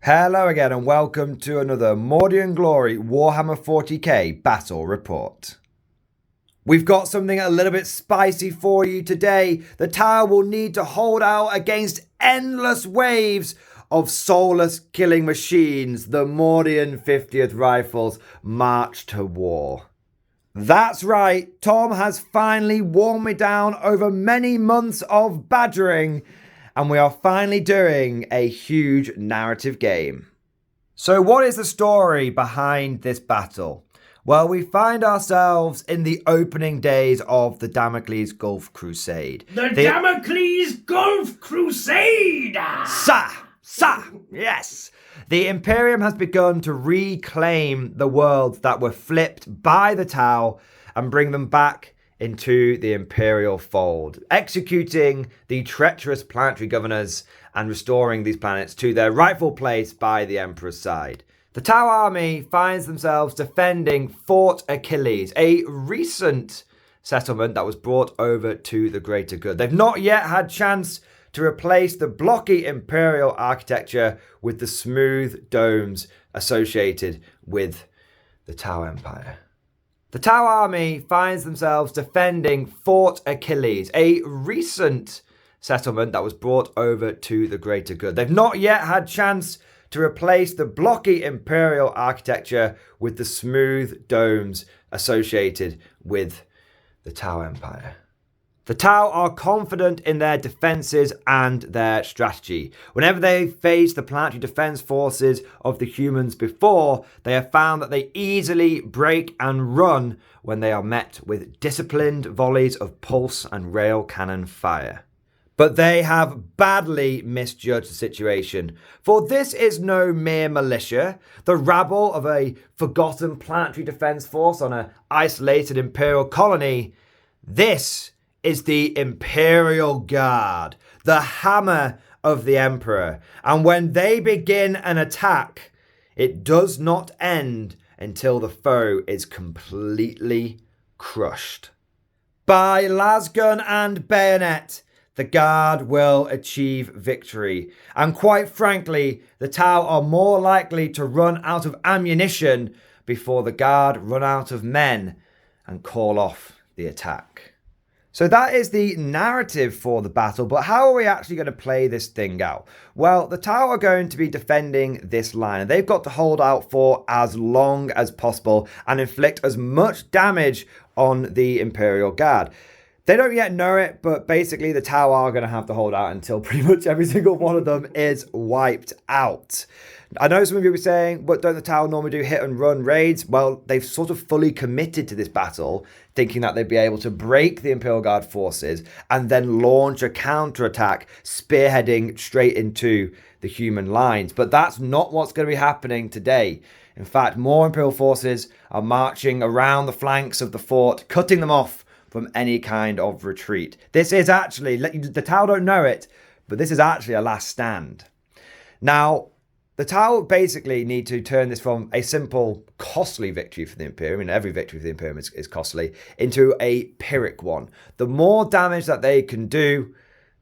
Hello again and welcome to another Mordian Glory Warhammer 40k battle report. We've got something a little bit spicy for you today. The tower will need to hold out against endless waves of soulless killing machines. The Mordian 50th Rifles march to war. That's right, Tom has finally worn me down over many months of badgering, and we are finally doing a huge narrative game. So what is the story behind this battle? Well, we find ourselves in the opening days of the Damocles Gulf Crusade. The Damocles Gulf Crusade! Yes! The Imperium has begun to reclaim the worlds that were flipped by the Tau and bring them back into the Imperial fold, executing the treacherous planetary governors and restoring these planets to their rightful place by the Emperor's side. The Tau army finds themselves defending Fort Achilles, a recent settlement that was brought over to the greater good. They've not yet had chance to replace the blocky Imperial architecture with the smooth domes associated with the Tau Empire. The Tau army finds themselves defending Fort Achilles, a recent settlement that was brought over to the greater good. They've not yet had chance to replace the blocky Imperial architecture with the smooth domes associated with the Tau Empire. The Tau are confident in their defences and their strategy. Whenever they faced the planetary defence forces of the humans before, they have found that they easily break and run when they are met with disciplined volleys of pulse and rail cannon fire. But they have badly misjudged the situation, for this is no mere militia, the rabble of a forgotten planetary defence force on an isolated Imperial colony. This is the Imperial Guard, the hammer of the Emperor. And when they begin an attack, it does not end until the foe is completely crushed. By lasgun and bayonet, the Guard will achieve victory. And quite frankly, the Tau are more likely to run out of ammunition before the Guard run out of men and call off the attack. So that is the narrative for the battle, but how are we actually going to play this thing out? Well, the Tau are going to be defending this line, and they've got to hold out for as long as possible and inflict as much damage on the Imperial Guard. They don't yet know it, but basically the Tau are going to have to hold out until pretty much every single one of them is wiped out. I know some of you were saying, but don't the Tau normally do hit and run raids? Well, they've sort of fully committed to this battle, thinking that they'd be able to break the Imperial Guard forces and then launch a counterattack, spearheading straight into the human lines. But that's not what's going to be happening today. In fact, more Imperial forces are marching around the flanks of the fort, cutting them off from any kind of retreat. This is actually, the Tau don't know it, but this is actually a last stand. Now, the Tau basically need to turn this from a simple, costly victory for the Imperium, and every victory for the Imperium is costly, into a Pyrrhic one. The more damage that they can do,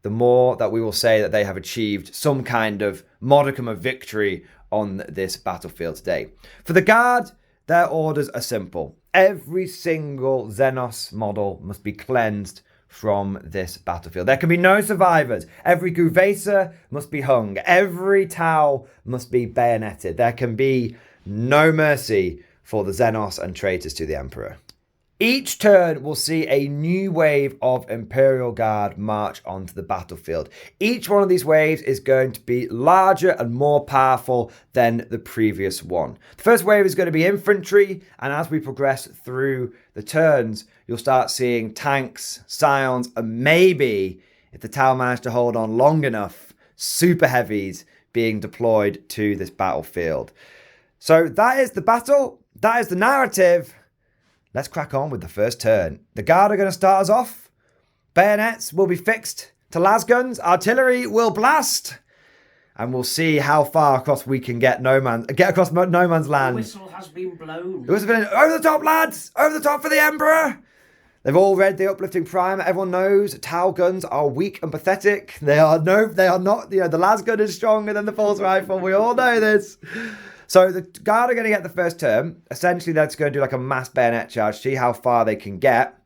the more that we will say that they have achieved some kind of modicum of victory on this battlefield today. For the Guard, their orders are simple. Every single Xenos model must be cleansed from this battlefield. There can be no survivors. Every Guvesa must be hung. Every Tau must be bayoneted. There can be no mercy for the Xenos and traitors to the Emperor. Each turn will see a new wave of Imperial Guard march onto the battlefield. Each one of these waves is going to be larger and more powerful than the previous one. The first wave is going to be infantry, and as we progress through the turns, you'll start seeing tanks, scions, and maybe, if the Tau manage to hold on long enough, super heavies being deployed to this battlefield. So that is the battle. That is the narrative. Let's crack on with the first turn. The Guard are going to start us off. Bayonets will be fixed to lasguns. Artillery will blast. And we'll see how far across we can get across no man's land. The whistle has been blown. The whistle has been over the top, lads! Over the top for the Emperor! They've all read the uplifting primer. Everyone knows Tau guns are weak and pathetic. They are not. The las gun is stronger than the pulse rifle. We all know this. So the guard are going to get the first turn. Essentially, they're just going to do like a mass bayonet charge, see how far they can get.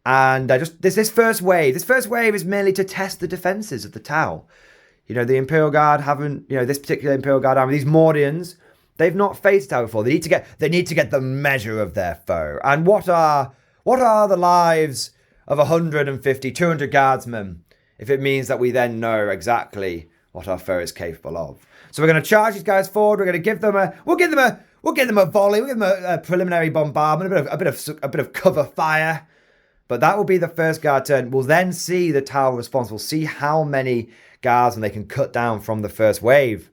And this first wave. This first wave is merely to test the defenses of the Tau. The Imperial Guard haven't. This particular Imperial Guard army, these Mordians, they've not faced Tau before. They need to get the measure of their foe. And what are the lives of 150, 200 guardsmen if it means that we then know exactly what our foe is capable of? So we're going to charge these guys forward. We're going to give them we'll give them a volley. We'll give them a preliminary bombardment, a bit of cover fire. But that will be the first guard turn. We'll then see the Tau response. We'll see how many guardsmen they can cut down from the first wave.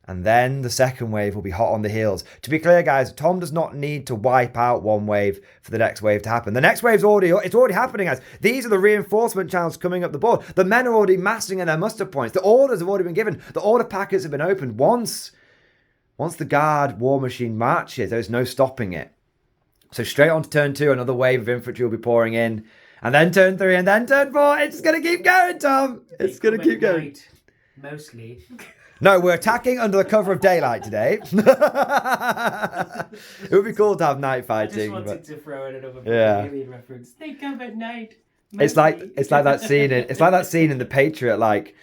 And then the second wave will be hot on the heels. To be clear, guys, Tom does not need to wipe out one wave for the next wave to happen. The next wave's already happening, guys. These are the reinforcement channels coming up the board. The men are already massing in their muster points. The orders have already been given. The order packets have been opened. Once the guard war machine marches, there's no stopping it. So straight on to turn 2, another wave of infantry will be pouring in. And then turn 3, and then turn 4. It's going to keep going, Tom. It's going to keep going. Night, mostly. No, we're attacking under the cover of daylight today. It would be cool to have night fighting. I just wanted to throw in another alien reference. They come at night. Mostly. It's like that scene in The Patriot. Like,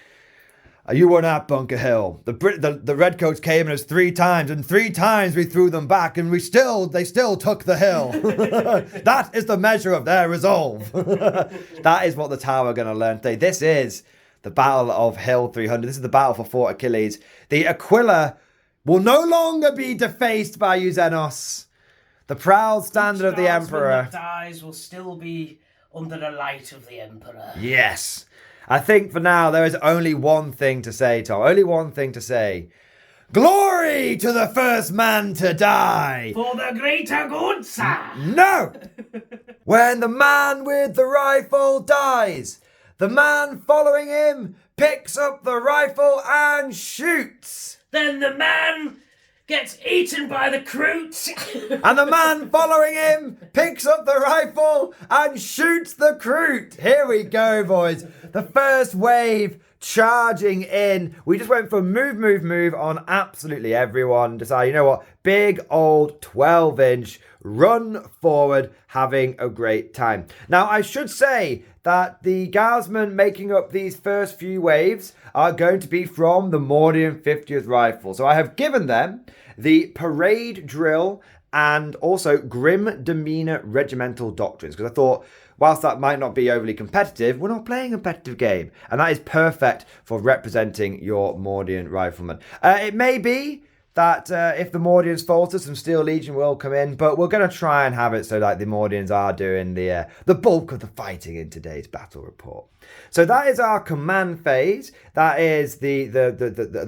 you were not Bunker Hill. The Redcoats came at us 3 times, and 3 times we threw them back, and they still took the hill. That is the measure of their resolve. That is what the Tau are going to learn today. This is the Battle of Hill 300. This is the battle for Fort Achilles. The Aquila will no longer be defaced by you, Xenos. The proud standard of the Emperor. That dies will still be under the light of the Emperor. Yes. I think for now there is only one thing to say, Tom. Only one thing to say. Glory to the first man to die. For the greater good, sir. No. When the man with the rifle dies, the man following him picks up the rifle and shoots. Then the man gets eaten by the Croots. And the man following him picks up the rifle and shoots the Croot. Here we go, boys. The first wave charging in. We just went for move on absolutely everyone. Decide, you know what? Big old 12-inch run forward, having a great time. Now, I should say that the guardsmen making up these first few waves are going to be from the Mordian 50th Rifle. So I have given them the parade drill and also grim demeanor regimental doctrines, because I thought, whilst that might not be overly competitive, we're not playing a competitive game, and that is perfect for representing your Mordian riflemen. It may be that if the Mordians falter, some Steel Legion will come in, but we're going to try and have it so that the Mordians are doing the bulk of the fighting in today's battle report. So that is our command phase. That is the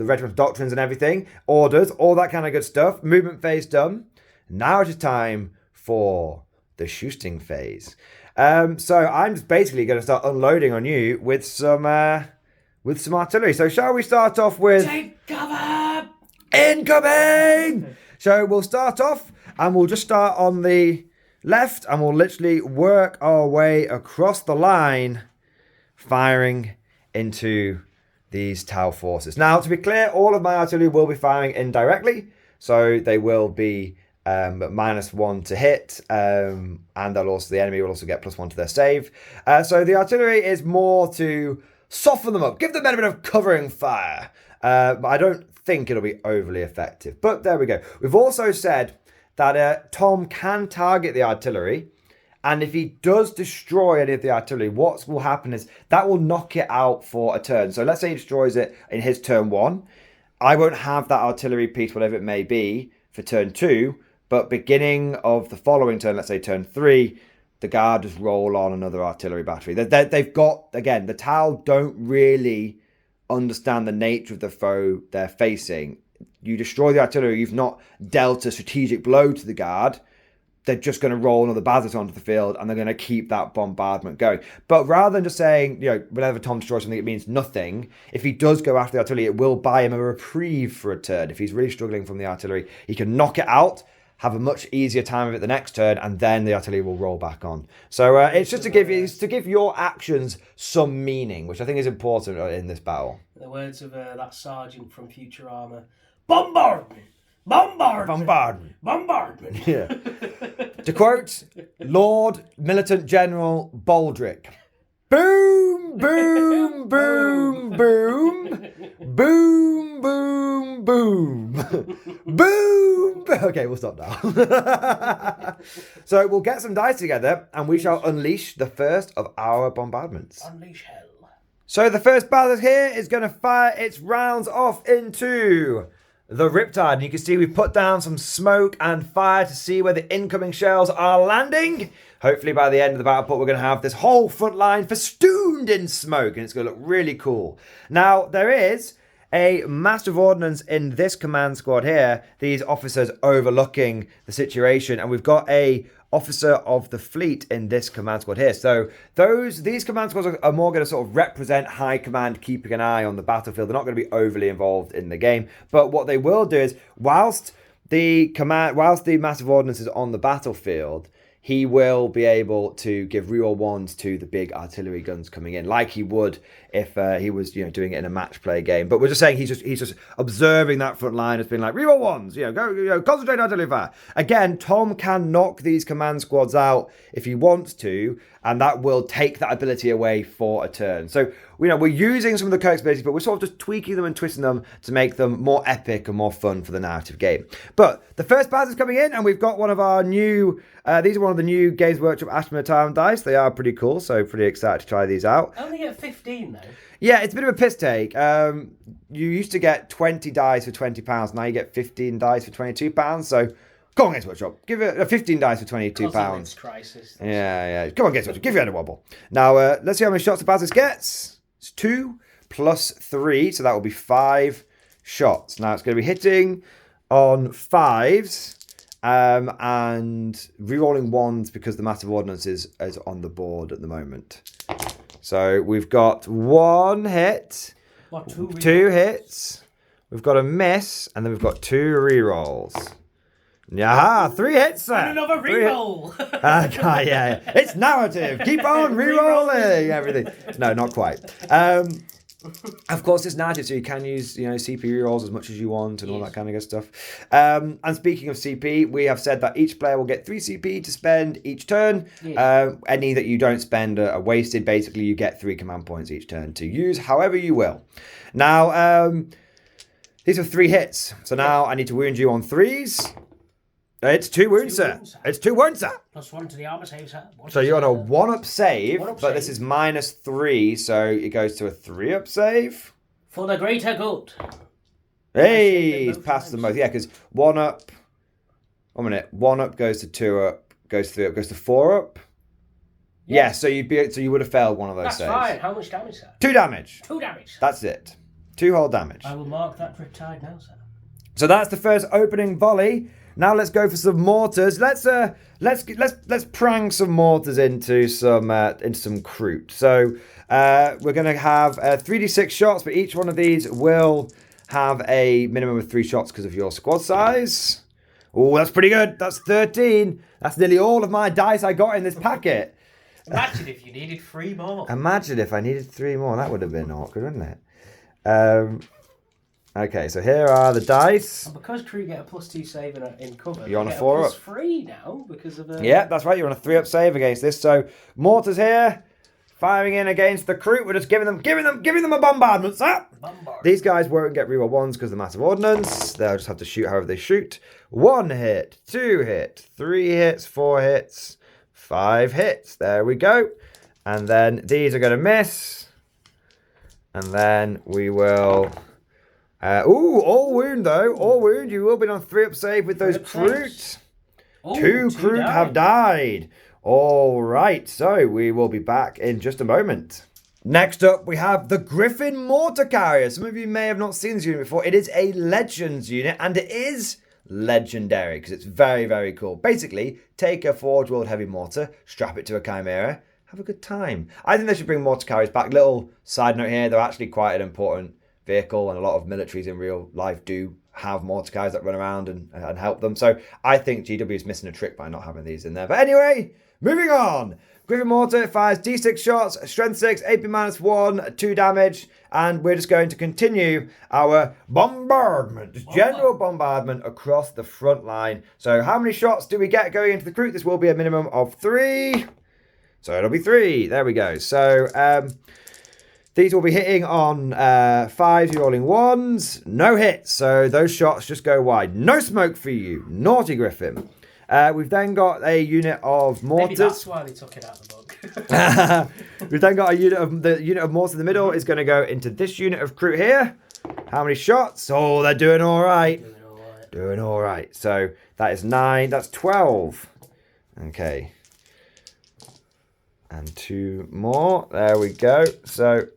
regiment doctrines and everything, orders, all that kind of good stuff. Movement phase done. Now it is time for the shooting phase. So I'm just basically going to start unloading on you with some artillery. So shall we start off with... Take cover! Incoming! So we'll start off and we'll just start on the left and we'll literally work our way across the line, firing into these Tau forces. Now, to be clear, all of my artillery will be firing indirectly, so they will be -1 to hit, and the enemy will also get +1 to their save. So the artillery is more to soften them up, give the men a bit of covering fire. But I don't think it'll be overly effective. But there we go. We've also said that Tom can target the artillery, and if he does destroy any of the artillery, what will happen is that will knock it out for a turn. So let's say he destroys it in his turn 1. I won't have that artillery piece, whatever it may be, for turn 2, but beginning of the following turn, let's say turn 3, the guard just roll on another artillery battery. They've got, again, the Tau don't really understand the nature of the foe they're facing. You destroy the artillery, you've not dealt a strategic blow to the guard. They're just going to roll another Bazis onto the field and they're going to keep that bombardment going. But rather than just saying, whenever Tom destroys something, it means nothing. If he does go after the artillery, it will buy him a reprieve for a turn. If he's really struggling from the artillery, he can knock it out, have a much easier time of it the next turn, and then the artillery will roll back on. So it's just to give your actions some meaning, which I think is important in this battle. In the words of that sergeant from Futurama, bombardment, bombardment, Bombardment. bombardment. Yeah. To quote Lord Militant General Baldric, boom, boom, boom, boom, boom, boom, boom, boom. Okay, we'll stop now. So we'll get some dice together and we shall unleash the first of our bombardments. Unleash hell. So the first battle here is going to fire its rounds off into the Riptide. And you can see we've put down some smoke and fire to see where the incoming shells are landing. Hopefully by the end of the battle put, we're going to have this whole front line festooned in smoke, and it's going to look really cool. Now, there is a Master of Ordnance in this command squad here, these officers overlooking the situation, and we've got a officer of the fleet in this command squad here. So these command squads are more going to sort of represent high command, keeping an eye on the battlefield. They're not going to be overly involved in the game, but what they will do is, whilst the Master of Ordnance is on the battlefield, he will be able to give reroll ones to the big artillery guns coming in, like he would if he was, doing it in a match play game. But we're just saying he's just observing that front line as being like, reroll ones, go, concentrate artillery fire. Again, Tom can knock these command squads out if he wants to, and that will take that ability away for a turn. So, we're using some of the Codex abilities, but we're sort of just tweaking them and twisting them to make them more epic and more fun for the narrative game. But the first battle is coming in, and we've got one of our new, these are one of the new Games Workshop Astra Militarum dice. They are pretty cool, so pretty excited to try these out. I only get 15 though. Yeah, it's a bit of a piss take. You used to get 20 dice for £20. Now you get 15 dice for £22. So go on, Games Workshop. Give it a 15 dice for £22. Crisis. Yeah. Come on, Games Workshop. Give it a wobble. Now, let's see how many shots the Basis gets. It's 2 plus 3, so that will be 5 shots. Now it's going to be hitting on 5s and rerolling 1s because the Massive Ordnance is on the board at the moment. So we've got 1 hit, 2 hits, we've got a miss, and then we've got 2 rerolls. Yeah, 3 hits, sir. And another reroll. Yeah. It's narrative. Keep on rerolling everything. No, not quite. Of course, it's narrative, so you can use CP rerolls as much as you want and all that kind of good stuff. And speaking of CP, we have said that each player will get 3 CP to spend each turn. Any that you don't spend are wasted. Basically, you get 3 command points each turn to use however you will. Now, these are 3 hits. So now I need to wound you on 3s. It's 2 wounds, sir. It's 2 wounds, sir. +1 to the armor save, sir. So you're on a 1-up save, but this is -3, so it goes to a 3-up save. For the greater good. Hey, he's passed them both. Yeah, because 1-up. 1 minute. 1-up goes to 2-up, goes to 3-up, goes to 4-up. Yeah, so you would have failed one of those saves. That's fine. How much damage, sir? 2 damage. 2 damage. That's it. 2 whole damage. I will mark that Riptide now, sir. So that's the first opening volley. Now let's go for some mortars. Let's prang some mortars into some Kroot. So we're going to have 3d6 shots, but each one of these will have a minimum of 3 shots because of your squad size. Oh, that's pretty good. That's 13. That's nearly all of my dice I got in this packet. Imagine if you needed 3 more. Imagine if I needed 3 more. That would have been awkward, wouldn't it? Okay, so here are the dice. And because crew get a +2 save in cover, you're on a 4-up. +3 now because of the... Yeah, that's right. You're on a 3-up save against this. So mortars here, firing in against the crew. We're just giving them a bombardment, sir. These guys won't get reroll 1s because of the Massive Ordnance. They'll just have to shoot however they shoot. 1 hit, 2 hit, 3 hits, 4 hits, 5 hits. There we go. And then these are going to miss. And then we will... all wound though. All wound. You will be on 3-up save with those Kroot. 2 Kroot have died. All right. So we will be back in just a moment. Next up, we have the Griffin Mortar Carrier. Some of you may have not seen this unit before. It is a Legends unit, and it is legendary because it's very, very cool. Basically, take a Forge World Heavy Mortar, strap it to a Chimera, have a good time. I think they should bring mortar carriers back. Little side note here, they're actually quite an important vehicle, and a lot of militaries in real life do have mortar guys that run around and help them. So I think GW is missing a trick by not having these in there. But anyway, moving on. Griffin Mortar fires D6 shots, strength 6, AP -1, 2 damage, and we're just going to continue our bombardment, general bombardment across the front line. So how many shots do we get going into the Kroot? This will be a minimum of 3. So it'll be 3. There we go. So these will be hitting on 5s, you're rolling 1s. No hits, so those shots just go wide. No smoke for you, naughty Griffin. We've then got a unit of mortars. Maybe that's why they took it out of the book. We've then got the unit of mortars in the middle is going to go into this unit of Kroot here. How many shots? Oh, they're doing all right. Doing all right. So that is 9. That's 12. Okay. And 2 more. There we go. So,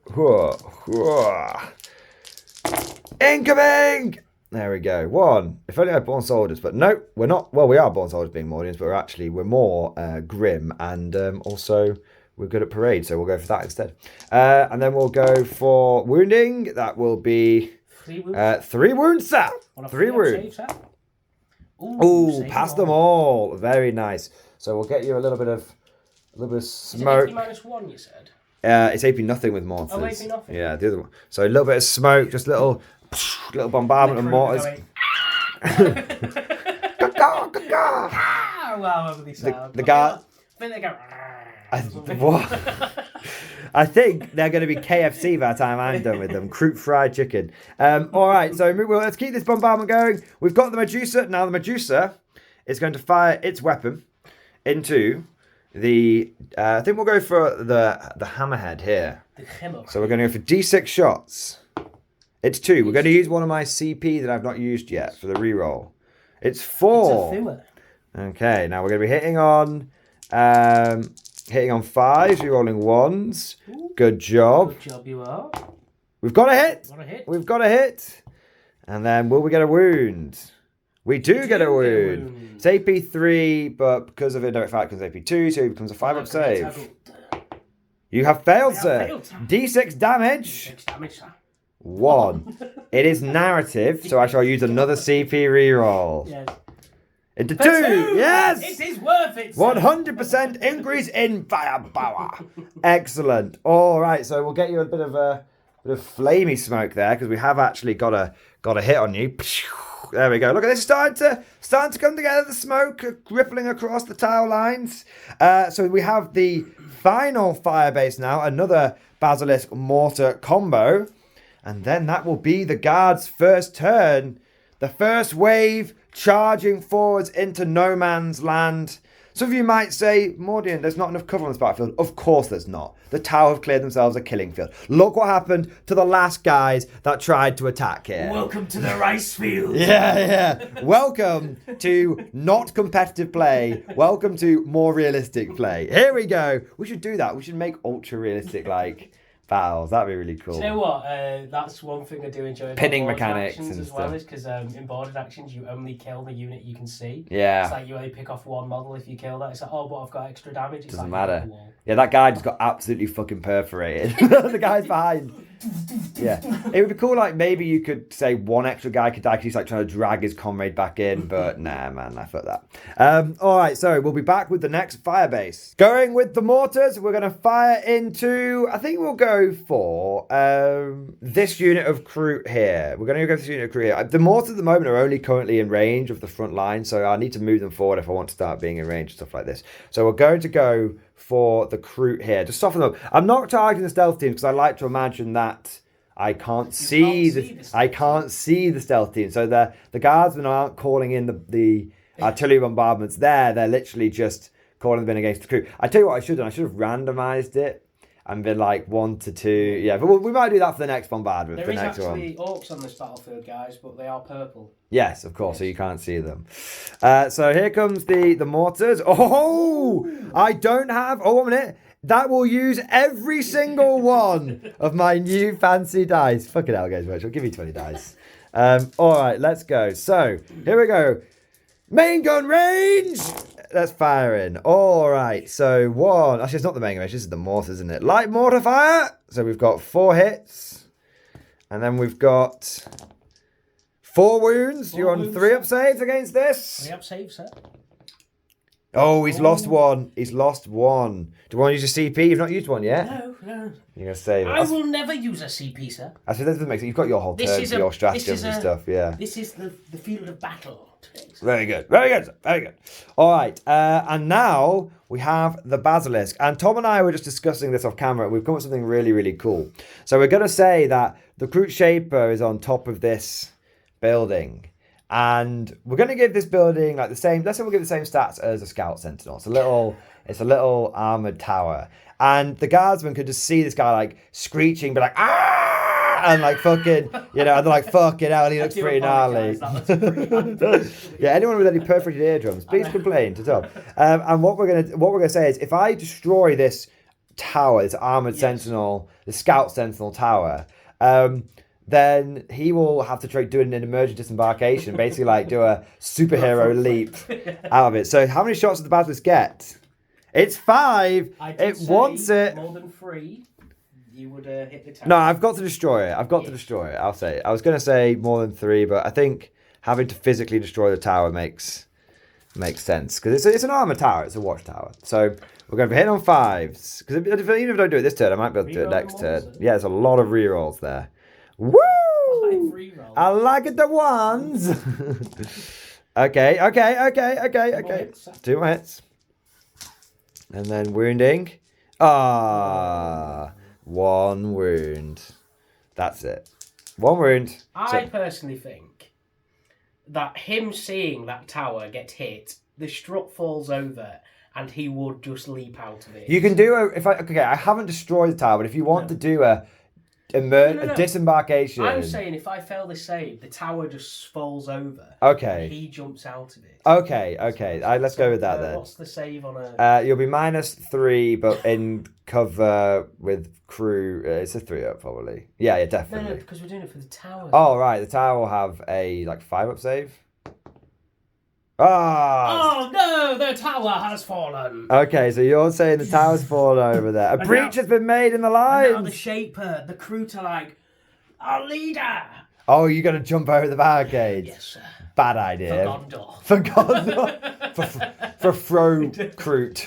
incoming! There we go. 1. If only I had Born Soldiers, but no, we're not. Well, we are Born Soldiers being Mordians, but we're more grim, and also we're good at parade, so we'll go for that instead. And then we'll go for wounding. That will be 3 wounds. 3 wounds, sir. 3 wounds. Ooh, pass them all. Very nice. So we'll get you a little bit of smoke. Is it AP -1, you said? It's AP nothing with mortars. Oh, AP nothing. Yeah, the other one. So a little bit of smoke, just little bombardment of mortars. Wow, they sound. The guard. I think they go. What? I think they're going to be KFC by the time I'm done with them. Kroot fried chicken. All right, so let's keep this bombardment going. We've got the Medusa. Now the Medusa is going to fire its weapon into the... I think we'll go for the hammerhead here. So we're going to go for D6 shots. It's 2. We're going to use one of my CP that I've not used yet for the reroll. It's 4. It's a okay, now we're going to be hitting on 5s. You're rolling 1s. Good job. Good job, you are. We've got a hit. Got a hit. We've got a hit. And then will we get a wound? We do get a wound. It's AP 3, but because of indirect fire, it becomes AP 2, so it becomes a 5-up save. You have failed, sir. D6 damage. 6 damage, sir. 1. It is narrative, so I shall use another CP reroll. Yes. Into 2. Yes! It is worth it, sir. 100% increase in firepower. Excellent. All right, so we'll get you a bit of flamey smoke there, because we have actually got a hit on you. There we go. Look at this, starting to come together. The smoke rippling across the tile lines. So we have the final fire base now. Another Basilisk Mortar combo. And then that will be the guard's first turn. The first wave charging forwards into no man's land. Some of you might say, Mordian, there's not enough cover on this battlefield. Of course there's not. The Tower have cleared themselves a killing field. Look what happened to the last guys that tried to attack here. Welcome to the rice field. Yeah. Welcome to not competitive play. Welcome to more realistic play. Here we go. We should do that. We should make ultra realistic battles. That'd be really cool. Do you know what? That's one thing I do enjoy. Pinning about mechanics actions and as stuff. well, is because in boarded actions you only kill the unit you can see. Yeah. It's like you only pick off one model if you kill that. It's like, oh, but I've got extra damage. It's Doesn't like, matter. Yeah, that guy just got absolutely fucking perforated. The guy's behind. Yeah. It would be cool, like, maybe you could say one extra guy could die because he's like trying to drag his comrade back in, but nah, man, I fuck that. All right, so we'll be back with the next fire base. Going with the mortars, we're going to fire into, I think we'll go for this unit of Kroot here. We're going to go for this unit of Kroot here. The mortars at the moment are only currently in range of the front line, so I need to move them forward if I want to start being in range and stuff like this. So we're going to go for the Kroot here. Just soften them up. I'm not targeting the stealth team because I like to imagine that I can't see the stealth team. So the guardsmen aren't calling in the artillery bombardments there. They're literally just calling them in against the Kroot. I tell you what I should have done. I should have randomized it and been like 1 to 2. Yeah, but we might do that for the next bombardment. There for is the next actually one. orcs on this battlefield, guys, but they are purple. Yes, of course, so you can't see them. So here comes the mortars. Oh, I don't have... Oh, 1 minute. That will use every single one of my new fancy dice. Fucking hell, guys. I'll give you 20 dice. All right, let's go. So here we go. Main gun range. Let's fire in. All right, so 1. Actually, it's not the main gun range. This is the mortar, isn't it? Light mortar fire. So we've got 4 hits. And then we've got 4 wounds. You're on wounds. 3 up saves against this. 3 up save, sir. Oh, he's lost 1. He's lost 1. Do you want to use your CP? You've not used 1 yet? No. You're going to save it. I will never use a CP, sir. I suppose that doesn't make sense. You've got your whole turn for your stratagems and stuff, yeah. This is the field of battle today, sir. Very good. Very good. Very good. All right. And now we have the Basilisk. And Tom and I were just discussing this off camera. And we've come up with something really, really cool. So we're going to say that the Groot Shaper is on top of this building. And we're going to give this building like the same. Let's say we'll give the same stats as a Scout Sentinel. It's a little armored tower. And the guardsmen could just see this guy like screeching, be like, ah! And like fucking, and they're like, fucking hell, he looks pretty gnarly. Yeah, anyone with any perforated eardrums, please complain to Tom. And what we're gonna say is, if I destroy this tower, this armored sentinel, the Scout Sentinel tower, then he will have to do an emergent disembarkation, basically like do a superhero leap out of it. So how many shots does the Basilisk get? It's 5. It wants it. More than 3, you would hit the tower. No, I've got to destroy it. I'll say it. I was going to say more than 3, but I think having to physically destroy the tower makes sense. Because it's an armor tower. It's a watchtower. So we're going to hit on 5s. Because even if I don't do it this turn, I might be able to do it next turn. Yeah, there's a lot of rerolls there. Woo! I like it, the ones. Okay. 2 hits. And then wounding. 1 wound. That's it. 1 wound. I personally think that him seeing that tower get hit, the strut falls over, and he would just leap out of it. You can do I haven't destroyed the tower, but if you want to do a disembarkation. I'm saying if I fail this save, the tower just falls over. Okay. And he jumps out of it. Okay. Let's go with that then. What's the save on a... You'll be -3, but in cover with crew. It's a 3 up probably. Yeah, definitely. No, because we're doing it for the tower. Oh, right. The tower will have a 5 up save. Oh no, the tower has fallen. Okay, so you're saying the tower's fallen over there. A breach has been made in the lines. Now the Shaper, the crew are like, our leader. Oh, you're going to jump over the barricade? Yes, sir. Bad idea. For Gondor. For Gondor. for Fro-Kroot.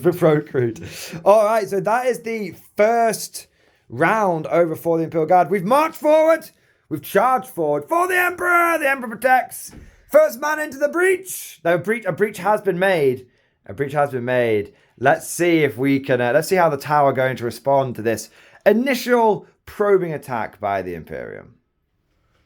For Fro-Kroot. All right, so that is the first round over for the Imperial Guard. We've marched forward. We've charged forward for the Emperor. The Emperor protects. First man into the breach. A breach has been made. Let's see if we can. Let's see how the tower going to respond to this initial probing attack by the Imperium.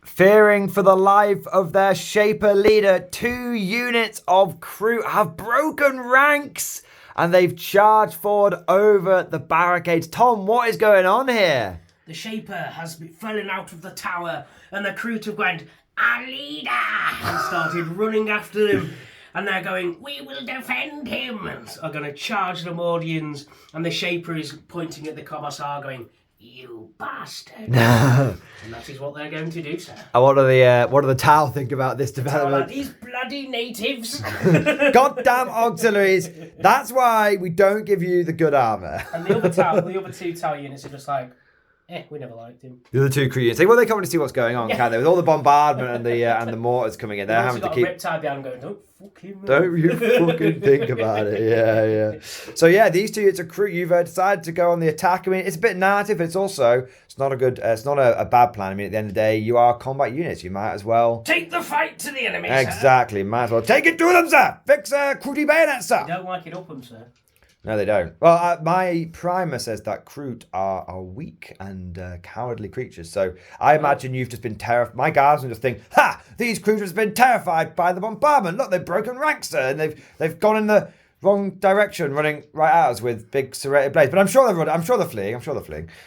Fearing for the life of their Shaper leader, 2 units of crew have broken ranks and they've charged forward over the barricades. Tom, what is going on here? The Shaper has fallen out of the tower and the crew have went, our leader, and started running after them. And they're going, we will defend him, and are going to charge the Mordians. And the Shaper is pointing at the Commissar going, you bastard. And that is what they're going to do, sir. And what do the Tau think about this development? These bloody natives. Goddamn auxiliaries. That's why we don't give you the good armour. And the other 2 Tau units are just like, we never liked him. The other 2 crew units. Well, they come to see what's going on, can't they? With all the bombardment and the mortars coming in, they're having to keep. Riptide behind going, don't fucking move. Don't you fucking think about it? Yeah. So yeah, these 2 units of crew. You've decided to go on the attack. I mean, it's a bit narrative, but it's not a good. It's not a bad plan. I mean, at the end of the day, you are combat units. You might as well take the fight to the enemy. Exactly. Sir. Might as well take it to them, sir. Fix cruddy bayonets, sir. They don't like it up them, sir. No, they don't. Well, my primer says that Kroot are weak and cowardly creatures. So I imagine you've just been terrified. My guardsmen just think, ha! These creatures have been terrified by the bombardment. Look, they've broken ranks, sir, and they've gone in the wrong direction, running right at us with big serrated blades. But I'm sure they're running. I'm sure they're fleeing.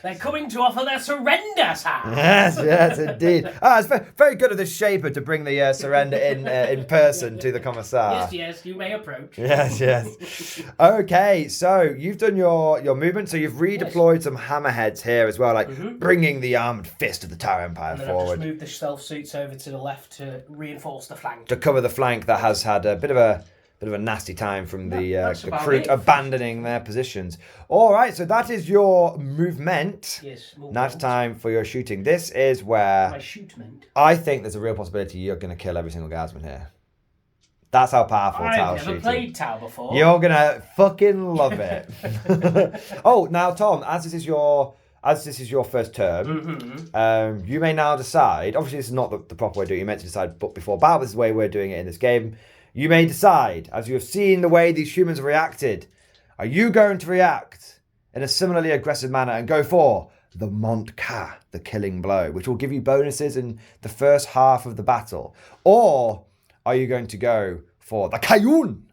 They're coming to offer their surrender, sir. Yes, indeed. It's very good of this Shaper to bring the surrender in person to the Commissar. Yes, you may approach. Yes. Okay, so you've done your movement. So you've redeployed some hammerheads here as well, like bringing the armed fist of the Tower Empire and then forward. I've just moved the stealth suits over to the left to reinforce the flank. To cover the flank that has had a bit of a Bit of a nasty time from the about crew it. abandoning their positions. All right, so that is your movement. Yes. Now it's time for your shooting. This is where My shootment. I think there's a real possibility you're going to kill every single guardsman here. That's how powerful Tau's I've shooting. never played Tau before. You're going to fucking love it. Oh, now Tom, as this is your first term, you may now decide. Obviously, this is not the proper way of doing it. You meant to decide before battle. This is the way we're doing it in this game. You may decide, as you have seen the way these humans have reacted, are you going to react in a similarly aggressive manner and go for the Montka, the killing blow, which will give you bonuses in the first half of the battle? Or are you going to go for the Kayun,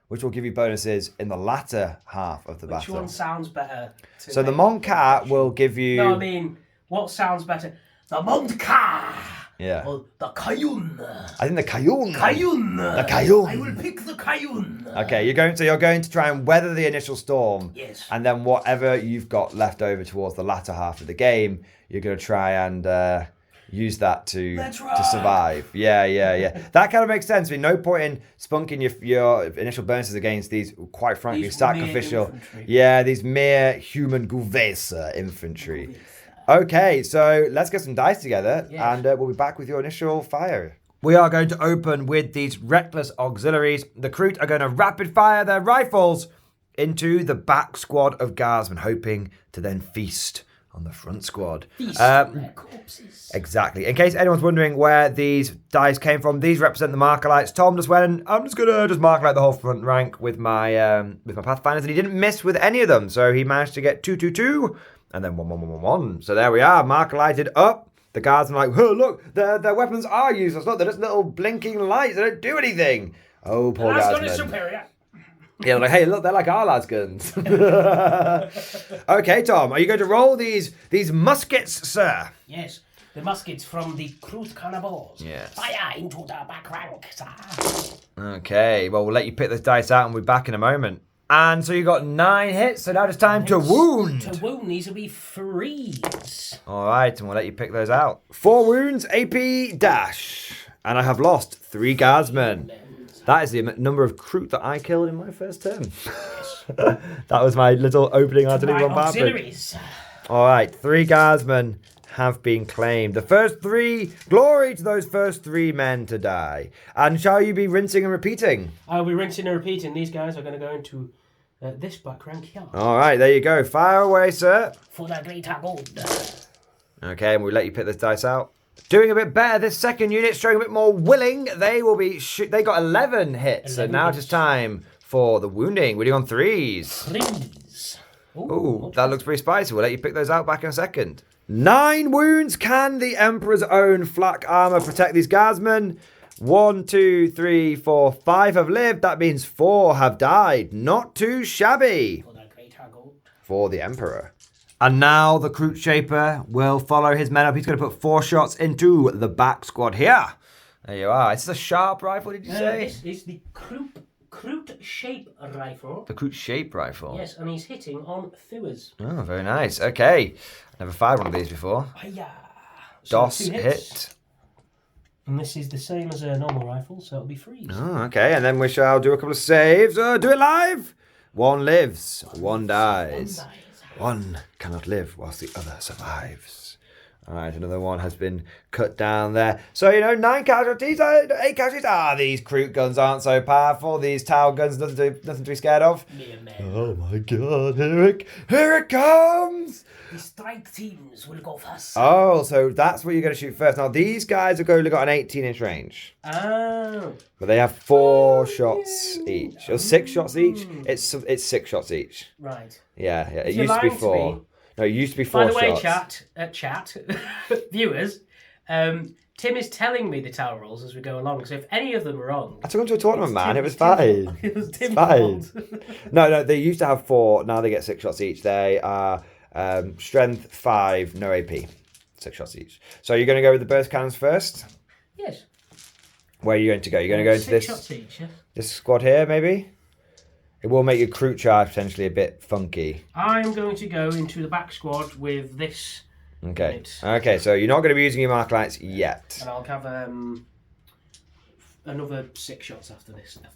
which will give you bonuses in the latter half of the battle? Which one sounds better? So the Montka will give you... No, I mean, what sounds better? The Montka! Yeah. Or the Kayun? I think the Kayun. Kayun! The Kayun. I will pick the Kayun! Okay, you're going to try and weather the initial storm. Yes. And then whatever you've got left over towards the latter half of the game, you're going to try and use that to survive. Yeah. That kind of makes sense. I mean, no point in spunking your initial bonuses against these, quite frankly, sacrificial. These mere human Guvesa infantry. Okay, so let's get some dice together, and we'll be back with your initial fire. We are going to open with these reckless auxiliaries. The Kroot are going to rapid fire their rifles into the back squad of guardsmen, hoping to then feast on the front squad. Feast on their corpses. Exactly. In case anyone's wondering where these dice came from, these represent the Markalites. Tom just went, and I'm just gonna Markalite the whole front rank with my Pathfinders, and he didn't miss with any of them, so he managed to get 2, 2, 2. And then 1, 1, 1, 1, 1. So there we are, Markalited up. The guardsmen are like, oh, look, their weapons are useless. Look, they're just little blinking lights. They don't do anything. Oh, poor guardsmen. That's superior. Yeah, they're like, hey, look, they're like our lads' guns. Okay, Tom, are you going to roll these muskets, sir? Yes, the muskets from the Kroot cannibals. Yes. Fire into the back rank, sir. Okay, well, we'll let you pick this dice out and we'll be back in a moment. And so you got 9 hits, so now it's time to wound. To wound, these will be freeze. All right, and we'll let you pick those out. 4 wounds, AP dash. And I have lost 3 guardsmen. That is the number of Kroot that I killed in my first turn. That was my little opening artillery bombardment. All right, 3 guardsmen have been claimed. The first 3, glory to those first 3 men to die. And shall you be rinsing and repeating? I'll be rinsing and repeating. These guys are going to go into this back rank here. All right, there you go. Fire away, sir. For the greater good. Okay, and we'll let you pick this dice out. Doing a bit better. This second unit showing a bit more willing. They will be. They got 11 hits. So now it's time for the wounding. We're doing on 3s. 3s. Ooh, that looks pretty spicy. We'll let you pick those out back in a second. 9 wounds. Can the Emperor's own flak armor protect these guardsmen? 1, 2, 3, 4, 5 have lived. That means 4 have died. Not too shabby For the greater good. for the Emperor. And now the Kroot Shaper will follow his men up. He's going to put 4 shots into the back squad here. There you are. Is this a sharp rifle, did you say? This is the Kroot Shape rifle. The Kroot Shape rifle? Yes, and he's hitting on Thuas. Oh, very nice. Okay. Never fired one of these before. Hiya. DOS So 2 hits. hit. And this is the same as a normal rifle, so it'll be freeze. Oh, okay. And then we shall do a couple of saves. Do it live. 1 lives. 1 dies. 1 cannot live whilst the other survives. All right, another one has been cut down there. So, 9 casualties, 8 casualties. These Kroot guns aren't so powerful. These Tau guns, nothing to be scared of. Oh my god, here it comes. The strike teams will go first. Oh, so that's what you're going to shoot first. Now, these guys have only got an 18-inch range. Oh. But they have 4 shots each. Or 6 shots each. It's 6 shots each. Right. Yeah. It If you're used to be lying to 4. me- No, it used to be 4 By the way, shots. chat, viewers, Tim is telling me the tower rolls as we go along, so if any of them are wrong... I took them to a tournament, man. It was Tim's fine. It was Tim's fine. fault. No, they used to have 4. Now they get 6 shots each. They are strength 5, no AP. 6 shots each. So you're going to go with the burst cannons first? Yes. Where are you going to go? You're going to go into 6 shots each, yeah? this squad here, maybe? It will make your Kroot charge potentially a bit funky. I'm going to go into the back squad with this Okay. unit. Okay, so you're not going to be using your Marklights yet. And I'll have another 6 shots after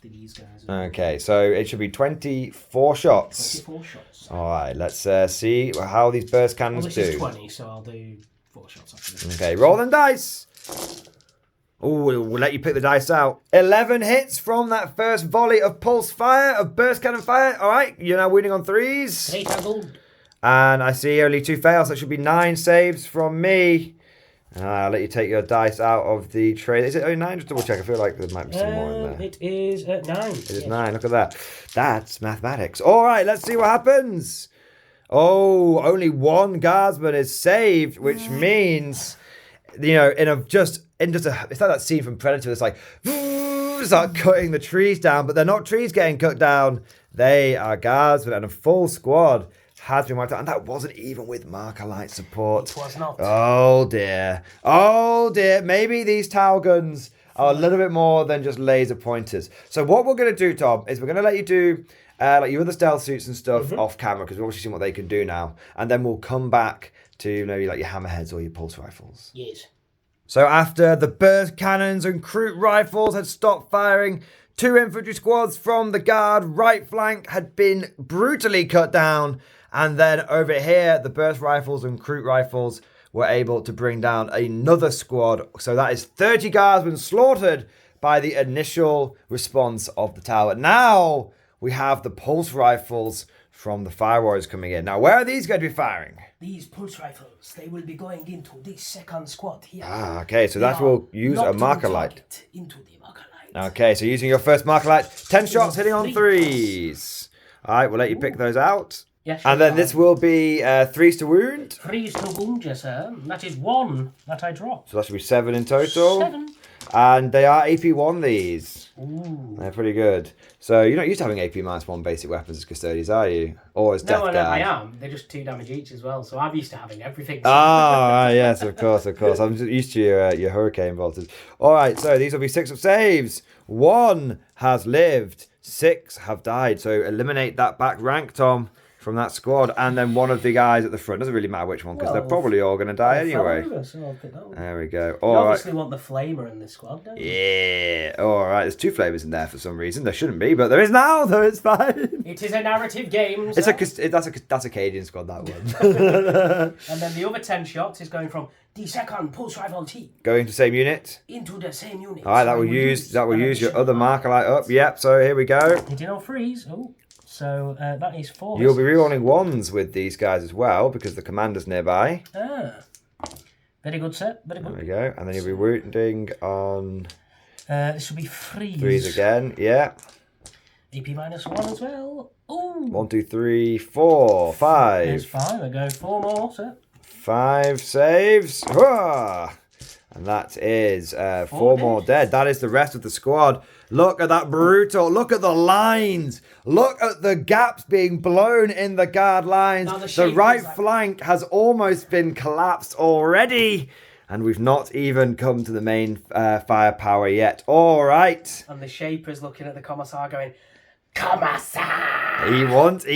these guys. Okay, so it should be 24 shots. 24 shots. All right, let's see how these burst cannons this do. is 20, so I'll do 4 shots after this. Okay, roll them dice. Oh, we'll let you pick the dice out. 11 hits from that first volley of pulse fire, of burst cannon fire. All right, you're now winning on 3s. 8 gold. And I see only 2 fails. That should be 9 saves from me. I'll let you take your dice out of the tray. Is it only 9? Just double check. I feel like there might be some more in there. It is 9. It is 9. Look at that. That's mathematics. All right, let's see what happens. Oh, only 1 guardsman is saved, which means, you know, it's like that scene from Predator. It's like start cutting the trees down, but they're not trees getting cut down. They are guardsmen, and a full squad has been wiped out, and that wasn't even with marker light support. It was not. Oh dear. Oh dear. Maybe these Tau guns are a little bit more than just laser pointers. So what we're going to do, Tom, is we're going to let you do like your other stealth suits and stuff off camera, because we've obviously seen what they can do now, and then we'll come back to maybe like your hammerheads or your pulse rifles. Yes. So after the burst cannons and crude rifles had stopped firing, 2 infantry squads from the guard right flank had been brutally cut down. And then over here, the burst rifles and crude rifles were able to bring down another squad. So that is 30 guardsmen slaughtered by the initial response of the tower. Now we have the pulse rifles from the fire warriors coming in. Now, where are these going to be firing? These pulse rifles, they will be going into this second squad here. Ah, okay. So that will use a marker light. Into the marker light. Okay, so using your first marker light, 10 shots hitting on 3s. All right, we'll let you pick those out. Yeah, sure. And then this will be 3s to wound. 3s to wound, yes, sir. That is 1 that I dropped. So that should be 7 in total. 7. And they are AP1, these. Ooh. They're pretty good. So you're not used to having AP-1 basic weapons as custodians, are you? Or as death guard? No, I am. They're just 2 damage each as well, so I'm used to having everything. Ah, yes, of course. I'm just used to your hurricane bolters. All right, so these will be 6 of saves. 1 has lived. 6 have died. So eliminate that back rank, Tom, from that squad, and then one of the guys at the front. Doesn't really matter which one, because they're probably all going to die anyway. There we go. You obviously want the flamer in this squad, don't you? Yeah. All right. There's 2 flavors in there for some reason. There shouldn't be, but there is now. Though it's fine. It is a narrative game. It's that's a Cadian squad, that one. And then the other 10 shots is going from the second pulse rifle team going to same unit into the same unit. All right. That will use your other marker light up. Yep. So here we go. Hitting on 3s. Oh. So that is 4. You'll be rerolling 1s with these guys as well, because the commander's nearby. Ah. Very good, sir. Very good. There we go. And then you'll be wounding on... this will be 3s. 3s again, yeah. AP -1 as well. Ooh. 1, 2, 3, 4, 5. There's 5. We're going 4 more, sir. 5 saves. Hurrah! And that is 4 more dead. That is the rest of the squad. Look at that brutal. Look at the lines. Look at the gaps being blown in the guard lines. The right flank has almost been collapsed already. And we've not even come to the main firepower yet. All right. And the Shaper's looking at the Commissar going, Commissar! He wants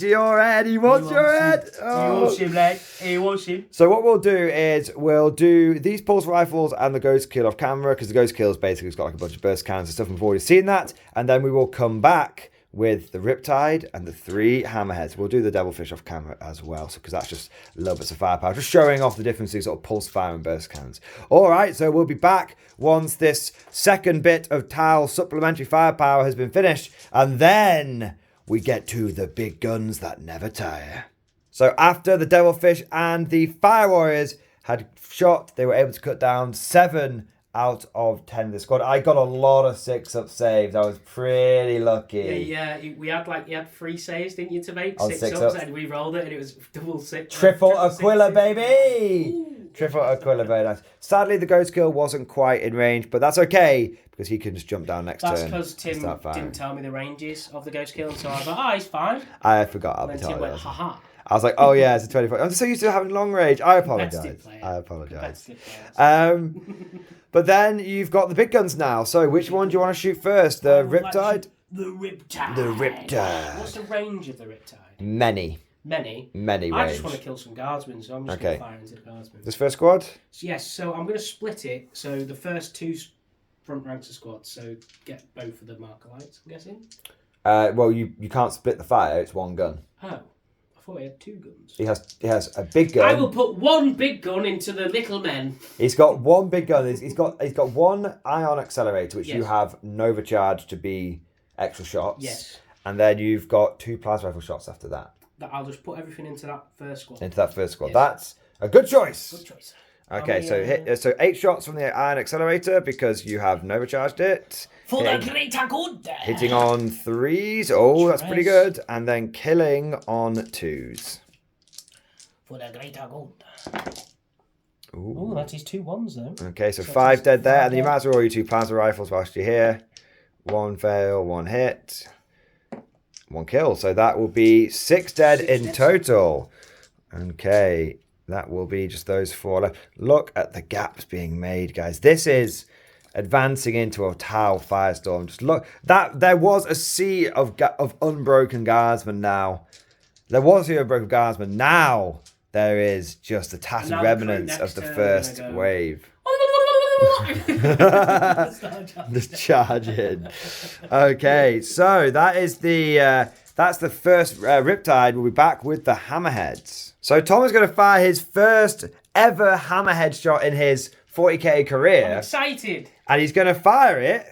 your head. He wants your head. Oh. He wants him, lad. He wants him. So what we'll do is we'll do these pulse rifles and the ghost kill off camera, because the ghost kill's basically got like a bunch of burst cannons and stuff. We've already seen that. And then we will come back with the Riptide and the 3 hammerheads. We'll do the Devilfish off camera as well, because that's just a little bit of firepower, just showing off the differences sort of pulse fire and burst cannons. All right, so we'll be back once this second bit of Tau supplementary firepower has been finished, and then we get to the big guns that never tire. So after the Devilfish and the Fire Warriors had shot, they were able to cut down 7 out of 10 of the squad. I got a lot of 6-up saves. I was pretty lucky. Yeah, you had 3 saves, didn't you, to make? On 6-ups, and we rolled it, and it was double 6. Triple Aquila, baby! Ooh. Triple Aquila, very nice. Sadly, the ghost kill wasn't quite in range, but that's okay, because he can just jump down next turn. That's because Tim didn't tell me the ranges of the ghost kill, so I was like, he's fine. I forgot. And then Tim went, haha. I was like, oh yeah, it's a 25. I'm so used to having long range. I apologise. But then you've got the big guns now. So which one do you want to shoot first? The Riptide? The Riptide. The Riptide. What's the range of the Riptide? Many range. I just want to kill some guardsmen, so I'm just going to fire into the guardsmen. This first squad? Yes, so I'm going to split it. So the first 2 front ranks of squads, so get both of the marker lights, I'm guessing? Well, you can't split the fire. It's one gun. Oh, I thought he had 2 guns. He has a big gun. I will put 1 big gun into the little men. He's got 1 big gun. He's got 1 ion accelerator, which Yes. you have Nova charge to be extra shots. Yes. And then you've got 2 plasma rifle shots after that. I'll just put everything into that first squad. Into that first squad. Yes. That's a good choice. Good choice. Okay, so 8 shots from the ion accelerator because you have Nova charged it. For the greater good. Hitting on 3s. Oh, that's pretty good. And then killing on 2s. For the greater good. Ooh. Oh, that is 2 1s though. Okay, so 5 dead there. And then you might as well roll your 2 plasma rifles whilst you're here. 1 fail, 1 hit. 1 kill. So that will be 6 dead in total. Okay. That will be just those 4 left. Look at the gaps being made, guys. This is advancing into a Tau firestorm. Just look. There was a sea of unbroken guardsmen now. There was a sea of unbroken guardsmen. Now there is just the tattered remnants of the first wave. Just charging. Okay, so that is that's the first Riptide. We'll be back with the Hammerheads. So Tom is going to fire his first ever Hammerhead shot in his 40k career. I'm excited. And he's going to fire it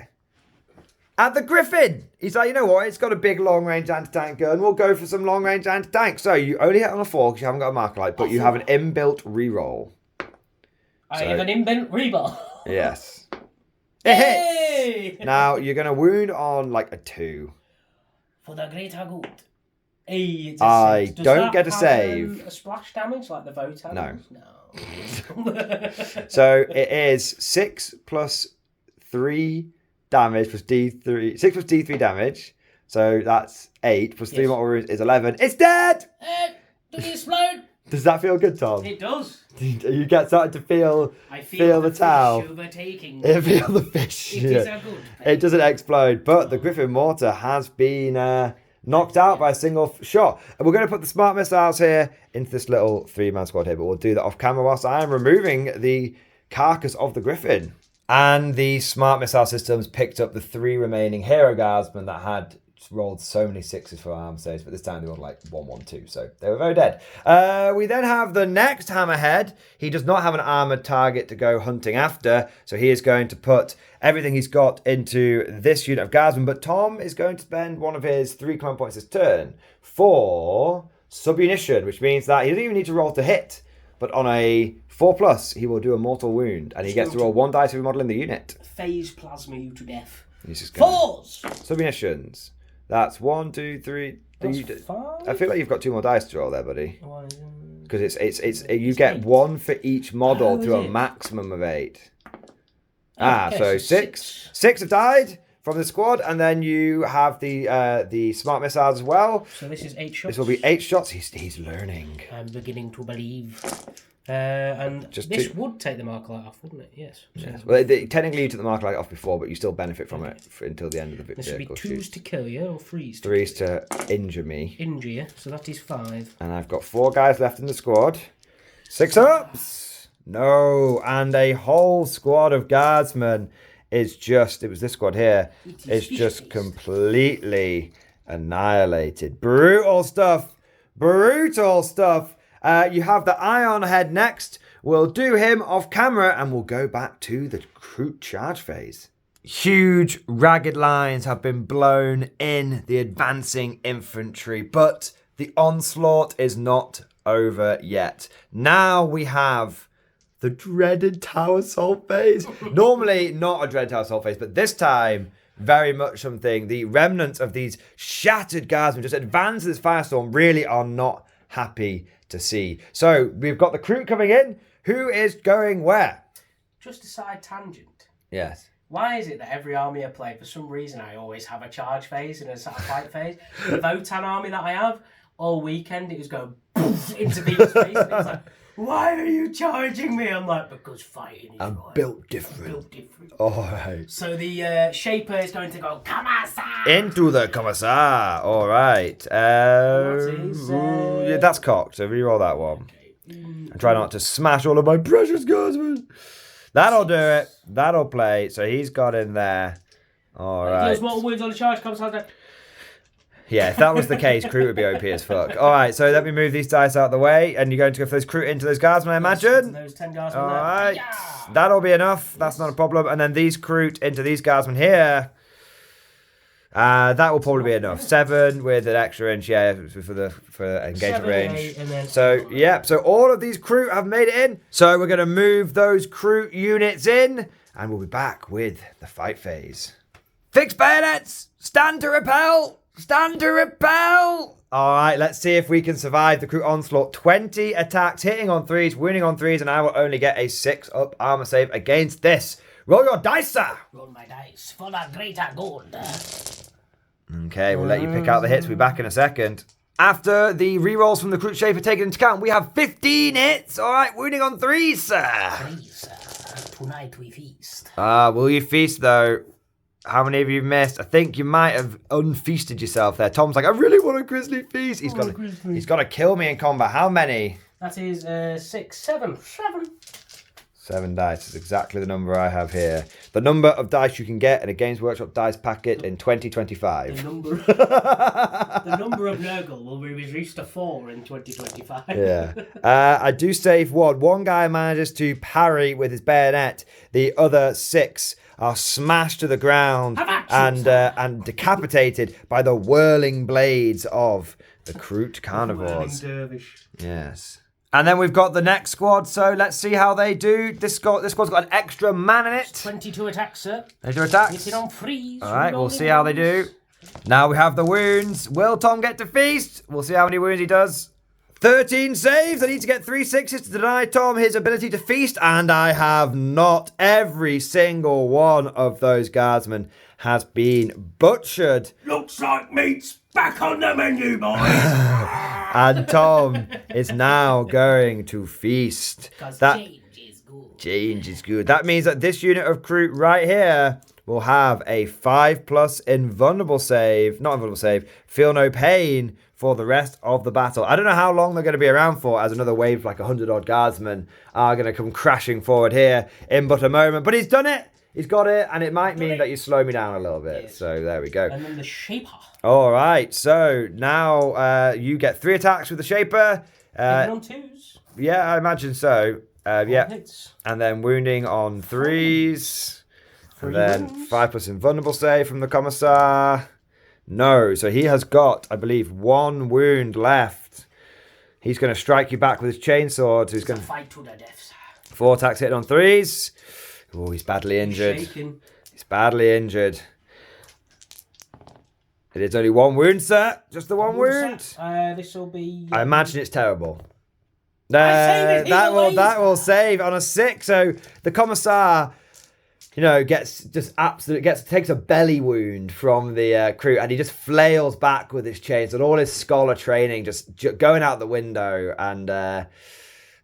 at the Griffin. He's like, you know what? It's got a big long-range anti-tank gun. We'll go for some long-range anti-tank. So you only hit on a 4 because you haven't got a marker light, but you have an inbuilt reroll. I have an inbuilt reroll. Yes. It hits. Now you're going to wound on like a 2. For the greater good. Hey, I don't get a save. A splash damage like the Votan? No. No. So it is 6 plus 3 damage plus D3. 6 plus D3 damage. So that's 8 plus 3 mortal wounds is 11. It's dead! Does it explode? Does that feel good, Tom? It does. You get started to feel the towel. Overtaking. Feel the fish. It is a good thing. It doesn't explode, but the Griffin mortar has been knocked out by a single shot. And we're going to put the smart missiles here into this little 3-man squad here, but we'll do that off camera whilst I am removing the carcass of the Griffin. And the smart missile systems picked up the 3 remaining hero guardsmen that had rolled so many 6s for arm saves, but this time they rolled like 1, 1, 2, so they were very dead. We then have the next Hammerhead. He does not have an armored target to go hunting after, so he is going to put everything he's got into this unit of guardsmen, but Tom is going to spend one of his 3 command points this turn for subunition, which means that he doesn't even need to roll to hit, but on a 4+, he will do a mortal wound, and he gets to roll 1 dice every model in the unit. Phase plasma you to death. He's just 4s! Subunitions. That's 1, 2, 3. That's 5? I feel like you've got 2 more dice to roll there, buddy. Because you get 1 for each model through a maximum of 8. So 6. 6 have died from the squad, and then you have the smart missiles as well. So this is 8 shots. This will be 8 shots. He's learning. I'm beginning to believe. And Just this would take the marker light off, wouldn't it? Yes. Yes. Well, technically you took the marker light off before, but you still benefit from it until the end of the vehicle. This should be 2s to kill you, or 3s to 3s to injure me. injure you, so that is 5. And I've got 4 guys left in the squad. 6 ups! No, and a whole squad of guardsmen is just, it was this squad here, is just completely annihilated. Brutal stuff. Brutal stuff. You have the Ion Head next. We'll do him off camera and we'll go back to the recruit charge phase. Huge ragged lines have been blown in the advancing infantry, but the onslaught is not over yet. Now we have the dreaded tower assault phase. Normally not a dreaded tower assault phase, but this time very much something. The remnants of these shattered guardsmen just advance this firestorm really are not happy to see. So we've got the crew coming in. Who is going where? Just a side tangent. Yes. Why is it that every army I play, for some reason, I always have a charge phase and a sort of fight phase? The Votan army that I have, all weekend, it was going poof into people's face. And it was like, why are you charging me? I'm like, because fighting is I'm right. built different. I'm built different. All right. So the Shaper is going to go, Commissar! Into the Commissar. All right. Yeah, that's cocked. So re-roll that one. Okay. And try not to smash all of my precious guardsmen. That'll do it. That'll play. So he's got in there. All right. Deals mortal wounds on the charge. Comes out. Yeah, if that was the case, Crew would be OP as fuck. All right, so let me move these dice out of the way, and you're going to go for those Crew into those guardsmen, I imagine. Those 10 guardsmen. All there. right, Yeah. that'll be enough. That's not a problem. And then these Crew into these guardsmen here. That will probably be enough. 7 with an extra inch, yeah, for engagement 7, range. 8, and then So yeah, so all of these Crew have made it in. So we're going to move those Crew units in, and we'll be back with the fight phase. Fixed bayonets, stand to repel. Stand to repel! Alright, let's see if we can survive the Crew onslaught. 20 attacks, hitting on 3s, wounding on 3s, and I will only get a 6-up armor save against this. Roll your dice, sir! Roll my dice for the greater good. Okay, we'll let you pick out the hits. We'll be back in a second. After the rerolls from the Crew shape are taken into account, we have 15 hits. Alright, wounding on 3s, sir. 3, sir. Tonight we feast. Will you feast, though? How many of you missed? I think you might have unfeasted yourself there. Tom's like, I really want a grizzly feast. He's got to kill me in combat. How many? That is 6, 7. 7 dice is exactly the number I have here. The number of dice you can get in a Games Workshop dice packet in 2025. The number of Nurgle will be reduced to 4 in 2025. Yeah. I do save one. One guy manages to parry with his bayonet. The other 6 are smashed to the ground and decapitated by the whirling blades of the Kroot carnivores. Yes. And then we've got the next squad, so let's see how they do. This squad's got an extra man in it. 22 attacks, sir. There's your attacks. Hitting on 3s. All right, we'll see how they do. Now we have the wounds. Will Tom get to feast? We'll see how many wounds he does. 13 saves. I need to get 3 6s to deny Tom his ability to feast, and I have not. Every single one of those guardsmen has been butchered. Looks like meat's back on the menu, boys. And Tom is now going to feast. Because change is good. Change is good. That means that this unit of Kroot right here will have a 5+ invulnerable save. Not invulnerable save. Feel no pain for the rest of the battle. I don't know how long they're going to be around for, as another wave like 100-odd guardsmen are going to come crashing forward here in but a moment. But he's done it. He's got it. And it might mean that you slow me down a little bit. Yes. So there we go. And then the Shaper. All right, so now you get 3 attacks with the Shaper. On 2s. Yeah, I imagine so. Yeah, hits. And then wounding on 3s. And then wounds. 5+ invulnerable save from the Commissar. No, so he has got, I believe, 1 wound left. He's going to strike you back with his chainsword. So he's going to fight to the death. 4 attacks hitting on 3s. Oh, he's badly injured. He's badly injured. It is only 1 wound, sir. Just the 1 wound. This will be. I imagine it's terrible. That will save on a 6. So the Commissar, takes a belly wound from the Kroot, and he just flails back with his chains, and all his scholar training just going out the window, and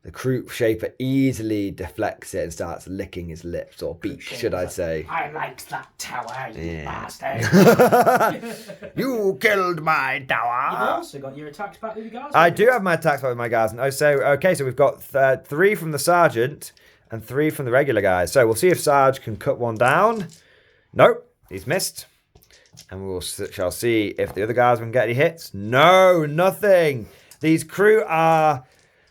the Kroot Shaper easily deflects it and starts licking his lips, or beak, should I say. I liked that tower, you bastard. You killed my tower. You've also got your attacks back with your guards. I do have my attacks back with my guards. Oh, so we've got 3 from the Sergeant and 3 from the regular guys. So we'll see if Sarge can cut one down. Nope, he's missed. And we shall see if the other guardsmen get any hits. No, nothing. These Kroot are...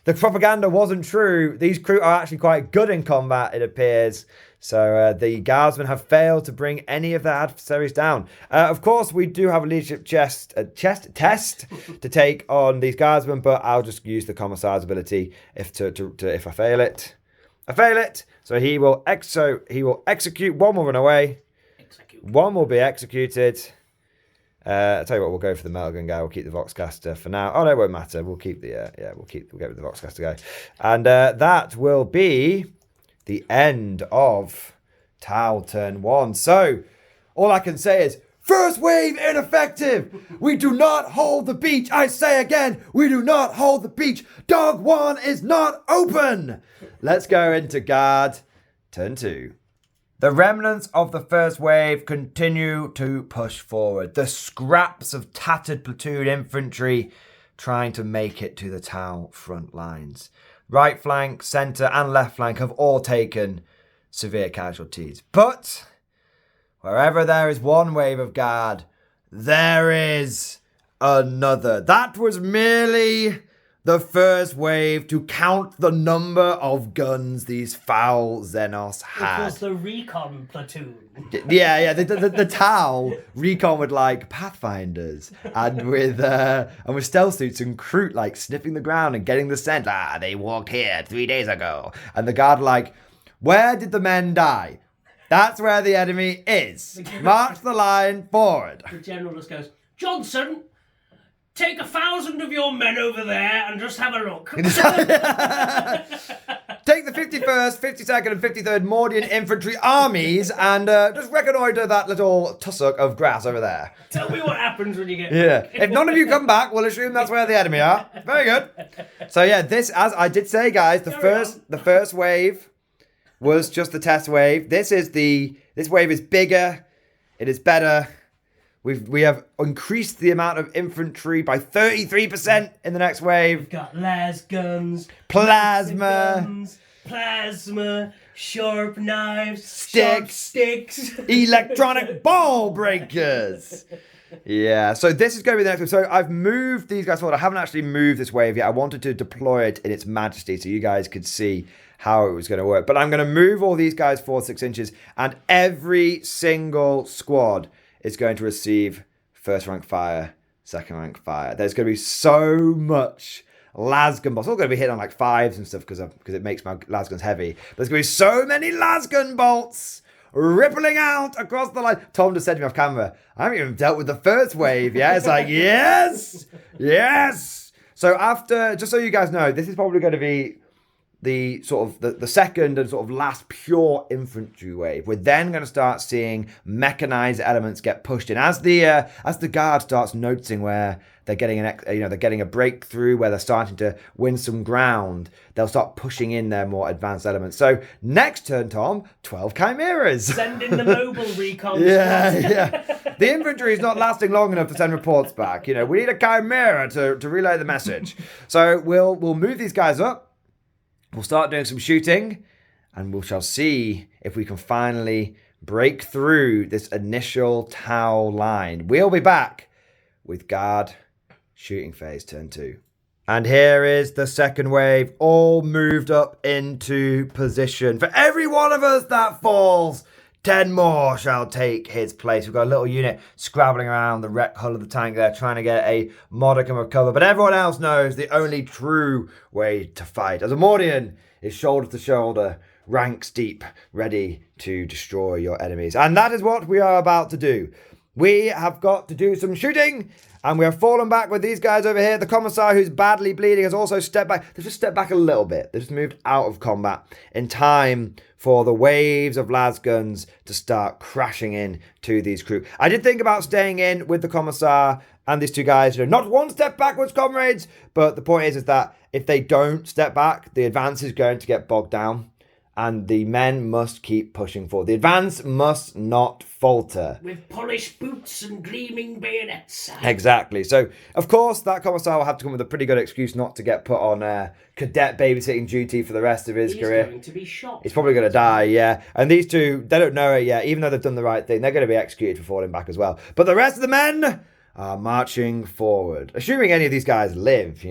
The propaganda wasn't true. These Kroot are actually quite good in combat, it appears. So the guardsmen have failed to bring any of their adversaries down. Of course, we do have a leadership test to take on these guardsmen, but I'll just use the Commissar's ability if I fail it. I fail it. So he will execute. 1 will run away. 1 will be executed. I'll tell you what, we'll go for the metal gun guy. We'll keep the Voxcaster for now. Oh no, it won't matter. We'll keep the we'll go with the Voxcaster guy, and that will be the end of Tau turn 1. So all I can say is first wave ineffective. We do not hold the beach. I say again, we do not hold the beach. Dog 1 is not open. Let's go into guard turn 2. The remnants of the first wave continue to push forward. The scraps of tattered platoon infantry trying to make it to the Tau front lines. Right flank, centre and left flank have all taken severe casualties. But wherever there is one wave of guard, there is another. That was merely the first wave to count the number of guns these foul Xenos had. It was the recon platoon. Yeah. The Tau recon with like pathfinders and with stealth suits and Kroot like sniffing the ground and getting the scent. They walked here 3 days ago. And the guard like, where did the men die? That's where the enemy is. March the line forward. The general just goes, Johnson, take 1,000 of your men over there and just have a look. Take the 51st, 52nd, and 53rd Mordian infantry armies and just reconnoiter that little tussock of grass over there. Tell me what happens when you get back. back. If none of you come back, we'll assume that's where the enemy are. Very good. So yeah, this, as I did say, guys, the first wave was just the test wave. This wave is bigger. It is better. We have increased the amount of infantry by 33% in the next wave. We've got las guns, plasma, sharp knives, sticks, electronic ball breakers. Yeah, so this is going to be the next one. So I've moved these guys forward. I haven't actually moved this wave yet. I wanted to deploy it in its majesty so you guys could see how it was going to work. But I'm going to move all these guys forward 6 inches, and every single squad is going to receive first rank fire, second rank fire. There's going to be so much lasgun bolts. It's all going to be hitting on like 5s and stuff because it makes my lasguns heavy. There's going to be so many lasgun bolts rippling out across the line. Tom just said to me off camera, I haven't even dealt with the first wave yet. It's like, yes. So after, just so you guys know, this is probably going to be the sort of the second and sort of last pure infantry wave. We're then going to start seeing mechanized elements get pushed in as the guard starts noticing where they're getting they're getting a breakthrough, where they're starting to win some ground. They'll start pushing in their more advanced elements. So next turn, Tom, 12 chimeras. Send in the mobile recon. Yeah. The infantry is not lasting long enough to send reports back. We need a chimera to relay the message. So we'll move these guys up. We'll start doing some shooting, and we shall see if we can finally break through this initial Tau line. We'll be back with guard shooting phase turn 2. And here is the second wave, all moved up into position. For every one of us that falls, 10 more shall take his place. We've got a little unit scrabbling around the wreck hull of the tank there, trying to get a modicum of cover. But everyone else knows the only true way to fight, as a Mordian is shoulder to shoulder, ranks deep, ready to destroy your enemies. And that is what we are about to do. We have got to do some shooting, and we have fallen back with these guys over here. The Commissar, who's badly bleeding, has also stepped back. They've just stepped back a little bit. They've just moved out of combat in time for the waves of lasguns to start crashing in to these crew. I did think about staying in with the Commissar and these two guys. Not one step backwards, comrades. But the point is that if they don't step back, the advance is going to get bogged down. And the men must keep pushing forward. The advance must not falter. With polished boots and gleaming bayonets. Exactly. So, of course, that Commissar will have to come with a pretty good excuse not to get put on cadet babysitting duty for the rest of his career. He's going to be shot. He's probably going to die, yeah. And these two, they don't know it yet. Even though they've done the right thing, they're going to be executed for falling back as well. But the rest of the men are marching forward. Assuming any of these guys live,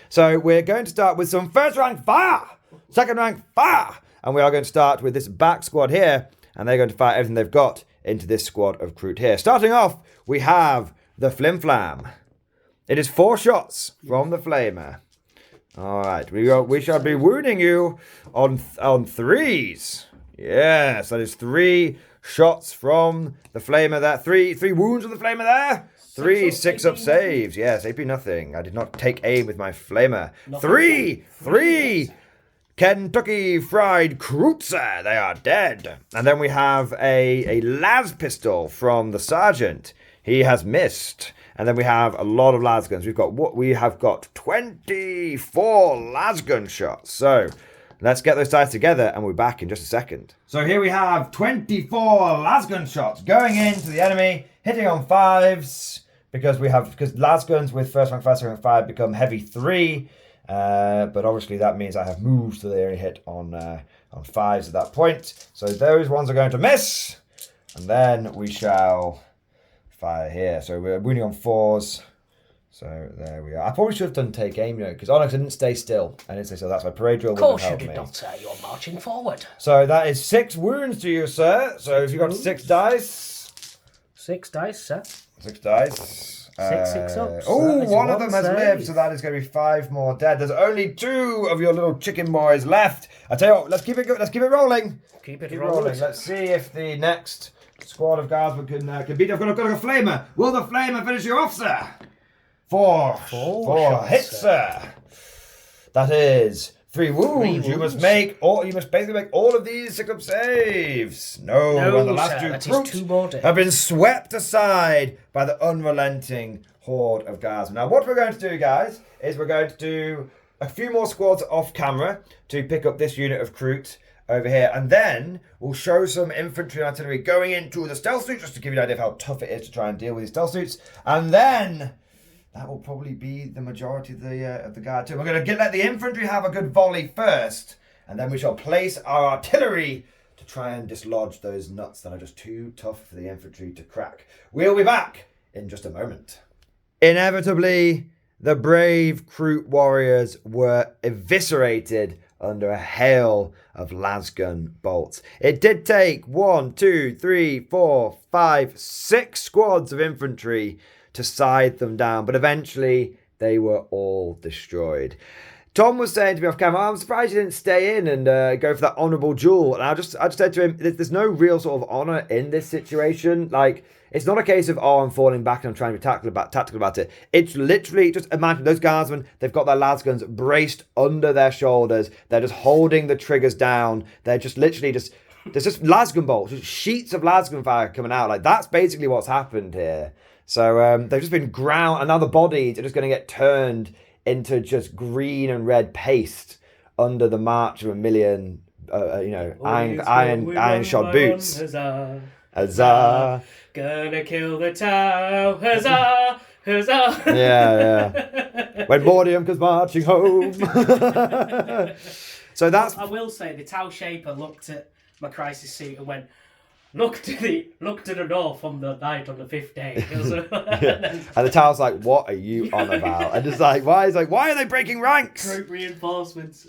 So, we're going to start with some first rank fire. Second rank fire. And we are going to start with this back squad here, and they're going to fire everything they've got into this squad of Kroot here. Starting off, we have the Flim Flam. It is 4 shots from the Flamer. All right, we shall be wounding you on 3s. Yes, that is 3 shots from the Flamer there. 3 wounds from the Flamer there. 3 6-up saves. Yes, AP nothing. I did not take aim with my Flamer. 3 Kentucky Fried Kreuzer, they are dead. And then we have a las pistol from the sergeant. He has missed. And then we have a lot of lasguns. We have got 24 lasgun shots. So let's get those dice together, and we'll be back in just a second. So here we have 24 lasgun shots going into the enemy, hitting on 5s because lasguns with first rank 5, second rank 5 become heavy 3. But obviously that means I have moved, so they only hit on on 5s at that point. So those ones are going to miss. And then we shall fire here. So we're wounding on 4s. So there we are. I probably should have done take aim, because I didn't stay still. I didn't stay still. That's my parade drill. Of course you did not, sir. You're marching forward. So that is 6 wounds to you, sir. So if you've got 6 dice. 6 dice, sir. 6 dice. 6 ups. Oh, one of them has lived, so that is going to be 5 more dead. There's only 2 of your little chicken boys left. I tell you what, let's keep it good. Let's keep it rolling. Keep it rolling. Let's see if the next squad of guardsmen can beat. I've got a flamer. Will the flamer finish you off, sir? 4 hits, sir. That is 3 wounds. You must basically make all of these 6-up saves. No, and the last 2 recruits have been swept aside by the unrelenting horde of guardsmen. Now, what we're going to do, guys, is we're going to do a few more squads off camera to pick up this unit of recruit over here, and then we'll show some infantry and artillery going into the stealth suits, just to give you an idea of how tough it is to try and deal with these stealth suits, and then that will probably be the majority of the guard too. We're going to let the infantry have a good volley first, and then we shall place our artillery to try and dislodge those nuts that are just too tough for the infantry to crack. We'll be back in just a moment. Inevitably, the brave Kroot warriors were eviscerated under a hail of lasgun bolts. It did take 1, 2, 3, 4, 5, 6 squads of infantry to scythe them down, but eventually they were all destroyed. Tom was saying to me off camera, I'm surprised you didn't stay in and go for that honourable duel. And I just said to him, there's no real sort of honour in this situation. Like, it's not a case of, I'm falling back and I'm trying to be tactical about it. It's literally, just imagine those guardsmen, they've got their lasguns braced under their shoulders. They're just holding the triggers down. They're just literally there's just lasgun bolts, just sheets of lasgun fire coming out. Like, that's basically what's happened here. So they've just been ground, and now the bodies are just going to get turned into just green and red paste under the march of a million, iron shod boots. Huzzah! Huzzah! Gonna kill the Tau! Huzzah! Huzzah! Yeah. When Mordium comes marching home. So that's. I will say the Tau Shaper looked at my crisis suit and went, Look to the north on the night on the 5th day. Yeah. And the Tau's like, what are you on about? And just like, why are they breaking ranks? Troop reinforcements.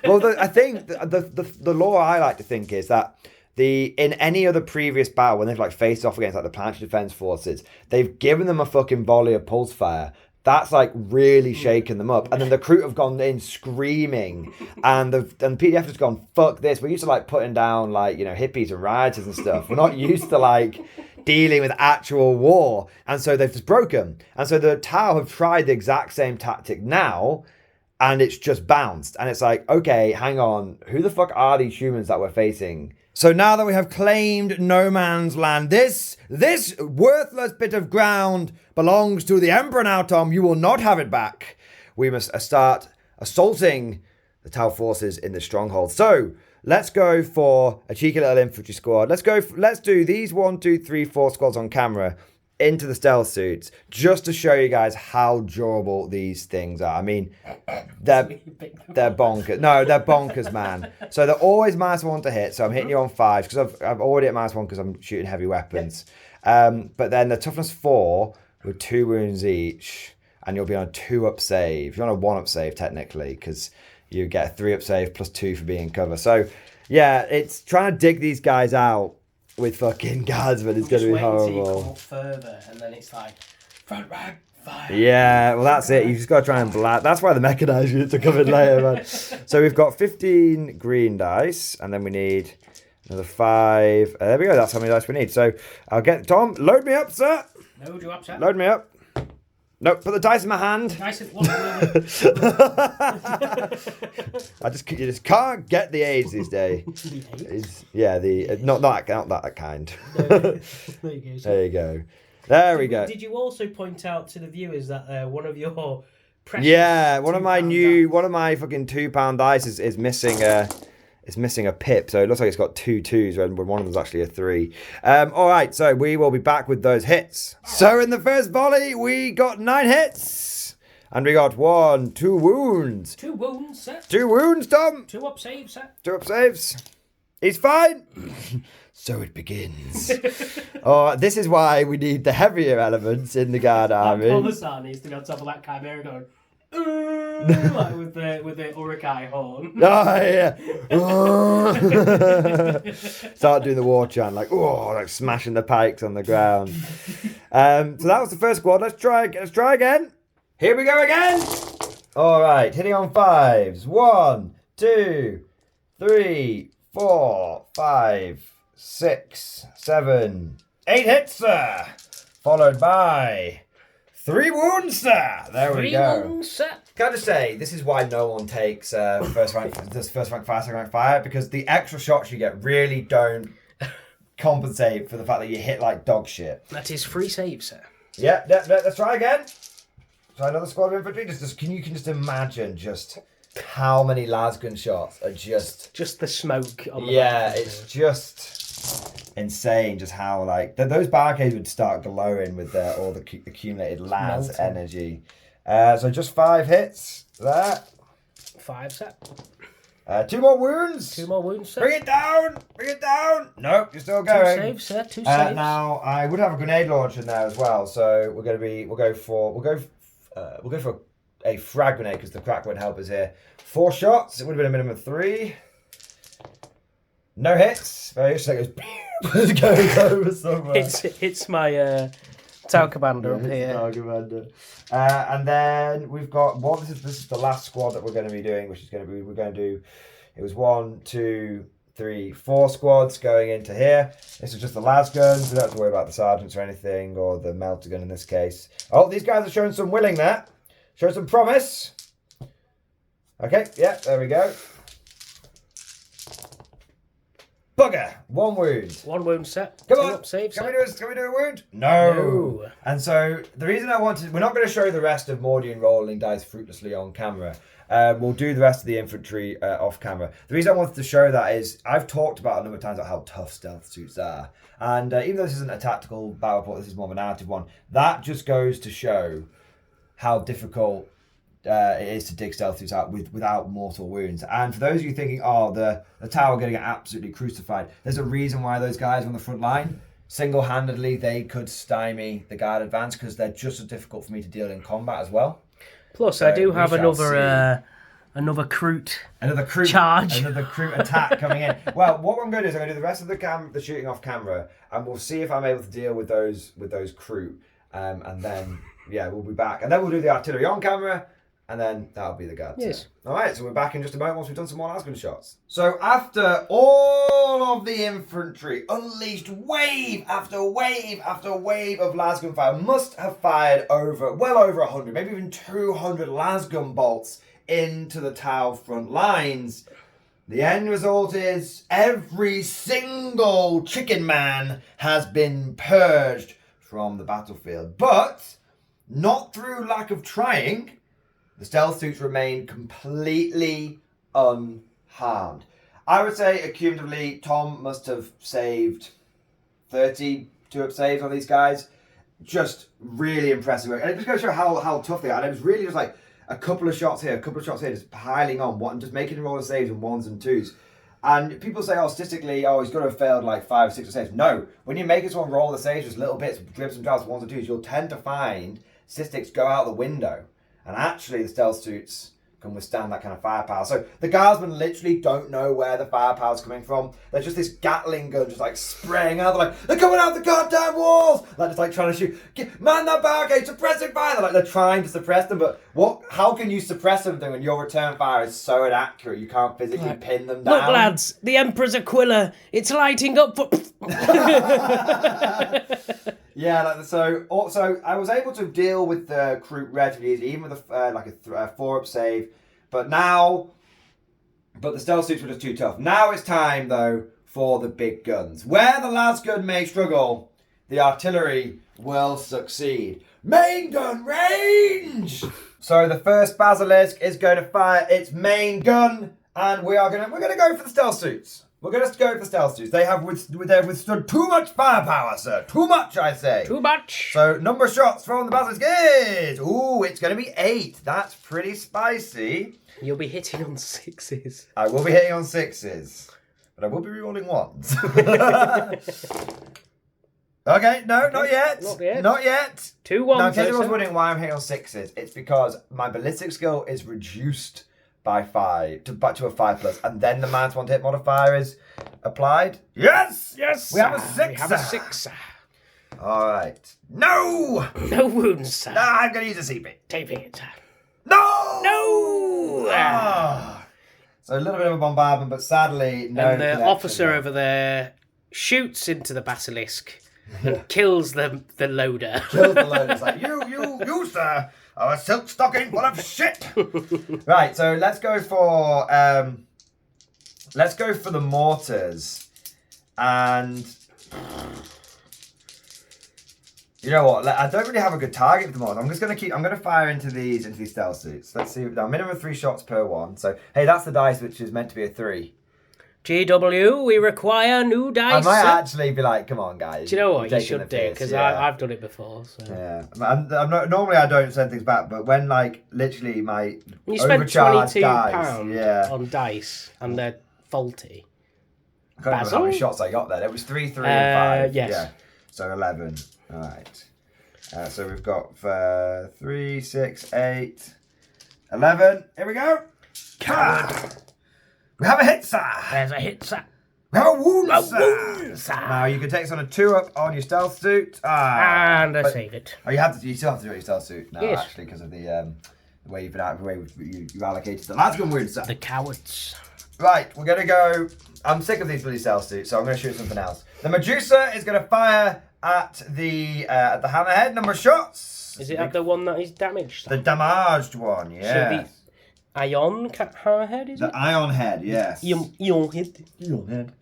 Well, I think the law I like to think is that in any other previous battle, when they've like faced off against like the planetary defense forces, they've given them a fucking volley of pulse fire. That's like really shaken them up. And then the crew have gone in screaming. And the PDF has gone, fuck this. We're used to like putting down like, hippies and rioters and stuff. We're not used to like dealing with actual war. And so they've just broken. And so the Tau have tried the exact same tactic now. And it's just bounced. And it's like, okay, hang on. Who the fuck are these humans that we're facing? So now that we have claimed no man's land, this worthless bit of ground belongs to the Emperor now, Tom. You will not have it back. We must start assaulting the Tau forces in the stronghold. So let's go for a cheeky little infantry squad. Let's do these 1, 2, 3, 4 squads on camera into the stealth suits, just to show you guys how durable these things are. I mean, they're bonkers. No, they're bonkers, man. So they're always -1 to hit. So I'm hitting you on 5s because I'm already at -1 because I'm shooting heavy weapons. But then the toughness 4 with 2 wounds each, and you'll be on a 2-up save. You're on a 1-up save technically because you get a 3-up save plus 2 for being in cover. So yeah, it's trying to dig these guys out with fucking guardsmen. It's going to be horrible. Come up further, and then it's like front rank fire. Yeah, well that's it. You just got to try and that's why the mechanized units are coming later, man. So we've got 15 green dice, and then we need another 5. There we go. That's how many dice we need. So I'll get Tom. Load me up, sir. Load you up, sir. Load me up. No, put the dice in my hand. Dice in You just can't get the AIDS these days. Not that kind. There you go. There we go. Did you also point out to the viewers that one of your precious one of my fucking £2 dice is missing a pip, so it looks like it's got 2 2s when one of them's actually a 3. All right, so we will be back with those hits. So in the first volley, we got 9 hits. And we got 1, 2 wounds. 2 wounds, sir. 2 wounds, Tom. 2 up saves, sir. 2 up saves. He's fine. So it begins. Oh, this is why we need the heavier elements in the guard army. Commissar needs to be on top of that chimera going, like with the Urukai horn. Oh, yeah. Start doing the war chant, like smashing the pikes on the ground. So that was the first squad. Let's try again. Here we go again. All right, hitting on 5s. 1, 2, 3, 4, 5, 6, 7, 8 hits, sir. Followed by 3 wounds, sir. There we go. 3 wounds, sir. Can I just say, this is why no one takes first rank fire, second rank fire, because the extra shots you get really don't compensate for the fact that you hit like dog shit. That is 3 saves, sir. Yeah, let's try again. Try another squad of infantry. You can just imagine just how many lasgun shots are just the smoke on the it's just insane just how like those barricades would start glowing with all the accumulated las energy. So just 5 hits there. 5 set. 2 more wounds. 2 more wounds, sir. Bring it down. Nope, you're still going. 2 saves, sir. 2 saves. Now I would have a grenade launcher in there as well, so we'll go for a frag grenade because the crack won't help us here. 4 shots. It would have been a minimum of 3. No hits. Very just like goes goes over somewhere. It's my tower commander up here. Tower commander. And then we've got one. This is the last squad that we're going to be doing, which is going to be it was 1, 2, 3, 4 squads going into here. This is just the las guns. We don't have to worry about the sergeants or anything, or the melter gun in this case. Oh, these guys are showing some willing there. Showing some promise. Okay, yeah, there we go. Bugger! 1 wound. 1 wound set. Come 2 on. up saves, Can sir. we do a wound? No. And so the reason we're not going to show the rest of Mordian rolling dice fruitlessly on camera. We'll do the rest of the infantry off camera. The reason I wanted to show that is I've talked about a number of times about how tough stealth suits are. And even though this isn't a tactical battle report, this is more of a narrative one, that just goes to show how difficult it is to dig stealth suits out without mortal wounds. And for those of you thinking, the tower going to get absolutely crucified, there's a reason why those guys on the front line, single-handedly, they could stymie the guard advance because they're just as difficult for me to deal in combat as well. Plus, I do have another Kroot charge. Another Kroot attack coming in. Well, what I'm going to do is I'm going to do the rest of the shooting off camera, and we'll see if I'm able to deal with those Kroot. And then, we'll be back. And then we'll do the artillery on camera, and then that'll be the guards. Yes. All right, so we're back in just a moment once we've done some more lasgun shots. So after all of the infantry unleashed wave after wave after wave of lasgun fire, must have fired well over 100, maybe even 200 lasgun bolts into the Tau front lines. The end result is every single chicken man has been purged from the battlefield, but not through lack of trying. The stealth suits remain completely unharmed. I would say, accumulatively, Tom must have saved 30 2-up saves on these guys. Just really impressive work. And it just goes to show how tough they are. And it was really just like a couple of shots here, just piling on, just making roll of saves in 1s and 2s. And people say, statistically, he's got to have failed like 5 or 6 saves. No, when you make someone roll the saves, just little bits, dribs and drabs, 1s and 2s, you'll tend to find statistics go out the window. And actually, the stealth suits can withstand that kind of firepower. So the guardsmen literally don't know where the firepower's coming from. There's just this Gatling gun just like spraying out. They're coming out the goddamn walls! Just like trying to shoot. Man that barricade, suppressing fire! They're trying to suppress them, but how can you suppress something when your return fire is so inaccurate you can't physically pin them down? Look, lads, the Emperor's Aquila. It's lighting up for... Yeah, so I was able to deal with the Kroot relatively easy, even with a 4-up save. But the stealth suits were just too tough. Now it's time, though, for the big guns. Where the lasgun may struggle, the artillery will succeed. Main gun range! So the first Basilisk is going to fire its main gun, and we're going to go for the stealth suits. We're going to go for stealth suits. They've withstood too much firepower, sir. Too much, I say. Too much. So, number of shots from the basilisk is... Ooh, it's going to be 8. That's pretty spicy. You'll be hitting on 6s. I will be hitting on 6s. But I will be rerolling 1s. Okay, no, not yet. Not yet. 2 1s. Now, in case anyone's wondering why I'm hitting on 6s, it's because my ballistic skill is reduced by 5 to a 5+, and then the man's one hit modifier is applied. Yes! Yes! We have a 6. We have a 6. Alright. No! No wounds, sir. No, I'm going to use a CP. Tape it. No! No! So a little bit of a bombardment, but sadly, no. And the officer over there shoots into the basilisk and kills the loader. Kills the loader. It's like, you, sir, are a silk stocking full of shit. Right, so let's go for the mortars. And you know what? I don't really have a good target for the mortars. I'm gonna fire into these stealth suits. Let's see. Now, minimum of 3 shots per one. So hey, that's the dice which is meant to be a 3. GW, we require new dice. I might actually be like, come on, guys. Do you know what? You should do, because I've done it before. So. Yeah. I'm not, normally I don't send things back, but when, like, literally my you spent overcharged £22 on dice, and they're faulty. I can't remember how many shots I got there. It was 3, 3, and 5. Yes. Yeah. So 11. All right. So we've got 3, 6, 8, 11. Here we go. Coward. We have a hit, sir. There's a hit, sir. We have a wound, sir. Now you can take this on a 2-up on your stealth suit. And I save it. Oh, you still have to do it on your stealth suit now, actually, because of the way you've been out, the way you've allocated the last gun wound, sir. The cowards. Right, we're gonna go. I'm sick of these bloody stealth suits, so I'm gonna shoot something else. The Medusa is gonna fire at the hammerhead. Number of shots. Is it at the one that is damaged? The damaged one, yeah. So the ion hammerhead, is it? The ion head, yes. Ion head. Ion head.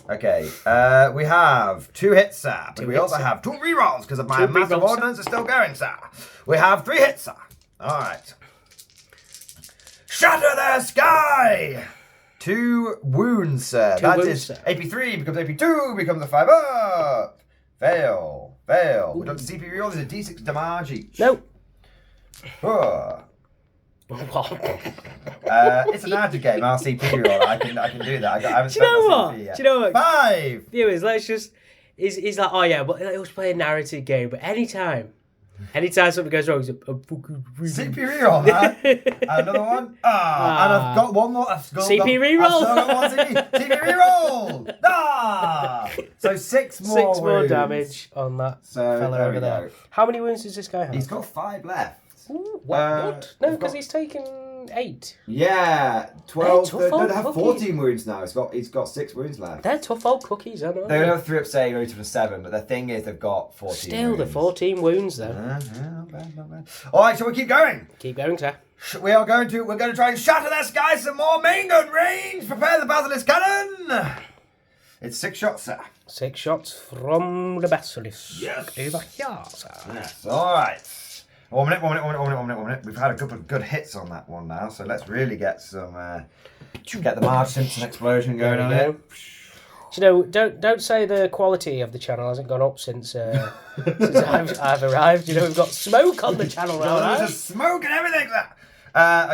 Okay, we have 2 hits, sir. But we also have 2 rerolls because of my massive ordnance is still going, sir. We have 3 hits, sir. All right. Shatter the sky. 2 wounds, sir. That is AP3 becomes AP2, becomes a 5-up. Fail. We got the CP reroll. There's a D6 damage each. No. It's an agile game. I'll CP reroll. I can do that. I haven't. Do you know what? 5. Viewers, let's just. He's like, oh yeah, but let's play a narrative game. But anytime something goes wrong, he's like, CP reroll, man. Another one. And I've got one more. CP reroll. I've still got one CP reroll. So 6 more. 6 more damage on that fella over there. How many wounds does this guy have? He's got 5 left. Ooh, what? No, because he's taken 8. Yeah, 12. They have 14 wounds now. He's got 6 wounds left. They're tough old cookies, aren't they? They have 3-up save, only to 7, but the thing is, they've got 14. Still, the 14 wounds though. Not bad. All right, so we keep going. Keep going, sir. We're going to try and shatter that sky some more. Main gun range. Prepare the basilisk cannon. It's 6 shots, sir. 6 shots from the basilisk. Yes. Over here, sir. Yes. All right. 1 minute. We've had a couple of good hits on that one now, so let's really get some get the Marge Simpson explosion going on here. You know, don't say the quality of the channel hasn't gone up since I've arrived. You know, we've got smoke on the channel now. There's smoke and everything.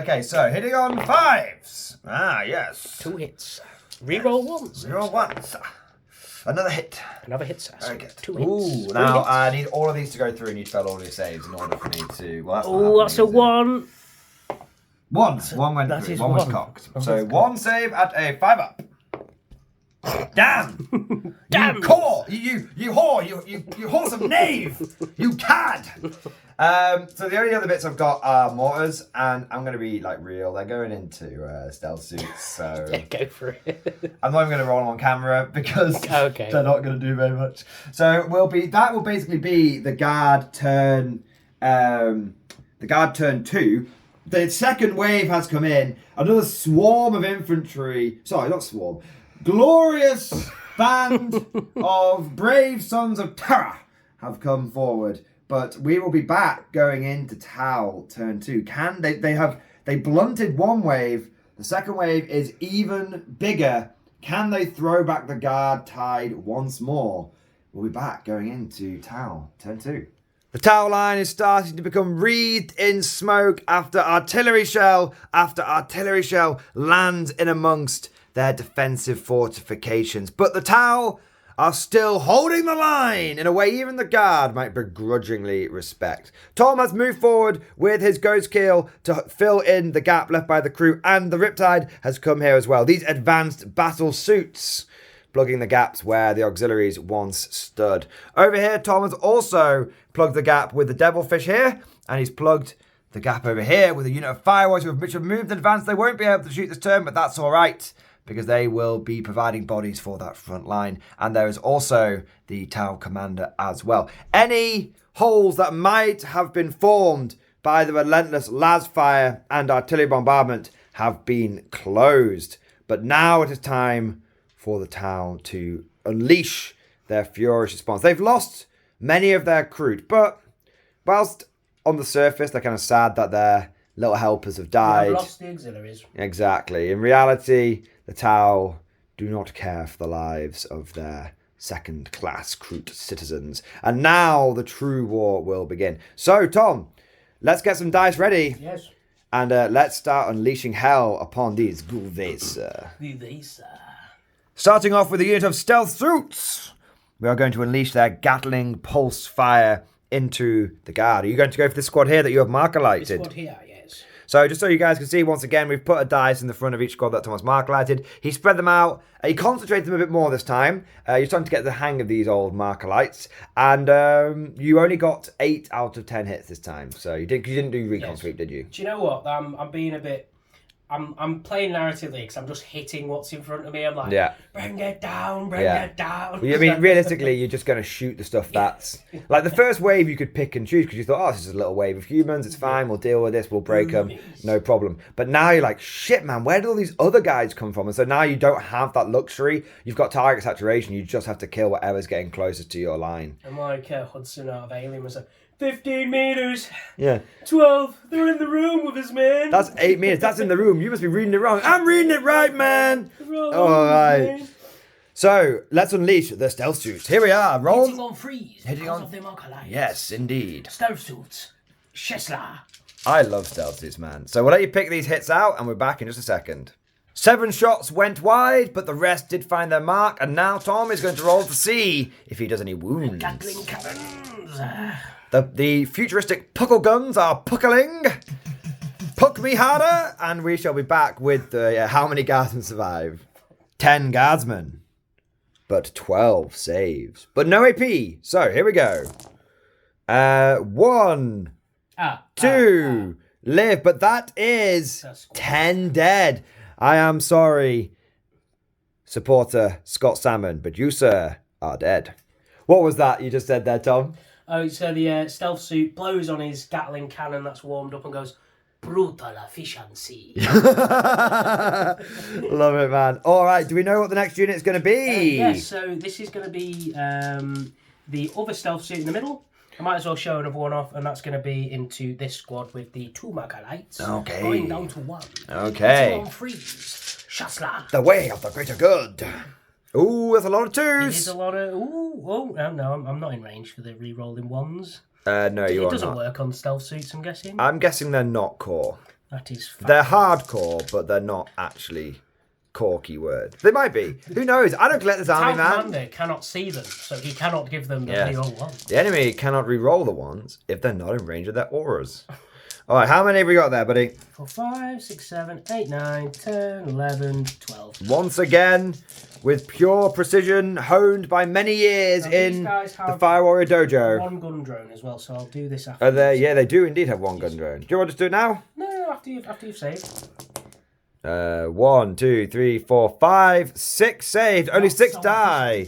Okay, so hitting on 5s. Yes. 2 hits. Reroll 1s. Reroll 1s. Another hit. Another hit, sir. Very good. 2 hits. Ooh, now I need all of these to go through and you fail all your saves in order for me to... Well, that's a 1. One went through. One was cocked. So 1 save at a 5-up. Damn! Damn! You whore! You whore! You whoresome knave! You cad! So the only other bits I've got are mortars, and I'm going to be like real. They're going into stealth suits, so yeah, go for it. I'm not even going to roll them on camera because they're not going to do very much. So that will basically be the guard turn. The guard turn 2. The second wave has come in. Another swarm of infantry. Sorry, not swarm. Glorious band of brave sons of terror have come forward, but we will be back going into Tau turn 2. They blunted 1 wave. The second wave is even bigger Can they throw back the guard tide once more? We'll be back going into Tau, turn 2. The Tau line is starting to become wreathed in smoke after artillery shell lands in amongst their defensive fortifications. But the Tau are still holding the line in a way even the guard might begrudgingly respect. Tom has moved forward with his ghost keel to fill in the gap left by the crew, and the Riptide has come here as well. These advanced battle suits plugging the gaps where the auxiliaries once stood. Over here, Tom has also plugged the gap with the Devilfish here, and he's plugged the gap over here with a unit of Firewatch which have moved in advance. They won't be able to shoot this turn, but that's all right, because they will be providing bodies for that front line. And there is also the Tau commander as well. Any holes that might have been formed by the relentless las fire and artillery bombardment have been closed. But now it is time for the Tau to unleash their furious response. They've lost many of their crew, but whilst on the surface they're kind of sad that their little helpers have died. They've lost the auxiliaries. Exactly. In reality, the Tau do not care for the lives of their second-class Kroot citizens. And now the true war will begin. So, Tom, let's get some dice ready. Yes. And let's start unleashing hell upon these Gulvesa. Starting off with a unit of stealth suits. We are going to unleash their Gatling pulse fire into the guard. Are you going to go for this squad here that you have marker lighted? This squad here, yes. So just so you guys can see, once again, we've put a dice in the front of each squad that Thomas marker lighted. He spread them out. He concentrated them a bit more this time. You're starting to get the hang of these old marker lights. And you only got 8 out of 10 hits this time. So you didn't do recon sweep, did you? Do you know what? I'm being a bit... I'm playing narratively because I'm just hitting what's in front of me. I'm like, bring it down, bring it down. Well, I mean, realistically, you're just going to shoot the stuff that's... Like, the first wave you could pick and choose because you thought, oh, this is a little wave of humans, it's fine, we'll deal with this, we'll break them, no problem. But now you're like, shit, man, where did all these other guys come from? And so now you don't have that luxury. You've got target saturation, you just have to kill whatever's getting closest to your line. And like Hudson out of Alien was like, 15 meters. Yeah. 12. They're in the room with us, man. That's 8 meters. That's in the room. You must be reading it wrong. I'm reading it right, man. All right. So let's unleash the stealth suits. Here we are. Roll. Hitting on freeze. Hitting on. Of them alkalites. Yes, indeed. Stealth suits. Shesla. I love stealth suits, man. So we'll let you pick these hits out, and we're back in just a second. 7 shots went wide, but the rest did find their mark, and now Tom is going to roll to see if he does any wounds. Gatling cannons. The futuristic puckle guns are puckling. Puck me harder, and we shall be back with how many guardsmen survive. 10 guardsmen, but 12 saves, but no AP. So here we go. 1, 2, live, but that is 10 dead. I am sorry, supporter Scott Salmon, but you, sir, are dead. What was that you just said there, Tom? Oh, so the stealth suit blows on his Gatling cannon that's warmed up and goes, brutal efficiency. Love it, man. All right, do we know what the next unit is going to be? Yes, so this is going to be the other stealth suit in the middle. I might as well show another one off, and that's going to be into this squad with the 2 marker lights. Okay. Going down to 1. Okay. On freeze. Shasla. The way of the greater good. Ooh, that's a lot of 2s. It is a lot of... No, I'm not in range for the re-rolling 1s. No, you are not. It doesn't work on stealth suits, I'm guessing. I'm guessing they're not core. That is fine. They're hardcore, but they're not actually core keyword. They might be. Who knows? I don't collect this army, man. The commander cannot see them, so he cannot give them the re-roll 1s. The enemy cannot re-roll the ones if they're not in range of their auras. All right, how many have we got there, buddy? 4, 5, 6, 7, 8, 9, 10, 11, 12. Once again, with pure precision, honed by many years in the Fire Warrior Dojo. 1 gun drone as well, so I'll do this after. Yeah, they do indeed have 1 gun drone. Do you want to just do it now? No, after you've saved. 1, 2, 3, 4, 5, 6 saved. Only 6 die.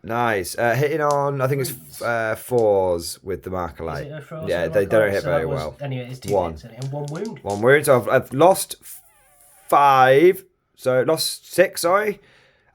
Nice. Hitting on, I think it's 4s with the marker light. Yeah, they don't hit very well. Anyway, it's 2 hits and 1 wound. 1 wound. So I've lost 5. So lost 6, sorry.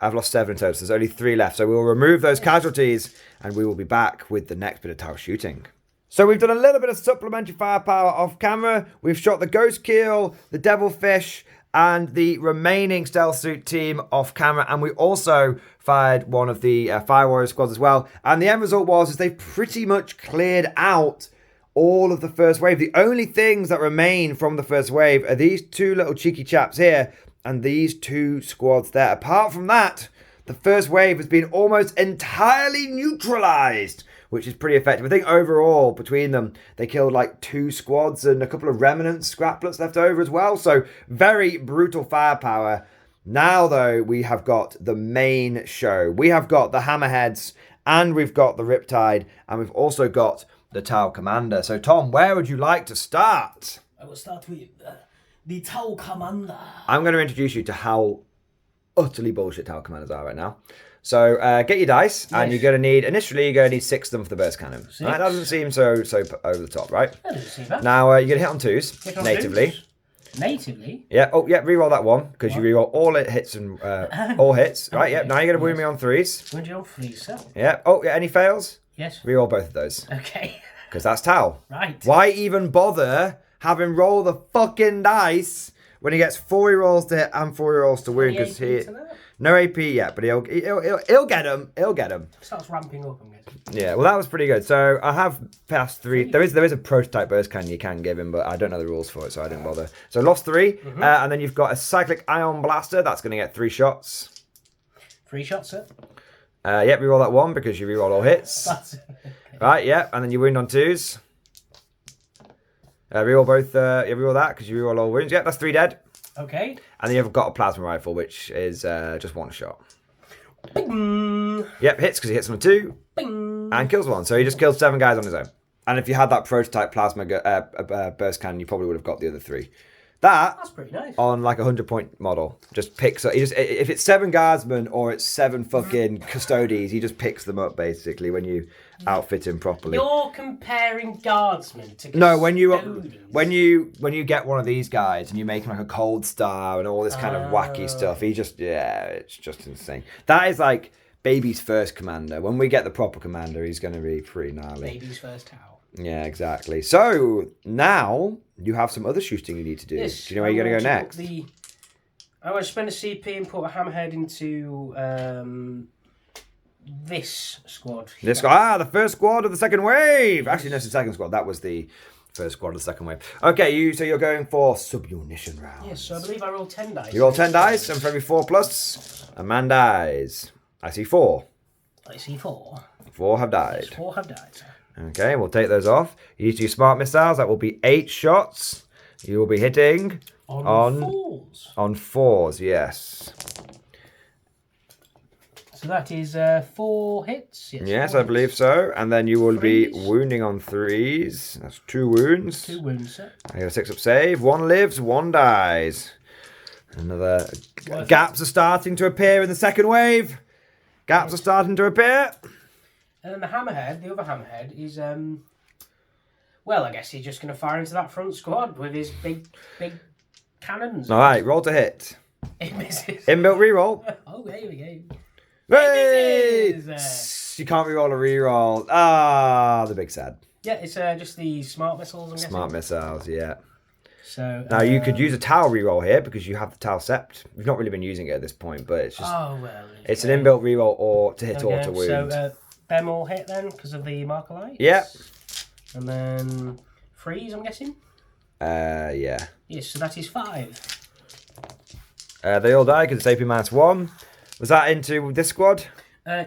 I've lost 7 in total. So there's only 3 left. So we'll remove those casualties and we will be back with the next bit of Tau shooting. So we've done a little bit of supplementary firepower off camera. We've shot the Ghost Keel, the Devilfish, and the remaining stealth suit team off camera, and we also fired one of the Fire Warrior squads as well. And the end result was they've pretty much cleared out all of the first wave. The only things that remain from the first wave are these two little cheeky chaps here and these two squads there. Apart from that, the first wave has been almost entirely neutralized, which is pretty effective. I think overall, between them, they killed like 2 squads and a couple of remnant scraplets left over as well. So very brutal firepower. Now, though, we have got the main show. We have got the Hammerheads, and we've got the Riptide, and we've also got the Tau Commander. So, Tom, where would you like to start? I will start with the Tau Commander. I'm going to introduce you to how utterly bullshit Tau Commanders are right now. So get your dice, and you're going to need, initially, you're going to need 6 of them for the burst cannon. That doesn't seem so over the top, right? That doesn't seem bad. Now, you're going to hit on 2s, natively. 2s. Natively? Yeah, oh, yeah, reroll that one, because you reroll all it hits and all hits. Right, yeah, now you're going to wound me on 3s. Wound you on 3s, sir. Yeah, oh, yeah, any fails? Yes. Reroll both of those. Okay. Because that's Tau. Right. Why even bother having roll the fucking dice when he gets 4 rerolls to hit and 4 rerolls to wound? Because he... No AP yet, but he'll get him. He'll get him. Starts ramping up, I'm guessing. Yeah, well, that was pretty good. So I have passed 3. There is a prototype burst cannon you can give him, but I don't know the rules for it, so I didn't bother. So lost 3, and then you've got a cyclic ion blaster. That's going to get 3 shots. 3 shots, sir. Yep, reroll that 1 because you reroll all hits. Right, yeah, and then you wound on 2s. Reroll both. Reroll that because you reroll all wounds. Yep, that's 3 dead. Okay. And then you've got a plasma rifle, which is just 1 shot. Bing. Yep, hits because he hits on 2. Bing. And kills 1. So he just killed 7 guys on his own. And if you had that prototype plasma burst cannon, you probably would have got the other 3. That's pretty nice. On like a 100-point model, just picks up. If it's 7 guardsmen or it's 7 fucking custodies, he just picks them up basically when you outfit him properly. You're comparing guardsmen to custodians. No, when you get one of these guys and you make him like a cold star and all this kind of wacky stuff, it's just insane. That is like baby's first commander. When we get the proper commander, he's going to be pretty gnarly. Baby's first Tau. Yeah, exactly. So now you have some other shooting you need to do. Yes, do you know where you're going to go next? I want to spend a CP and put a hammerhead into this squad. This squad, the first squad of the second wave. Actually, no, it's the second squad. That was the first squad of the second wave. Okay, so you're going for submunition rounds. Yes, so I believe I rolled 10 dice. You roll 10 dice, and for every 4+, a man dies. I see 4. I see 4. 4 have died. Yes, 4 have died. Okay, we'll take those off. You use your smart missiles. That will be 8 shots. You will be hitting on 4s. On 4s, yes. So that is 4 hits. Yes, I believe so. And then you will be wounding on 3s. That's 2 wounds. 2 wounds, sir. I get a 6-up save. 1 lives, 1 dies. Another... Gaps are starting to appear in the second wave. Gaps are starting to appear. And then the hammerhead, the other hammerhead, is, well, I guess he's just going to fire into that front squad with his big cannons. All right, roll to hit. It misses. Inbuilt reroll. Oh, there we go. Hey! You can't reroll a reroll. Ah, the big sad. Yeah, it's just the smart missiles, I'm guessing. Smart missiles, yeah. So now you could use a Tau reroll here because you have the Tau Sept. You've not really been using it at this point, but it's just... Oh, well. It's an inbuilt reroll or to hit or to wound. So, them all hit then because of the marker lights? Yeah. And then freeze, I'm guessing? Yeah. Yes, so that is 5. They all die because it's AP -1. Was that into this squad?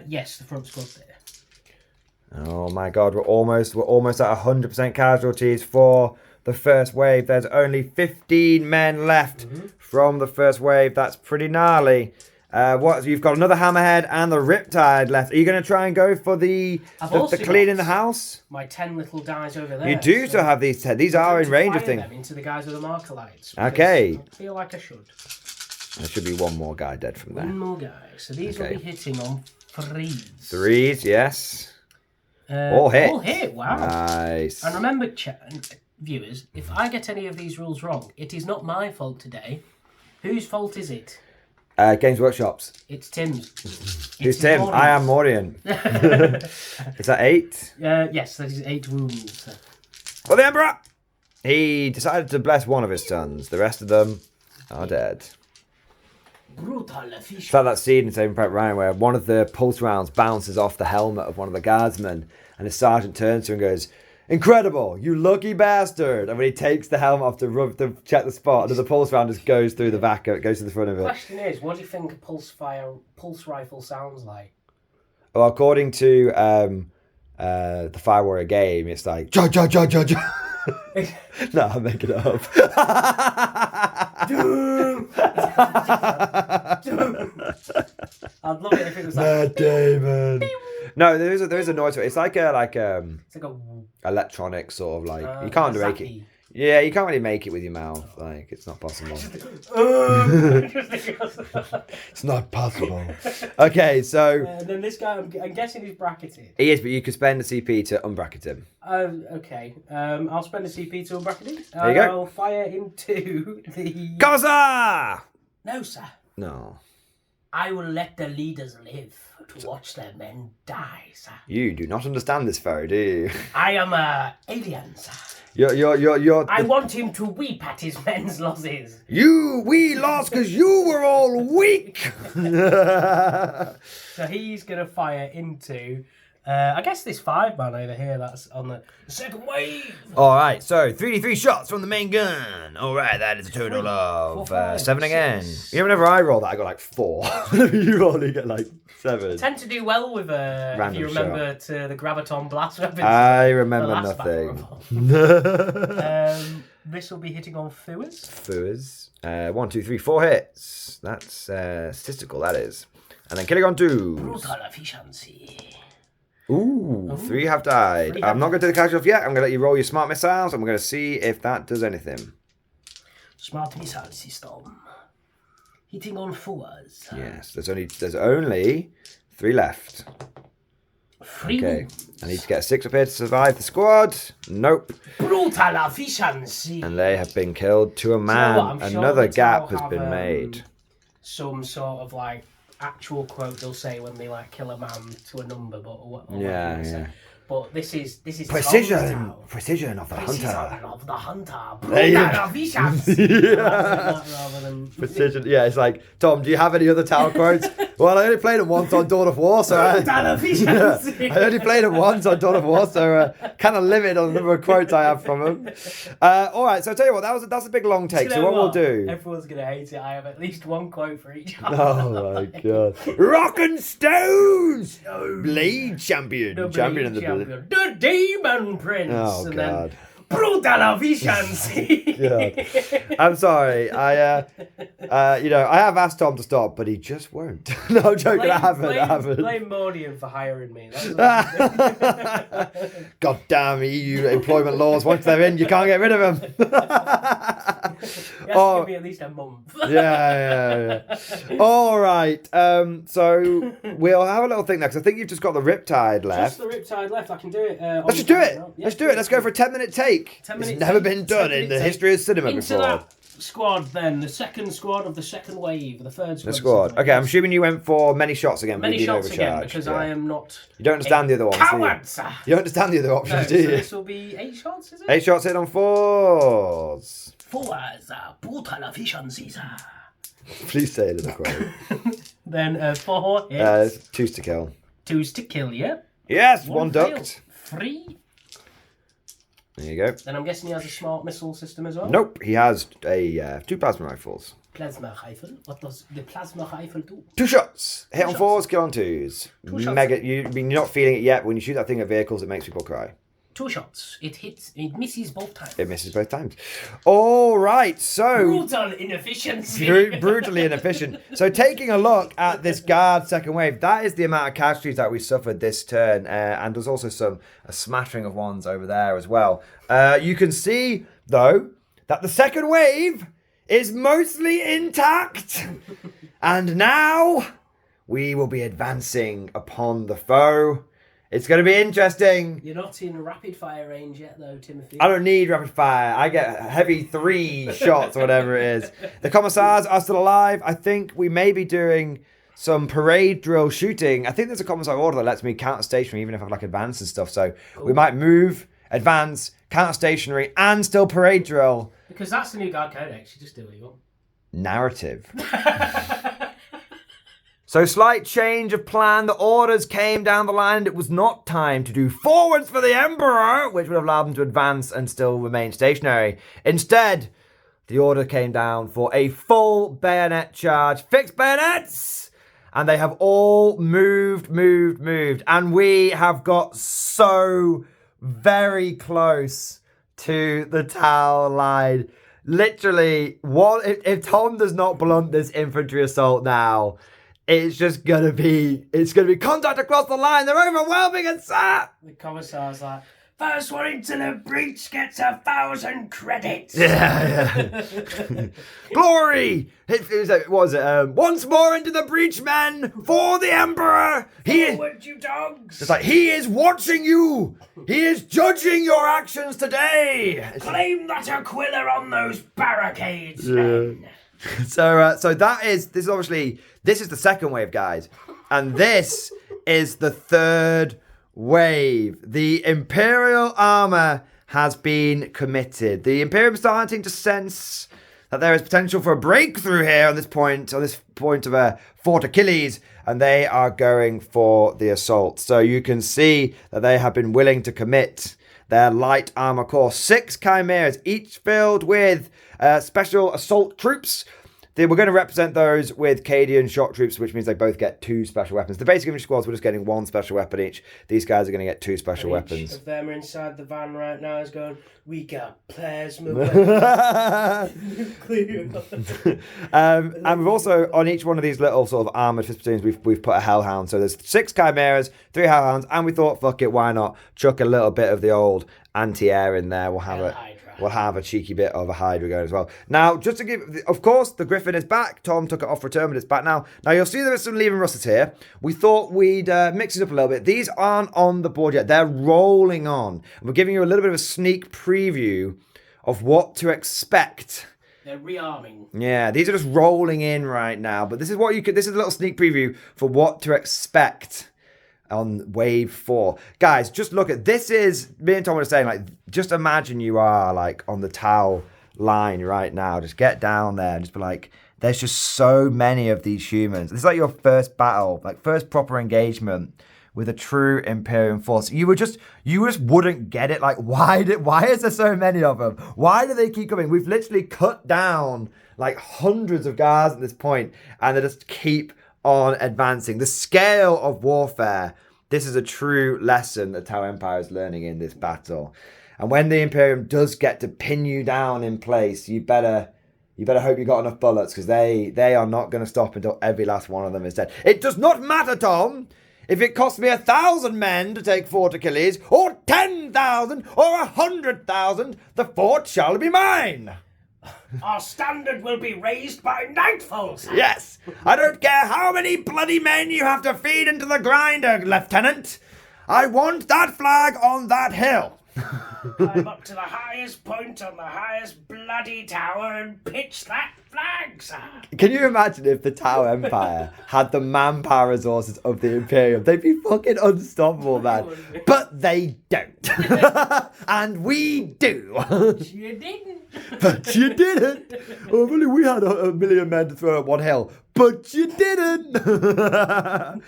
Yes, the front squad there. Oh my god, we're almost at 100% casualties for the first wave. There's only 15 men left from the first wave. That's pretty gnarly. You've got another hammerhead and the riptide left. Are you going to try and go for the clean in the house? My 10 little guys over there. You do still have these 10. These are in range of things. Them into the guys with the marker lights. Okay. I feel like I should. There should be 1 more guy dead from there. 1 more guy. So these will be hitting on 3s. 3s, yes. All hit. All hit, wow. Nice. And remember, viewers, if I get any of these rules wrong, it is not my fault today. Whose fault is it? Games Workshop's. It's Tim's. Who's Tim? I am Mordian. Is that 8? Yes, that is 8 wounds. Well, the Emperor! He decided to bless one of his sons. The rest of them are dead. Brutal efficient. It's like that scene in Saving Private Ryan where one of the pulse rounds bounces off the helmet of one of the guardsmen, and the sergeant turns to him and goes, "Incredible, you lucky bastard!" And when he takes the helmet off to check the spot, and the pulse round just goes through the back, it goes to the front of it. The question is, what do you think a pulse rifle sounds like? Well, according to the Fire Warrior game, it's like ja. No, I'm making it up. I'd love it if it was like Matt Damon. No, there is a noise to it. It's like a electronic sort of like you can't make it. Yeah, you can't really make it with your mouth. Like it's not possible. It's not possible. Okay, so and then this guy, I'm guessing he's bracketed. He is, but you could spend a CP to unbracket him. Okay. I'll spend a CP to unbracket him. There you go. I'll fire into the. Gaza! No, sir. No. I will let the leaders live to watch their men die, sir. You do not understand this, Pharaoh, do you? I am a alien, sir. You're I want him to weep at his men's losses. We lost because you were all weak. So he's going to fire into, I guess this 5-man over here that's on the second wave. All right, so 3d3 shots from the main gun. All right, that is a total of 7 again. You know, whenever I roll that, I got like 4. You only get like 7. I tend to do well with, if you remember, to the Graviton blast weapons. I remember nothing. This will be hitting on Fuas. Fuas. 1, 2, 3, 4 hits. That's statistical, that is. And then killing on 2. Brutal efficiency. Ooh, 3 have died. I'm not going to do the casual yet. I'm going to let you roll your smart missiles, and we're going to see if that does anything. Smart missile system. Hitting on 4s. Yes, there's only 3 left. 3 Okay, I need to get a 6 up here to survive the squad. Nope. Brutal efficiency. And they have been killed to a man. Sure Another gap has been made. Some sort of like actual quote they'll say when they like kill a man to a number, but yeah. But this is precision of the precision hunter. of the hunter. Yeah. Rather than Precision. Yeah, it's like, Tom, do you have any other tower quotes? Well, I only played it once on Dawn of War, so I only played it once on Dawn of War, so kind of limited on the number of quotes I have from him. All right, so I'll tell you what, that's a big long take. So what we'll do? Everyone's gonna hate it. I have at least one quote for each. Oh my god! Rock and Stones, Blade Champion, champion of the. The Demon Prince. Oh, and God. Then brutal efficiency. Yeah. I'm sorry. I have asked Tom to stop, but he just won't. No, I'm joking. I haven't. Blame Mordian for hiring me. God damn EU employment laws. Once they're in, you can't get rid of them. He has to give me at least a month. Yeah. All right. So we'll have a little thing next. I think you've just got the Riptide left. Just the Riptide left. I can do it. Let's just do it. Let's do it. Let's go for a 10-minute take. 10 minutes. It's never been done in the history of cinema into before. That squad then, the second squad of the second wave, the third squad. The squad. Okay, I'm assuming you went for many shots again. Many shots again because I am not. You don't understand the other ones. Coward, do you? You don't understand the other options, do you? So this will be 8 shots, is it? 8 shots hit on 4s. 4s, brutal efficiency, sir. Please say it in a quote. Then 4 hits. 2s to kill. 2s to kill, yeah. Yes, 1 ducked. 3. There you go. Then I'm guessing he has a smart missile system as well? Nope, he has 2 plasma rifles. Plasma rifle? What does the plasma rifle do? 2 shots. Hit on 4s, kill on 2s. 2 shots. You're not feeling it yet, but when you shoot that thing at vehicles, it makes people cry. 2 shots. It hits. It misses both times. It misses both times. All right, so... Brutal inefficiency. Brutally inefficient. So taking a look at this guard second wave, that is the amount of casualties that we suffered this turn. And there's also a smattering of ones over there as well. You can see, though, that the second wave is mostly intact. And now we will be advancing upon the foe. It's going to be interesting. You're not in rapid fire range yet, though, Timothy. I don't need rapid fire. I get heavy 3 shots, or whatever it is. The commissars are still alive. I think we may be doing some parade drill shooting. I think there's a commissar order that lets me counter stationary, even if I have like advance and stuff. So we might move, advance, counter stationary, and still parade drill. Because that's the new guard codex. You just do what you want. narrative. So slight change of plan. The orders came down the line and it was not time to do forwards for the Emperor, which would have allowed them to advance and still remain stationary. Instead, the order came down for a full bayonet charge. Fixed bayonets! And they have all moved. And we have got so very close to the Tau line. Literally, if Tom does not blunt this infantry assault now, it's gonna be contact across the line. They're overwhelming and sat. The commissar's like, first one into the breach gets 1,000 credits. Yeah. Glory! What was it? Once more into the breach, men, for the Emperor. Forward, you dogs. It's like, he is watching you. He is judging your actions today. Claim that Aquila on those barricades, men. So this is the second wave, guys. And this is the third wave. The Imperial armor has been committed. The Imperium starting to sense that there is potential for a breakthrough here on this point of Fort Achilles, and they are going for the assault. So you can see that they have been willing to commit their light armor corps. 6 chimeras, each filled with special assault troops. We're going to represent those with Cadian shock troops, which means they both get 2 special weapons. The basic infantry squads, we're just getting 1 special weapon each. These guys are going to get 2 special weapons. Each of them are inside the van right now is going, we got plasma and we've also, on each one of these little sort of armoured fist platoons, we've put a Hellhound. So there's 6 Chimeras, 3 Hellhounds, and we thought, fuck it, why not chuck a little bit of the old anti-air in there. We'll have a cheeky bit of a Hydra going as well. Now, just to give, of course, the Griffin is back. Tom took it off return, but it's back now. Now, you'll see there are some leaving russets here. We thought we'd mix it up a little bit. These aren't on the board yet. They're rolling on. And we're giving you a little bit of a sneak preview of what to expect. They're rearming. Yeah, these are just rolling in right now. But this is this is a little sneak preview for what to expect on wave 4. Guys, just look at this. Is me and Tom were saying, like, just imagine you are like on the Tau line right now. Just get down there and just be like, there's just so many of these humans. This is like your first battle, like first proper engagement with a true Imperium force. You just wouldn't get it. Like, why is there so many of them? Why do they keep coming? We've literally cut down like hundreds of guards at this point, and they just keep on advancing. The scale of warfare, this is a true lesson that Tau Empire is learning in this battle. And when the Imperium does get to pin you down in place, you better hope you got enough bullets, because they are not going to stop until every last one of them is dead. It does not matter, Tom, if it costs me 1,000 men to take Fort Achilles, or 10,000, or 100,000, the fort shall be mine. Our standard will be raised by nightfall, sir. Yes. I don't care how many bloody men you have to feed into the grinder, Lieutenant. I want that flag on that hill. Climb up to the highest point on the highest bloody tower and pitch that flag, sir. Can you imagine if the Tau Empire had the manpower resources of the Imperium? They'd be fucking unstoppable, man. But they don't. And we do. But you didn't. But you didn't. Oh, really, we had a million men to throw at one hill. But you didn't.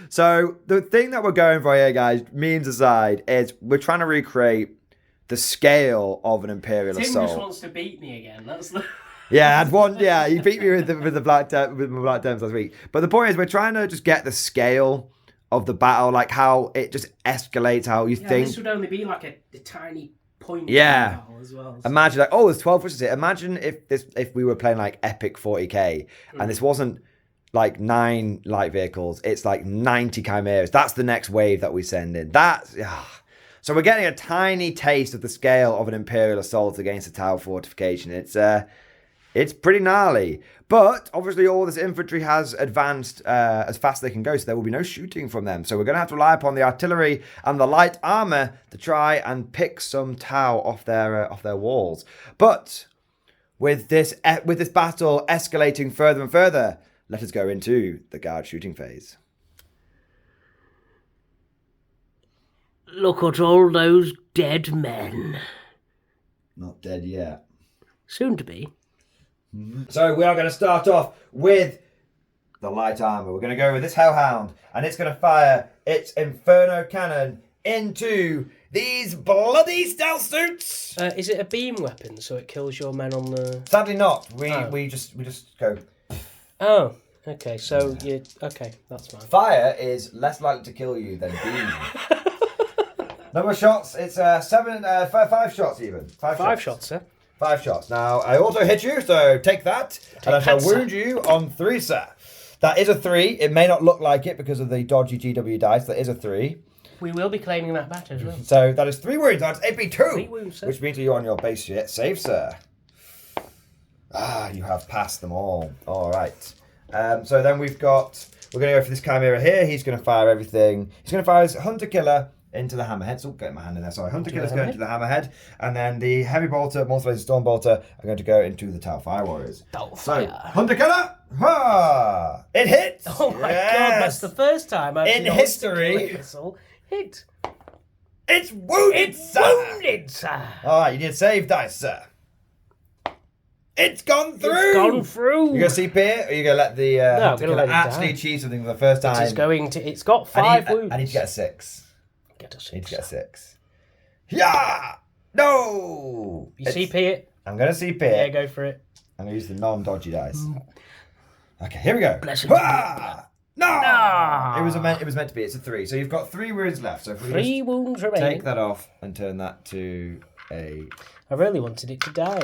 So the thing that we're going for here, guys, memes aside, is we're trying to recreate the scale of an Imperial assault. Tim just wants to beat me again. That's the... Yeah, he beat me with my black terms last week. But the point is, we're trying to just get the scale of the battle, like how it just escalates, how you think. This would only be like a tiny point. Yeah. As well, so. Imagine like, there's 12 rushes here. Imagine if we were playing like epic 40k, and this wasn't like 9 light vehicles, it's like 90 chimeras. That's the next wave that we send in. So we're getting a tiny taste of the scale of an Imperial assault against a Tau fortification. It's pretty gnarly. But obviously all this infantry has advanced as fast as they can go, so there will be no shooting from them. So we're going to have to rely upon the artillery and the light armor to try and pick some Tau off their walls. But with this battle escalating further and further, let us go into the guard shooting phase. Look at all those dead men. Not dead yet. Soon to be. So we are going to start off with the light armor. We're going to go with this Hellhound, and it's going to fire its Inferno cannon into these bloody stealth suits. Is it a beam weapon, so it kills your men on the... Sadly not. We just go. Oh, okay. So you... Okay, that's fine. Fire is less likely to kill you than beam. Number of shots, it's 5 shots even. Five shots, sir. 5 shots. Now, I also hit you, so take that. And I shall wound you on 3, sir. That is a 3. It may not look like it because of the dodgy GW dice. That is a 3. We will be claiming that back as well. So that is 3 wounds. That's AP 2. 3 wounds, sir. Which means you're on your base yet. Save, sir. Ah, you have passed them all. All right. So then we're going to go for this Chimera here. He's going to fire everything. He's going to fire his Hunter Killer into the Hammerhead. So get my hand in there. Sorry, Hunter Killer's going into the Hammerhead, and then the Heavy Bolter, Multi-Laser Storm Bolter are going to go into the Tau Fire Warriors. Tau Fire. So, Hunter Killer, ha! It hits. Oh my god, that's the first time I've seen in history whistle hit. It's wounded, sir. All right, you need a save dice, sir. It's gone through. It's gone through. You gonna CP it, or you gonna let the Hunter Killer actually achieve something for the first time? It's got 5 wounds. I need to get a 6. Get a 6. I need to get a 6. Yeah! No! You CP it? I'm going to CP it. Yeah, go for it. I'm going to use the non-dodgy dice. Okay, here we go. Bless him. No! It was meant to be. It's a 3. So you've got 3 wounds left. So if we 3 wounds remaining. Take that off and turn that to a... I really wanted it to die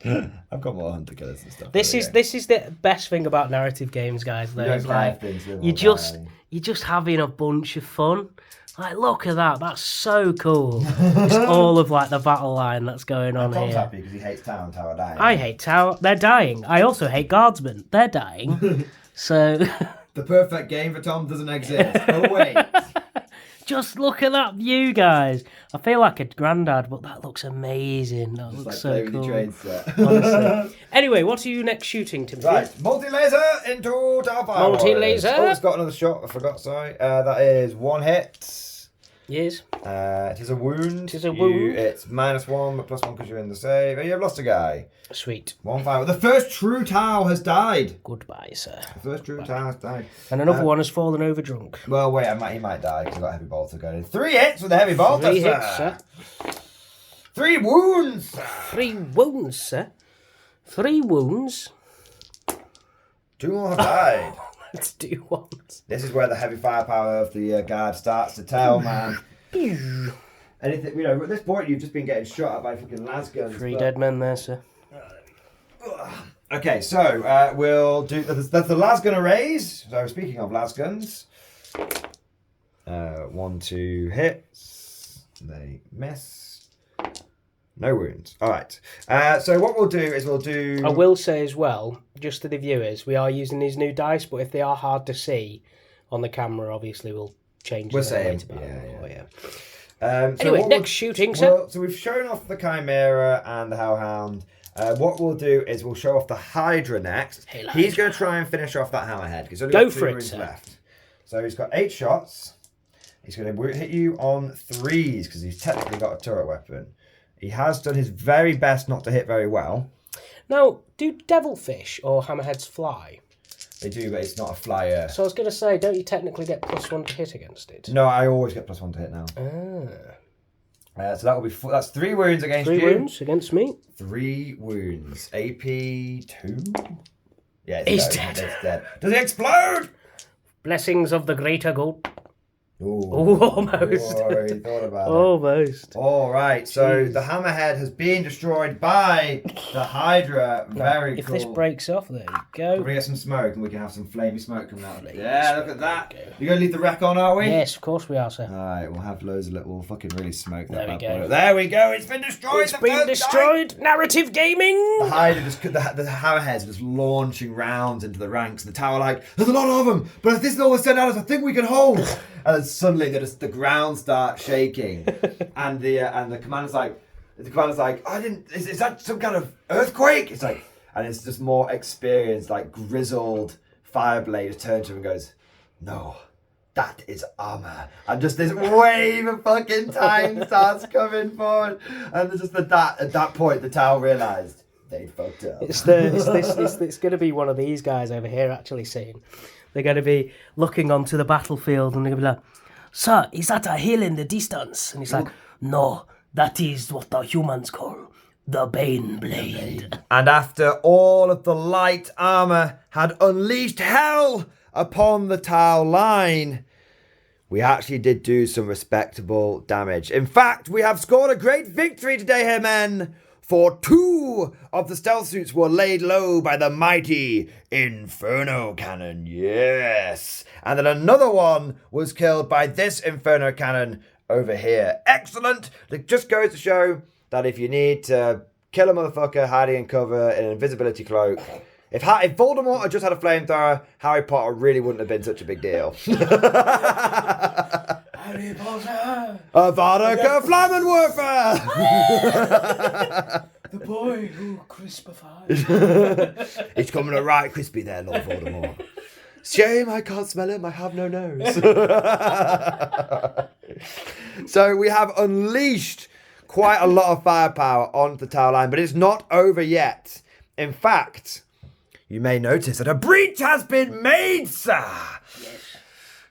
then. I've got more Hunter Killers and stuff. This is the best thing about narrative games, guys. Though. It's like you're just having a bunch of fun. Like, look at that. That's so cool. It's all of, like, the battle line that's going on Tom's here. happy because he hates Tower and Tower dying. I hate Tower. They're dying. I also hate Guardsmen. They're dying. So... The perfect game for Tom doesn't exist. Oh, wait. Just look at that view, guys. I feel like a granddad, but that looks amazing. That looks so cool. Honestly. Anyway, what are you next shooting, Timothy? Right, multi-laser into Tower Fire. Multi-laser. Oh, it's got another shot. I forgot, sorry. That is 1 hit. Yes. It is a wound. It is a wound. It's -1, but +1 because you're in the save. You have lost a guy. Sweet. 1 fire. The first true Tau has died. Goodbye, sir. The first true Tau has died. And another one has fallen over drunk. Well, wait, he might die because I've got Heavy Bolter going. 3 hits with the Heavy Bolter, 3 hits, sir. 3 wounds, sir. 3 wounds, sir. 3 wounds. 2 more have died. Let's do one. This is where the heavy firepower of the guard starts to tell, man. Anything, at this point you've just been getting shot at by fucking las guns. 3 dead men there, sir. Okay, so we'll do. That's the las gun arrays. So speaking of las guns, 1, 2 hits. They miss. No wounds. All right. So what we'll do is we'll do... I will say as well, just to the viewers, we are using these new dice, but if they are hard to see on the camera, obviously we'll change them. We're saying, yeah. So anyway, next shooting, sir. So we've shown off the Chimera and the Hellhound. What we'll do is we'll show off the Hydra next. Hey, he's going to try and finish off that Hammerhead. He's only Go got 2 for it, wounds sir. left. So he's got 8 shots. He's going to hit you on 3s because he's technically got a turret weapon. He has done his very best not to hit very well. Now, do devilfish or hammerheads fly? They do, but it's not a flyer. So I was going to say, don't you technically get +1 to hit against it? No, I always get +1 to hit now. So that will be that's 3 wounds against you. 3 wounds against me. 3 wounds. AP 2. Yeah, He's dead. dead. It's dead. Does he explode? Blessings of the greater goat. Ooh, almost. Oh, he thought about it. Almost. All right, so the Hammerhead has been destroyed by the Hydra. Very if cool. this breaks off, there we go. We're gonna get some smoke, and we can have some flamey smoke coming out. Yeah, look at that. You're gonna leave the wreck on, are we? Yes, of course we are, sir. All right, we'll have loads of we'll fucking really smoke that. There we go. There we go. It's been destroyed. It's been destroyed. Narrative gaming. The Hydra the Hammerheads just launching rounds into the ranks, and the tower like, there's a lot of them, but if this is all that's sent out, I think we can hold. And then suddenly the ground starts shaking, and the commander's like, is that some kind of earthquake? It's like, and it's just more experienced, like grizzled Fireblade just turns to him and goes, no, that is armor. And just this wave of fucking time starts coming forward, and there's just at that point the tower realised They fucked up. It's going to be one of these guys over here actually saying. They're going to be looking onto the battlefield and they're going to be like, "Sir, is that a hill in the distance?" And he's like, "No, that is what the humans call the Bane Blade." And after all of the light armor had unleashed hell upon the Tau line, we actually did do some respectable damage. In fact, we have scored a great victory today here, men. For 2 of the stealth suits were laid low by the mighty Inferno Cannon. Yes. And then another one was killed by this Inferno Cannon over here. Excellent. It just goes to show that if you need to kill a motherfucker hiding in cover in an invisibility cloak, if Voldemort had just had a flamethrower, Harry Potter really wouldn't have been such a big deal. Harry Potter! Avada Flammenwerfer! The boy who crispified. It's coming out right crispy there, Lord Voldemort. Shame I can't smell him, I have no nose. So we have unleashed quite a lot of firepower onto the Tau line, but it's not over yet. In fact, you may notice that a breach has been made, sir. Yes.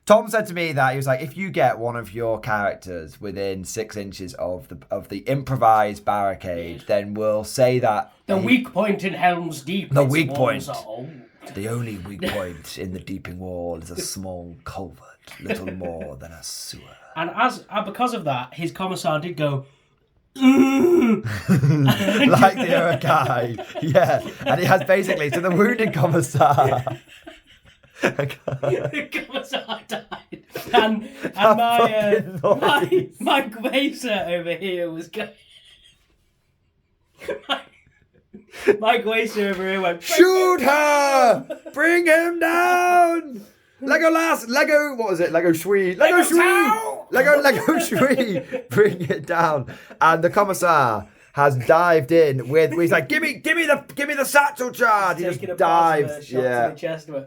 Tom said to me that he was like, if you get one of your characters within 6 inches of the improvised barricade, then we'll say that the weak point in Helm's Deep. The weak point. Are the only weak point in the deeping wall is a small culvert, little more than a sewer. And because of that, his commissar did go. Like the other guy, yeah. And he has basically to the wounded commissar. The commissar died, and my Glacier over here was going. My Glacier over here went. Shoot her! Bring him down! Lego, what was it? Lego Shui. Lego Shui. Bring it down. And the commissar has dived in with, he's like, give me the satchel charge. He just dives. Yeah. To the chest with,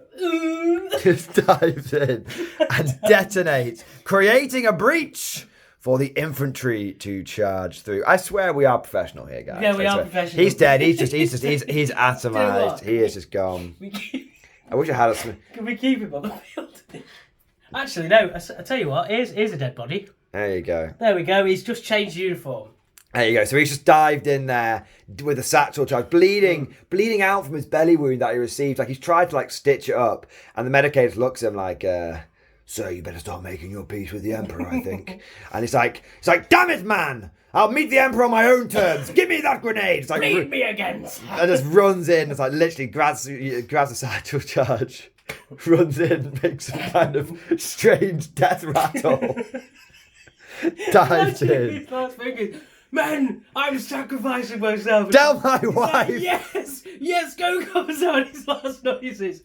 just dives in and detonates, creating a breach for the infantry to charge through. I swear we are professional here, guys. Yeah, we are professional. He's dead. He's atomized. He is just gone. I wish I had it. Can we keep him on the field? Actually, no. I tell you what. Here's a dead body. There you go. There we go. He's just changed uniform. There you go. So he's just dived in there with a satchel charge, bleeding out from his belly wound that he received. Like he's tried to stitch it up, and the medicator looks at him like, "Sir, you better start making your peace with the Emperor, I think." And he's like, "Damn it, man! I'll meet the Emperor on my own terms. Give me that grenade." It's like, "Meet me again." And just runs in. It's like literally grabs a satchel charge, runs in, makes some kind of strange death rattle, dives in. "Men, I'm sacrificing myself." Tell my wife. Like, yes, go commissar. His last noises.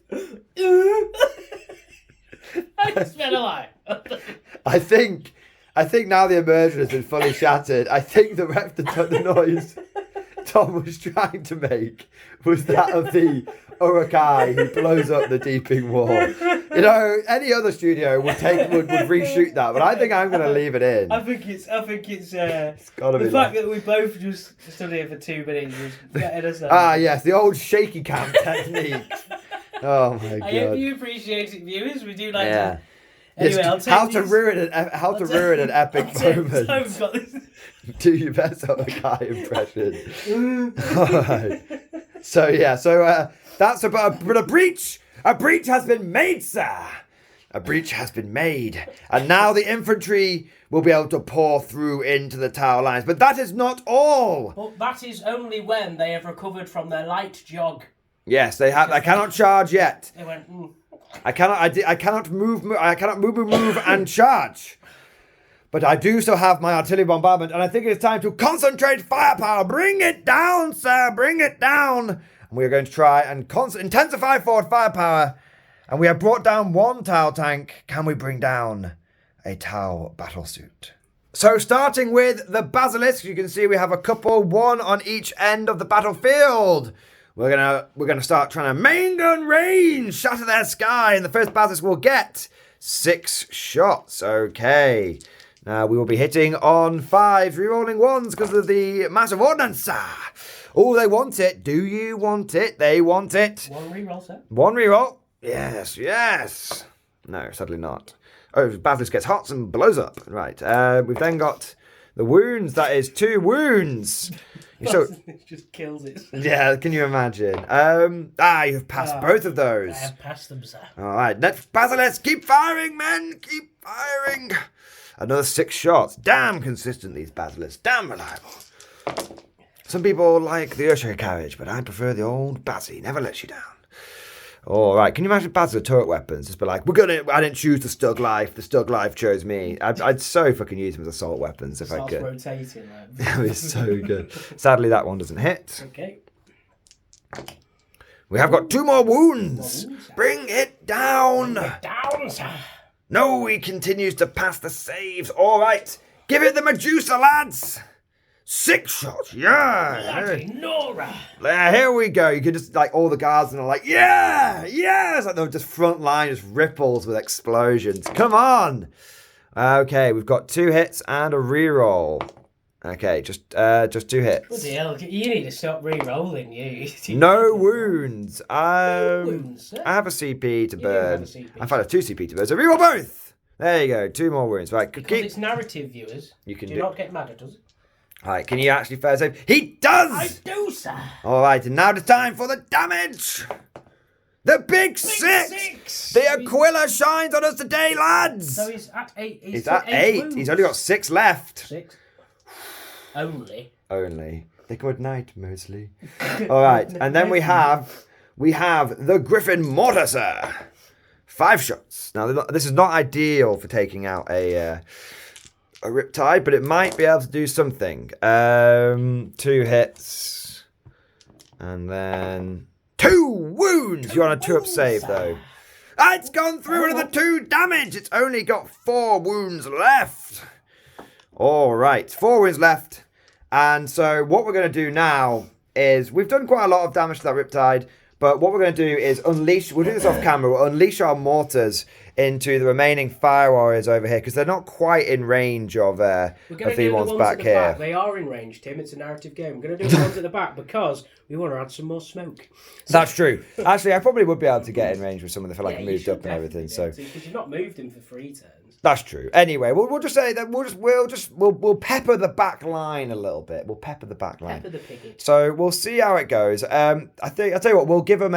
I just felt alive. I think now the immersion has been fully shattered. I think the noise Tom was trying to make was that of the Urukai who blows up the deeping wall. You know, any other studio would reshoot that, but I think I'm going to leave it in. I think it's gotta be the fact that we both just stood here for 2 minutes was getting us. Yes, the old shaky cam technique. Oh my god! I hope you appreciate it, viewers. We do like to. Anyway, I'll take how to ruin an epic moment. Got this. Do your best Urukai impression. All right. So that's about a breach. A breach has been made, sir. A breach has been made, and now the infantry will be able to pour through into the Tau lines. But that is not all. But that is only when they have recovered from their light jog. Yes, they have. I cannot charge yet. They went. I cannot move and charge. But I do still have my artillery bombardment, and I think it is time to concentrate firepower. Bring it down, sir. Bring it down. And we are going to try and intensify forward firepower. And we have brought down 1 Tau tank. Can we bring down a Tau battlesuit? So starting with the Basilisk, you can see we have a couple, 1 on each end of the battlefield. We're gonna start trying to main gun range, shatter their sky, and the first Basilisk will get 6 shots. Okay. We will be hitting on 5, rerolling 1s because of the massive ordnance. Oh, they want it. Do you want it? They want it. 1 reroll, sir. 1 reroll. Yes, yes. No, sadly not. Oh, Basilisk gets hot and blows up. Right. We've then got the wounds. That is 2 wounds. So it just kills it. Yeah, can you imagine? You've passed both of those. I have passed them, sir. All right, Basilisk, keep firing, men. Keep firing. Another 6 shots. Damn consistent, these Basilisks. Damn reliable. Some people like the Ursha carriage, but I prefer the old Bazzy. Never lets you down. All right, can you imagine Bazzy turret weapons? Just be like, I didn't choose the Stug Life. The Stug Life chose me. I'd so fucking use them as assault weapons if I could. Rotating. That would be so good. Sadly, that one doesn't hit. Okay. We have got 2 more wounds. Bring it down. Bring it down, sir. No, he continues to pass the saves. All right, give it the Medusa, lads. 6 shots, yeah. Bloody Nora. Here we go. You could just, like, all the guards and are like, yeah, it's like they're just front line, just ripples with explosions. Come on. Okay, we've got 2 hits and a reroll. Okay, just 2 hits. Bloody hell, you need to stop re-rolling, you. No wounds. No wounds, sir. I have a CP to burn. Have a CP. I've had a 2 CP to burn, so reroll both. There you go, 2 more wounds. Right, Because it's narrative, viewers. You can do not get mad at us. All right, can you actually fair save? He does! I do, sir. All right, and now it's time for the damage. The big six. The Aquila shines on us today, lads. So he's at 8. He's at 8. Wounds. He's only got 6 left. 6. Only. They go at night mostly. All right, and then we have the Griffin Mortar, sir. 5 shots. Now this is not ideal for taking out a Riptide, but it might be able to do something. 2 hits, and then 2 wounds. You're on a 2-up save though. It's gone through another 2 damage. It's only got 4 wounds left. All right, 4 wounds left. And so what we're going to do now is we've done quite a lot of damage to that Riptide, but what we're going to do is unleash, we'll do this off camera, we'll unleash our mortars into the remaining fire warriors over here because they're not quite in range of the ones back here. Back. They are in range, Tim. It's a narrative game. We're going to do the ones at the back because we want to add some more smoke. That's true. Actually, I probably would be able to get in range with some of the feel like I moved up and everything. So because you've not moved him for 3 turns. That's true. Anyway, we'll just say that we'll pepper the back line a little bit. We'll pepper the back line. Pepper the piggy. I we'll see how it goes. I'll tell you what. We'll give them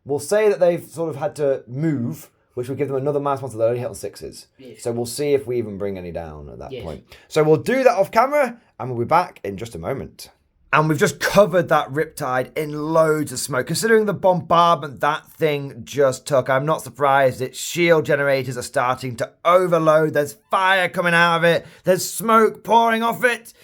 we'll say that they've sort of had to move, which will give them another mass monster. They only hit on 6s. Yes. So we'll see if we even bring any down at that point. So we'll do that off camera, and we'll be back in just a moment. And we've just covered that Riptide in loads of smoke. Considering the bombardment that thing just took, I'm not surprised its shield generators are starting to overload. There's fire coming out of it. There's smoke pouring off it.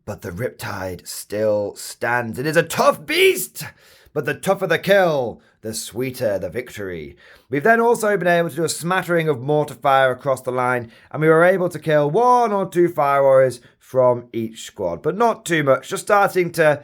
But the Riptide still stands. It is a tough beast. But the tougher the kill, the sweeter the victory. We've then also been able to do a smattering of mortar fire across the line, and we were able to kill 1 or 2 fire warriors from each squad, but not too much. Just starting to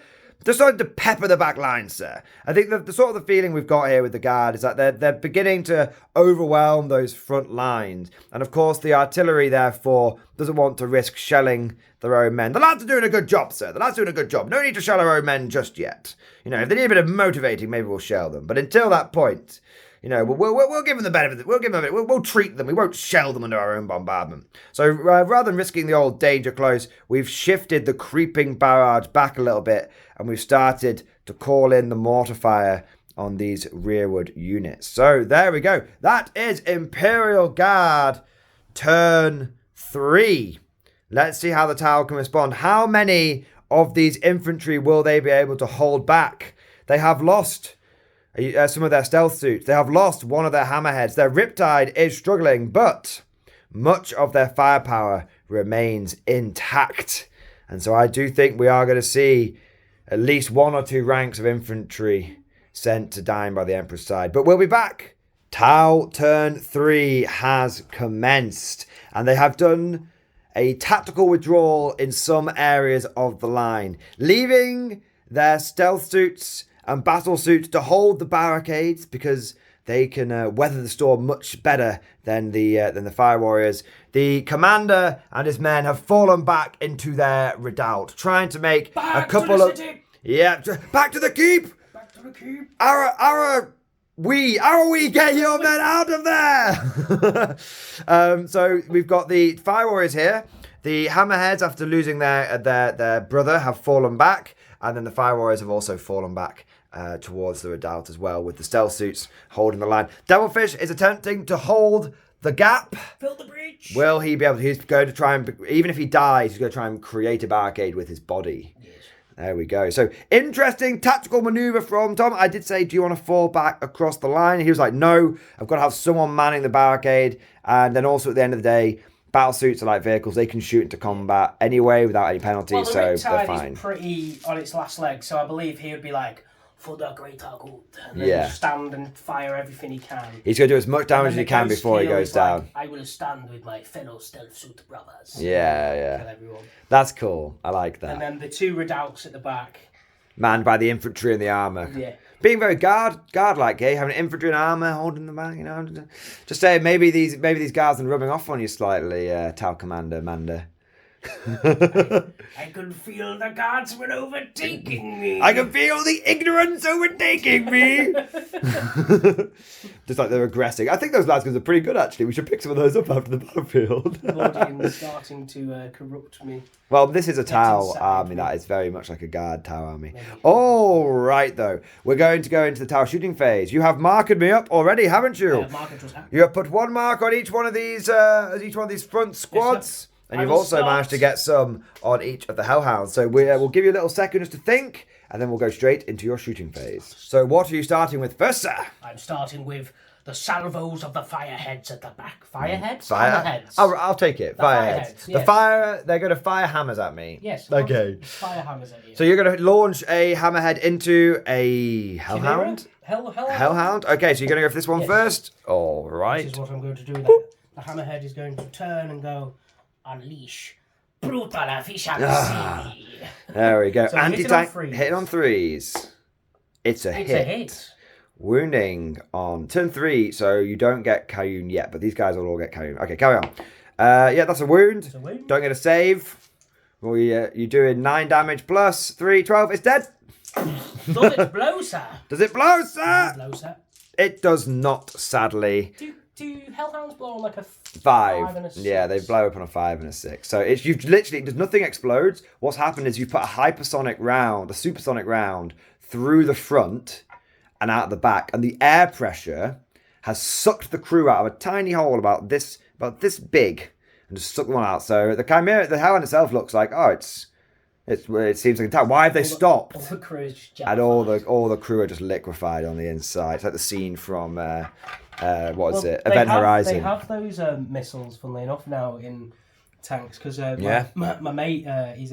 pepper the back line, sir. I think the sort of the feeling we've got here with the guard is that they're beginning to overwhelm those front lines, and of course the artillery therefore doesn't want to risk shelling their own men. The lads are doing a good job, sir. The lads are doing a good job. No need to shell our own men just yet. You know, if they need a bit of motivating, maybe we'll shell them. But until that point, you know, we'll give them the benefit. We'll treat them. We won't shell them under our own bombardment. So rather than risking the old danger close, we've shifted the creeping barrage back a little bit, and we've started to call in the mortar fire on these rearward units. So there we go. That is Imperial Guard turn 3. Let's see how the tower can respond. How many of these infantry will they be able to hold back? They have lost some of their stealth suits. They have lost one of their hammerheads. Their Riptide is struggling, but much of their firepower remains intact. And so I do think we are going to see at least 1 or 2 ranks of infantry sent to dine by the Emperor's side. But we'll be back. Tau turn 3 has commenced, and they have done a tactical withdrawal in some areas of the line, leaving their stealth suits and battle suits to hold the barricades because they can weather the storm much better than the fire warriors. The commander and his men have fallen back into their redoubt, trying to make a couple of city. Yeah, back to the keep. Back to the keep. We get your men out of there. So we've got the fire warriors here. The hammerheads, after losing their brother, have fallen back, and then the fire warriors have also fallen back towards the redoubt as well, with the stealth suits holding the line. Devilfish is attempting to hold the gap. Fill the breach. Will he be able to? He's going to try and, even if he dies, he's going to try and create a barricade with his body. Yes. There we go. So, interesting tactical maneuver from Tom. I did say, do you want to fall back across the line? He was like, no, I've got to have someone manning the barricade. And then also at the end of the day, battle suits are like vehicles. They can shoot into combat anyway without any penalties, so they're fine. Is pretty on its last leg, so I believe he would be like, for the greater good, and then stand and fire everything he can. He's going to do as much damage as he can before he goes down. Like, I will stand with my fellow stealth suit brothers. Yeah. Kill everyone. That's cool. I like that. And then the two redoubts at the back. Manned by the infantry and the armour. Yeah. Being very guard-like, eh? Having infantry and armour holding the back, you know. Just saying, maybe these guards are rubbing off on you slightly, Tau Commander Manda. I could feel the guards were overtaking me. I can feel the ignorance overtaking me. Just like they're aggressing. I think those lasguns are pretty good, actually. We should pick some of those up after the battlefield. Mordian's starting to corrupt me. Well, this is a Tau army that is very much like a guard Tau army. All right, though. We're going to go into the Tau shooting phase. You have marked me up already, haven't you? You have put one mark on each one of these front squads. Yes, and you've also managed to get some on each of the Hellhounds. So we'll give you a little second just to think, and then we'll go straight into your shooting phase. So what are you starting with first, sir? I'm starting with the salvos of the fireheads at the back. Fireheads? Fireheads? I'll take it. Fireheads. Yes. They're going to fire hammers at me. Yes. Okay. Fire hammers at you. So you're going to launch a hammerhead into a Hellhound? Hellhound? Okay, so you're going to go for this one first? All right. This is what I'm going to do. The hammerhead is going to turn and go, unleash brutal efficiency. There we go. So Anti-tank hitting on threes. It's a hit. Wounding on turn 3, so you don't get Kayun yet, but these guys will all get Kayun. Okay, carry on. Yeah, that's a wound. Don't get a save. Well, you're doing 9 damage plus 3, 12. It's dead. Does it blow, sir? Does it blow, sir? Does it blow, sir? It does not, sadly. Do Hellhounds blow on like a 5 and a 6? Yeah, they blow up on a 5 and a 6. So you've literally, nothing explodes. What's happened is you put a hypersonic round, a supersonic round, through the front and out the back, and the air pressure has sucked the crew out of a tiny hole about this big, and just sucked them all out. So the Chimera, the Hellhound itself looks like, it seems like a tank. Why have they stopped? All the crew is just and all the crew are just liquefied on the inside. It's like the scene from Event Horizon. They have those missiles, funnily enough, now in tanks because my mate, he's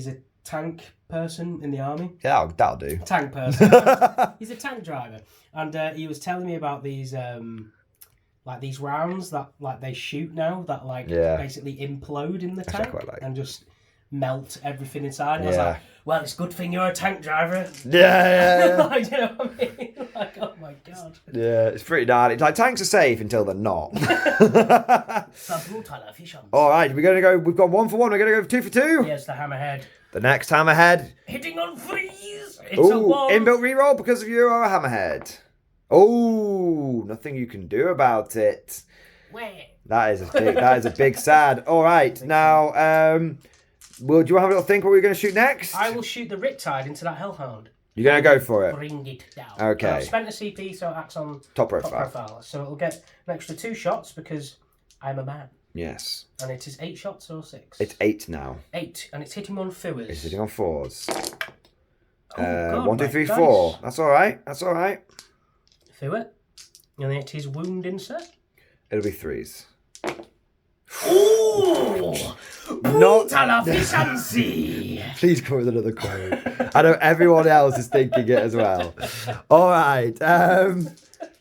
a tank person in the army. Yeah, that'll do. Tank person. He's a tank driver, and he was telling me about these these rounds that they shoot now that basically implode in the tank and just melt everything inside. And I was like, well, it's a good thing you're a tank driver. Yeah. Like, you know what I mean? Like, oh my god. Yeah, it's pretty gnarly. Like, tanks are safe until they're not. All right, we're gonna go. We've got 1 for 1. We're gonna go 2 for 2. Yes, the hammerhead. The next hammerhead. Hitting on threes. It's a 1. Inbuilt reroll because of your hammerhead. Oh, nothing you can do about it. Where? That is a big sad. All right, now, do you want to have a little think what we're going to shoot next? I will shoot the Riptide into that Hellhound. You're going to go for it? Bring it down. Okay. I've spent a CP, so it acts on top profile. So it'll get an extra 2 shots because I'm a man. Yes. And it is 8 shots or 6? It's 8 now. 8, and it's hitting on 4s. It's hitting on 4s. God, 1, 2, 3, 4. That's all right. That's all right. 4. And it is wounding, sir. It'll be 3s. Ooh! Brutal efficiency! Please come with another quote. I know everyone else is thinking it as well. All right.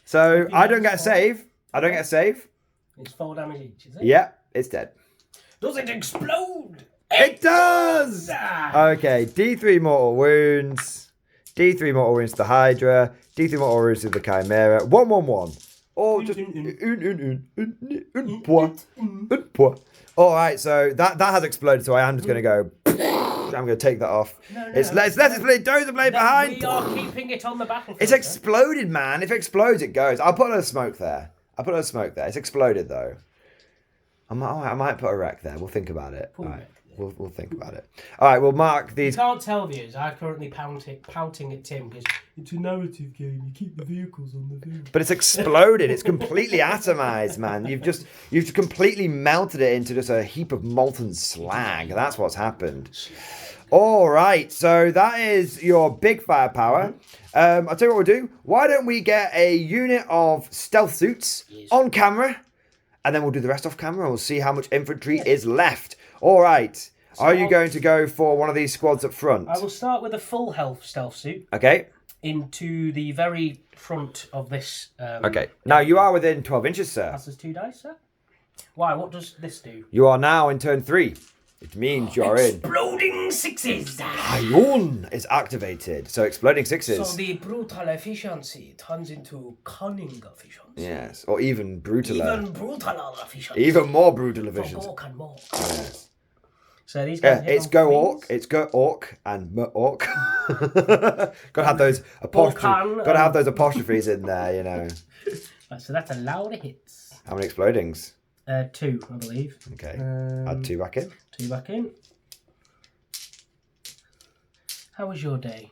So I don't get a save. It's 4 damage each, is it? Yeah, it's dead. Does it explode? It does! Okay, D3 mortal wounds. D3 mortal wounds to the Hydra. D3 Mortals of the Chimera. 1/1/1. Or just all right, so that has exploded. So I am just going to go. I'm going to take that off. Let's explode. Dozer blade behind. We are keeping it on the battlefield. It's exploded, man. If it explodes, it goes. I'll put a little smoke there. It's exploded though. I might put a wreck there. We'll think about it. All right. We'll think about it. All right, we'll mark these. You can't tell viewers. I'm currently pouting at Tim because it's a narrative game. You keep the vehicles on the field. But it's exploded. It's completely atomized, man. You've completely melted it into just a heap of molten slag. That's what's happened. All right, so that is your big firepower. I'll tell you what we'll do. Why don't we get a unit of stealth suits on camera, and then we'll do the rest off camera, and we'll see how much infantry is left. All right. So are you going to go for one of these squads up front? I will start with a full health stealth suit. Okay. Into the very front of this. Okay. Now you are within 12 inches, sir. Passes 2 dice, sir. Why? What does this do? You are now in turn 3. It means you are in. Exploding 6s. Ion is activated. So exploding 6s. So the brutal efficiency turns into cunning efficiency. Yes. Or even brutaler. Even brutaler efficiency. Even more brutal efficiency. For more and more. Yes. So these guys it's go orc, it's go orc and orc. Gotta have those apostrophes. Gotta have those apostrophes in there, you know. Right, so that's a load of hits. How many explodings? 2, I believe. Okay. Add 2 back in. 2 back in. How was your day,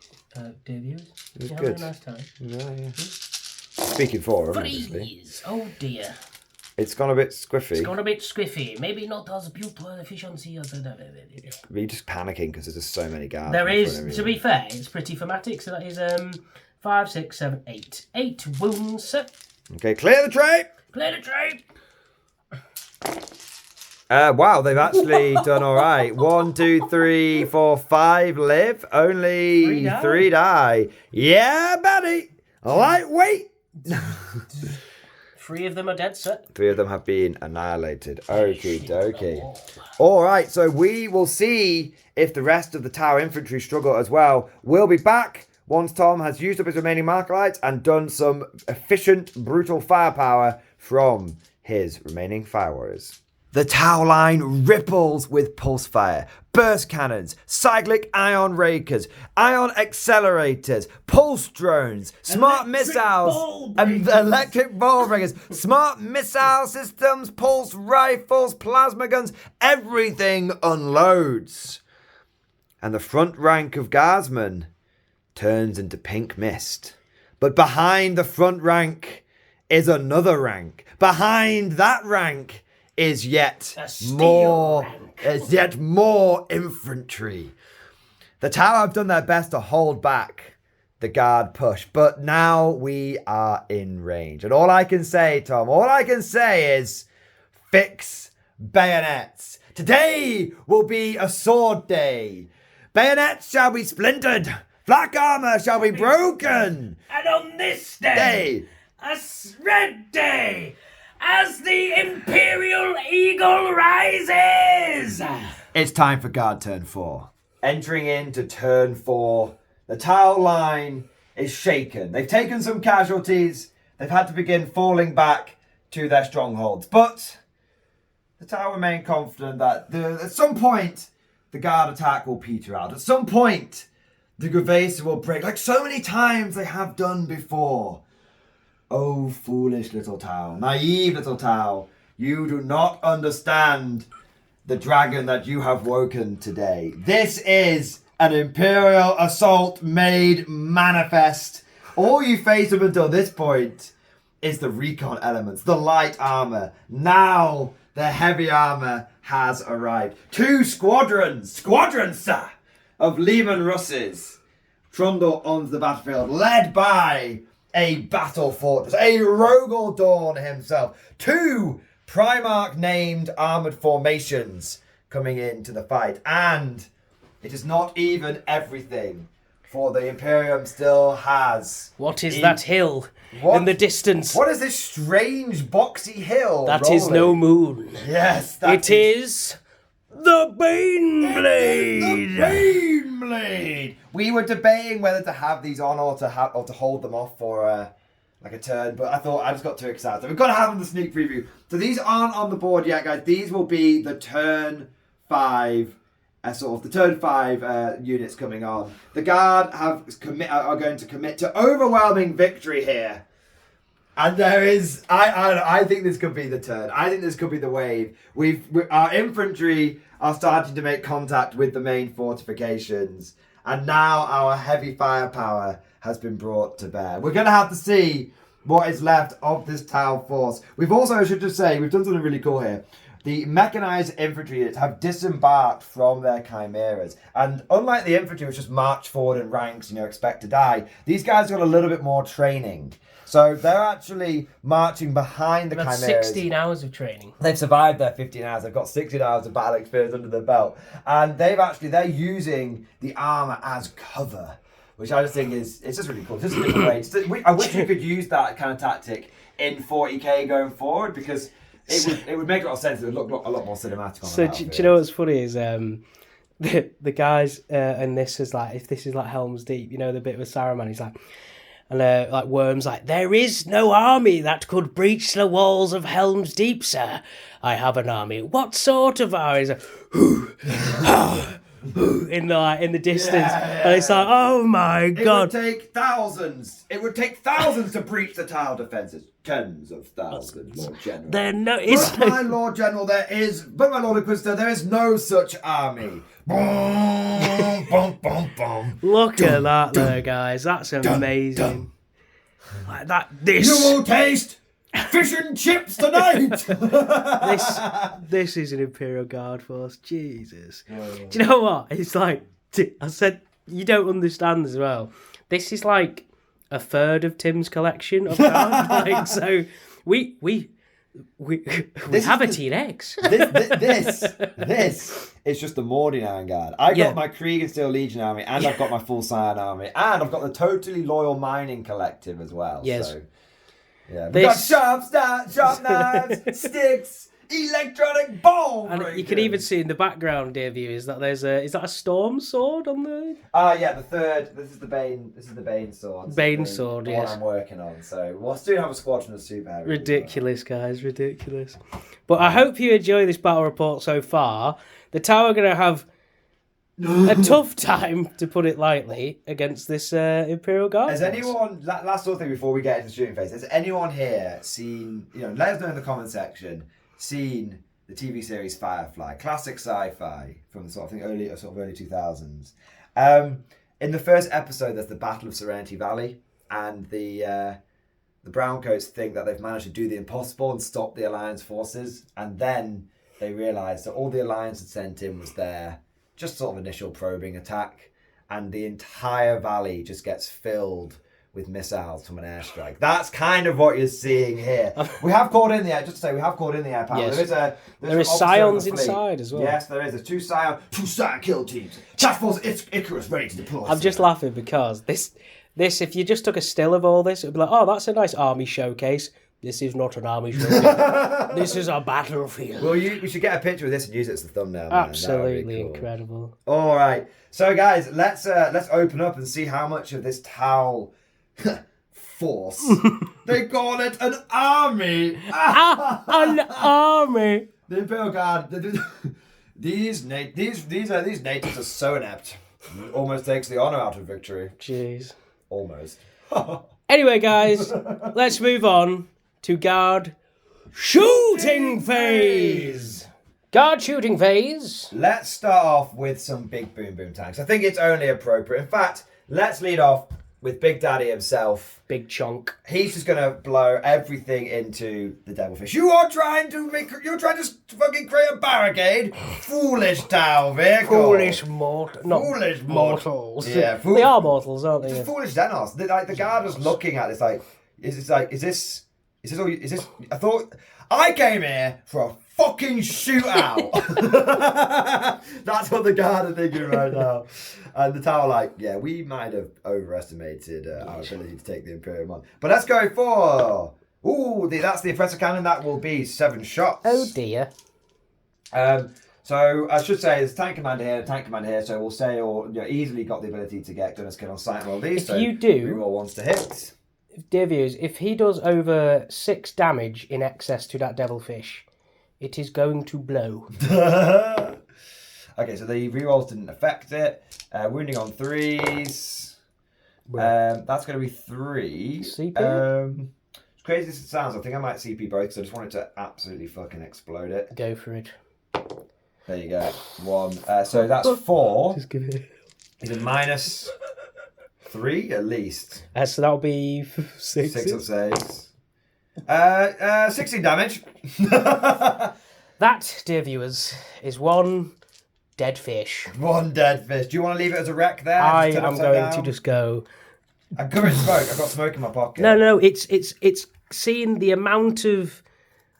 dear viewers? It was you good. Having a nice time? Yeah. Speaking for them, obviously. Oh dear. It's gone a bit squiffy. It's gone a bit squiffy. Maybe not as beautiful efficiency as You're just panicking because there's just so many guards. There is, to be fair, it's pretty thematic. So that is 5, 6, 7, 8. 8 wounds. Okay, clear the tray. Clear the tray. Wow, they've actually done all right. 1, 2, 3, 4, 5 live. Only 3 die. Yeah, buddy. Lightweight. 3 of them are dead, sir. 3 of them have been annihilated. Okie dokie. All right, so we will see if the rest of the tower infantry struggle as well. We'll be back once Tom has used up his remaining marker lights and done some efficient, brutal firepower from his remaining fire warriors. The tower line ripples with pulse fire, burst cannons, cyclic ion rakers, ion accelerators, pulse drones, smart missiles, and electric ball breakers, smart missile systems, pulse rifles, plasma guns, everything unloads. And the front rank of guardsmen turns into pink mist. But behind the front rank is another rank. Behind that rank is yet more infantry. The tower have done their best to hold back the guard push, but now we are in range. And all I can say, Tom, is fix bayonets. Today will be a sword day. Bayonets shall be splintered. Flak armor shall be broken. And on this day, a red day, as the Imperial Eagle rises! It's time for guard turn 4. Entering into turn 4, the tower line is shaken. They've taken some casualties. They've had to begin falling back to their strongholds. But the tower remain confident that at some point, the guard attack will peter out. At some point, the Gravesa will break, like so many times they have done before. Oh, foolish little Tau, naive little Tau, you do not understand the dragon that you have woken today. This is an Imperial assault made manifest. All you face up until this point is the recon elements, the light armor. Now the heavy armor has arrived. 2 squadrons, sir, of Lehman Russes trundle onto the battlefield, led by a battle fortress, a Rogel Dawn himself. 2 Primarch named armored formations coming into the fight. And it is not even everything, for the Imperium still has... What is that hill in the distance? What is this strange boxy hill That rolling? Is no moon. Yes, it is The Bane Blade! The Bane Blade! We were debating whether to have these on or to hold them off for like a turn, but I thought I just got too excited. So we've got to have them in the sneak preview. So these aren't on the board yet, guys. These will be the turn 5. Sort of the turn 5 units coming on. The Guard are going to commit to overwhelming victory here. And there is, I think this could be the turn. I think this could be the wave. Our infantry are starting to make contact with the main fortifications. And now our heavy firepower has been brought to bear. We're going to have to see what is left of this Tau force. We've also, I should just say, we've done something really cool here. The mechanized infantry units have disembarked from their chimeras. And unlike the infantry, which just march forward in ranks, expect to die, these guys got a little bit more training. So they're actually marching behind the chimeras. 16 hours of training. They've survived their 15 hours. They've got 16 hours of battle experience under their belt. And they're using the armor as cover, which I just think it's just really cool. Just a different way. I wish we could use that kind of tactic in 40k going forward, because it would make a lot of sense. It would look a lot more cinematic on. So do you know what's funny is the guys and this is like, if this is like Helm's Deep, the bit with Saruman, he's like, and like Worm's like, there is no army that could breach the walls of Helm's Deep, sir. I have an army. What sort of army? He's like, in the distance, and it's like, oh my god! It would take thousands to breach the Tau defences. Tens of thousands, Lord General. My Lord General, but my Lord Inquisitor, there is no such army. Look at that, there, guys. That's amazing. Like that. You will taste fish and chips tonight. This is an Imperial Guard force. Jesus. Do you know what? It's like, I said, you don't understand as well. This is like a third of Tim's collection of cards. Like, so we have a T-Rex. This is just the Mordian Guard. I got my Krieg and Steel Legion army, and I've got my full Scion army, and I've got the totally loyal mining collective as well. Yes. So, yeah, we've got sharp knives, sticks, electronic bomb. And you can even see in the background, dear viewers, that is that a storm sword on the? Yeah, the third. This is the Bane. This is the Bane sword. Bane sword, yes. What I'm working on. So we'll soon have a squadron of super heavy. Ridiculous, guys, ridiculous. But I hope you enjoy this battle report so far. The Tau are going to have a tough time, to put it lightly, against this Imperial Guard. Has anyone, last sort of thing before we get into shooting phase, has anyone here seen, let us know in the comment section, seen the TV series Firefly, classic sci-fi from the sort of early 2000s. In the first episode, there's the Battle of Serenity Valley, and the Browncoats think that they've managed to do the impossible and stop the Alliance forces, and then they realise that all the Alliance had sent in was their just sort of initial probing attack, and the entire valley just gets filled with missiles from an airstrike. That's kind of what you're seeing here. We have called in the air, just to say, we have called in the air power. Yes. There is Scions inside as well. Yes, there is. There's two Scion kill teams. Task Force Icarus ready to deploy. I'm just laughing because this, if you just took a still of all this, it would be like, oh, that's a nice army showcase. This is not an army showcase. This is a battlefield. Well, we should get a picture of this and use it as the thumbnail. Absolutely cool. Incredible. All right. So, guys, let's open up and see how much of this Tau force. They call it an army. An army. The Imperial Guard. These natives are so inept. It almost takes the honor out of victory. Jeez. Almost. Anyway, guys, let's move on to Guard shooting phase. Guard shooting phase. Let's start off with some big boom boom tanks. I think it's only appropriate. In fact, let's lead off with Big Daddy himself. Big chunk. He's just gonna blow everything into the devilfish. You're trying to fucking create a barricade. Foolish Tau vehicle. Foolish mortals. Yeah, they are mortals, aren't they? Just foolish Xenos. The guard was looking at this is this I thought I came here for a fucking shootout. That's what the guard are thinking right now. And the Tau are like, yeah, we might have overestimated our ability to take the Imperium on. But let's go for... Ooh, that's the Oppressor Cannon. That will be 7 shots. Oh, dear. So I should say there's tank commander here, tank commander here. So we'll say, or easily got the ability to get gunner's kill on sight and all these. If you do, reroll ones to hit. Dear viewers, if he does over 6 damage in excess to that devilfish, it is going to blow. Okay, so the rerolls didn't affect it. Wounding on 3s. That's going to be 3. CP? As crazy as it sounds, I think I might CP both because I just wanted to absolutely fucking explode it. Go for it. There you go. 1. So that's 4. Just give it. He's a -3 at least. So that'll be 6. 6 or 6. 16 damage. That, dear viewers, is 1 dead fish. 1 dead fish. Do you want to leave it as a wreck there? I am going to just go. I'm covered in smoke. I've got smoke in my pocket. No. It's seeing the amount of.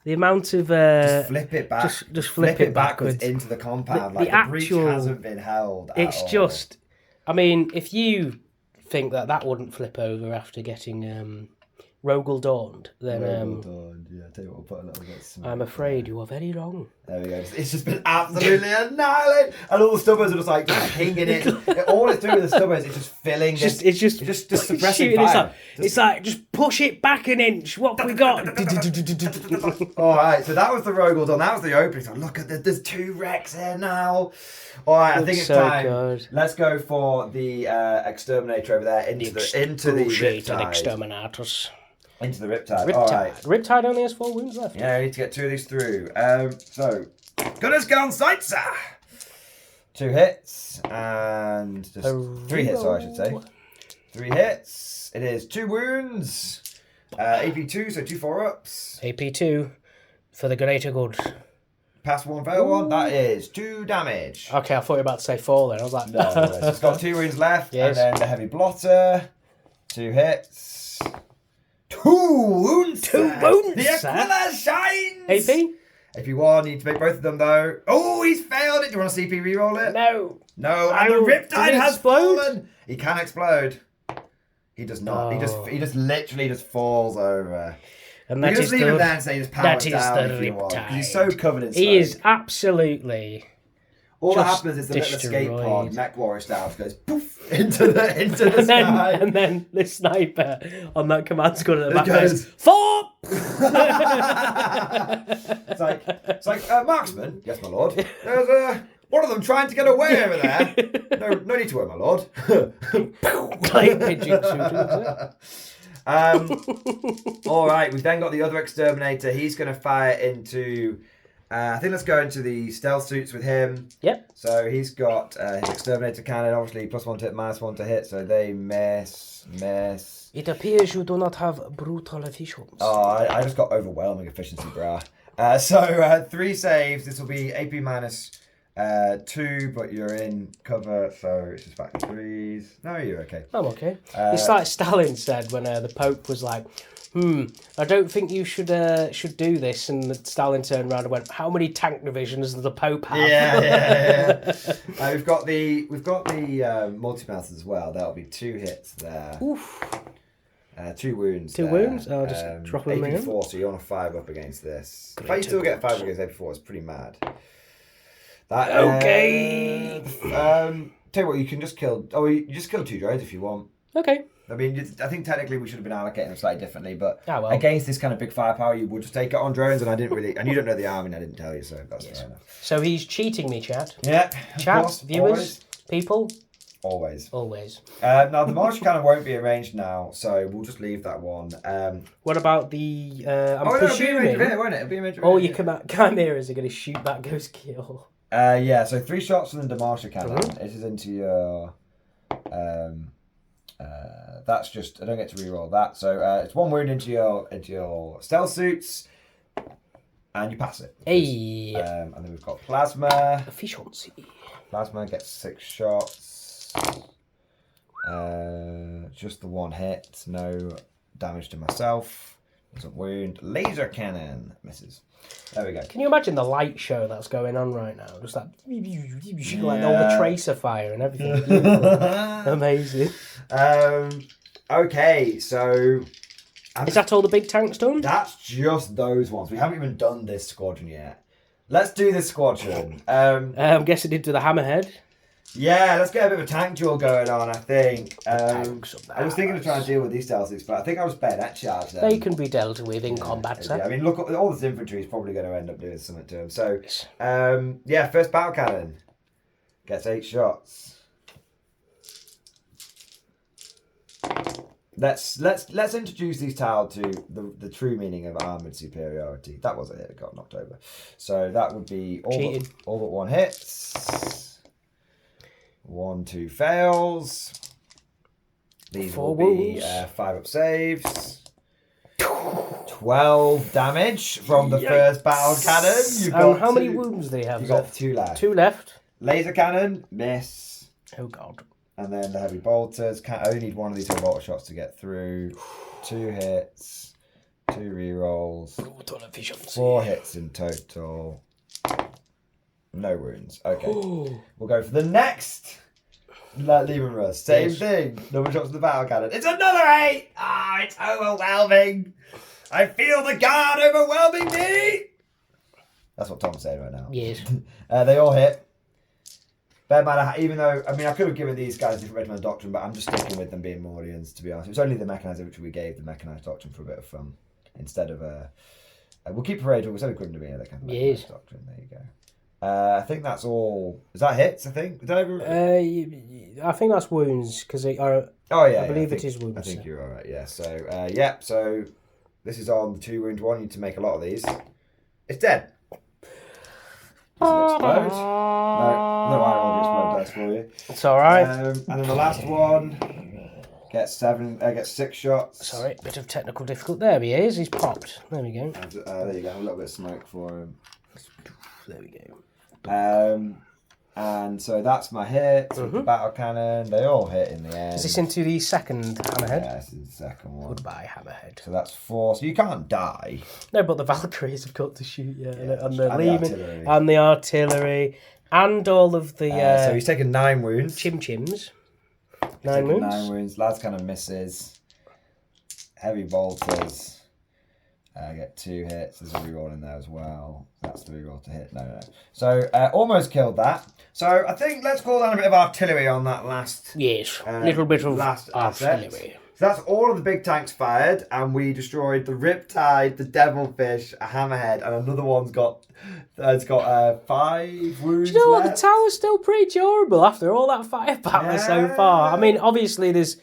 Just flip it back. Just flip it backwards into the compound. The breach hasn't been held. It's just. I mean, if you think that wouldn't flip over after getting Rogel Dawned, then yeah, tell you what, I'll put a little bit of smoke. I'm afraid you are very wrong. There we go. It's just been absolutely annihilated, and all the stubbers are just like pinging it. All it's doing with the stubbers is just filling. It's just suppressing fire. It's like just push it back an inch. What have we got? All right, so that was the Rogel Dawn. That was the opening. So look at there's 2 wrecks here now. All right, I think it's time. Good. Let's go for the exterminator over there into the Riptide. Exterminators. Into the Riptide. Riptide. All right. Riptide only has 4 wounds left. Yeah, we need to get 2 of these through. So, Gunner's get on sight, sir. 2 hits and just 3 hits, sorry, I should say. 3 hits. It is 2 wounds. AP2, so 2 4-ups. AP2 for the greater good. Pass 1, fail 1. That is 2 damage. Okay, I thought you were about to say 4 then. I was like, no. So it's got 2 wounds left, yes. And then the heavy blotter. 2 hits. 2 wounds. 2 wounds. The Aquila shines. AP? AP1, need to make both of them though. Oh, he's failed it. Do you want to CP reroll it? No. No, and the Riptide has explode? fallen. He can explode. He does not. Oh. He just literally just falls over. And You can just leave him there and say just power it down the if you want. 'Cause Riptide. he's so covered in smoke. He is absolutely. All that just happens is the little escape destroyed. pod, mech warrior style, goes poof into the sky. And then the sniper on that command squad at the back goes, goes, 4! It's like marksman. Yes, my lord. There's one of them trying to get away over there. No need to worry, my lord. Clay pigeon shooter. All right, we've then got the other exterminator. He's going to fire into. I think let's go into the stealth suits with him. Yep. So he's got his exterminator cannon, obviously +1 to hit, -1 to hit. So they miss. It appears you do not have brutal efficiency. Oh, I just got overwhelming efficiency, brah. So 3 saves. This will be AP -2, but you're in cover, so it's just back to 3s. No, you're okay. I'm okay. It's like Stalin said when the Pope was like, I don't think you should do this, and Stalin turned around and went, how many tank divisions does the Pope have? Yeah. We've got the multi-mouths as well. That'll be 2 hits there. Oof. 2 wounds. 2 wounds? I'll just drop them in. AP4, so you want a 5 up against this. Great, if I still get 5 against AP4, it's pretty mad. Okay. Tell you what, you can just kill. Oh, you just kill 2 drones if you want. Okay. I mean, I think technically we should have been allocating them slightly differently, but well. Against this kind of big firepower, you would just take it on drones, and I didn't really, and you don't know the army, and I didn't tell you, so that's fair enough. So he's cheating me, chat. Yeah. Chat, course, viewers, people. Always. Now the Martial cannon won't be arranged now, so we'll just leave that one. What about the? I'm It'll presuming. be a minute, won't it? It'll be a minute. All your chimeras are going to shoot that ghost kill. Yeah. So 3 shots from the Demartia cannon. It is into your. That's just I don't get to reroll that. So it's 1 wound into your stealth suits, and you pass it. Hey. And then we've got plasma. Efficiency. Plasma gets 6 shots. Just the 1 hit. No damage to myself. Doesn't wound. Laser cannon misses. There we go. Can you imagine the light show that's going on right now? Just that, like all the tracer fire and everything. Amazing. Okay, so is that all the big tanks done? That's just those ones. We haven't even done this squadron yet. Let's do this squadron. I'm guessing into the hammerhead. Yeah, let's get a bit of a tank duel going on, I think. I I was thinking of trying to deal with these Celtics, but I think I was bayonet charge them. They can be dealt with in combat, sir. Yeah, I mean, look, all this infantry is probably going to end up doing something to them. So, yeah, first battle cannon gets 8 shots. Let's introduce these tile to the true meaning of armoured superiority. That was a hit, it got knocked over. So that would be all but 1 hits. 1, 2 fails. These 4 will be wounds. 5 up saves. 12 damage from the first battle cannon. You've got how many wounds do they have? You've got 2 left. 2 left. Laser cannon, miss. Oh god. And then the heavy bolters. I only need 1 of these heavy bolter shots to get through. 2 hits. 2 rerolls. 4 hits in total. No wounds. Okay. Ooh. We'll go for the next Lehman Russ. Same thing. Number shots of the battle cannon. It's another 8! Ah, it's overwhelming. I feel the guard overwhelming me. That's what Tom's saying right now. Yes. They all hit. Bear in mind, even though, I mean, I could have given these guys a different regimental doctrine, but I'm just sticking with them being Mordians, to be honest. It was only the mechanized infantry we gave the mechanized doctrine for a bit of fun. Instead of we'll keep parade, we'll send a couldn't be any other kind of mechanized doctrine. There you go. I think that's all. Is that hits? I think. I think that's wounds because they are. Oh yeah, I believe it is wounds. I think you're all right. Yeah. So yeah. So this is on the 2 wound one. You need to make a lot of these. It's dead. Does it explode? No, I will explode dice for you. It's all right. And then the last one gets 6 shots. Sorry, bit of technical difficulty. There he is. He's popped. There we go. There you go. A little bit of smoke for him. There we go. And so that's my hit. The battle cannon. They all hit in the end. Is this into the second hammerhead? Yeah, this is the second one. Goodbye, hammerhead. So that's 4. So you can't die. No, but the Valkyries have got to shoot, and the Lehman, and the artillery, and all of the. So he's taken 9 wounds. Chim-chims. 9 wounds. 9 wounds. Lads kind of misses. Heavy bolters. I get 2 hits. There's a reroll in there as well. That's the reroll to hit. No. So almost killed that. So I think let's call down a bit of artillery on that last. Yes, little bit of last artillery. Asset. So that's all of the big tanks fired, and we destroyed the Riptide, the Devilfish, a Hammerhead, and another one's got 5 wounds. Do you know what? left. The tower's still pretty durable after all that firepower so far. I mean, obviously there's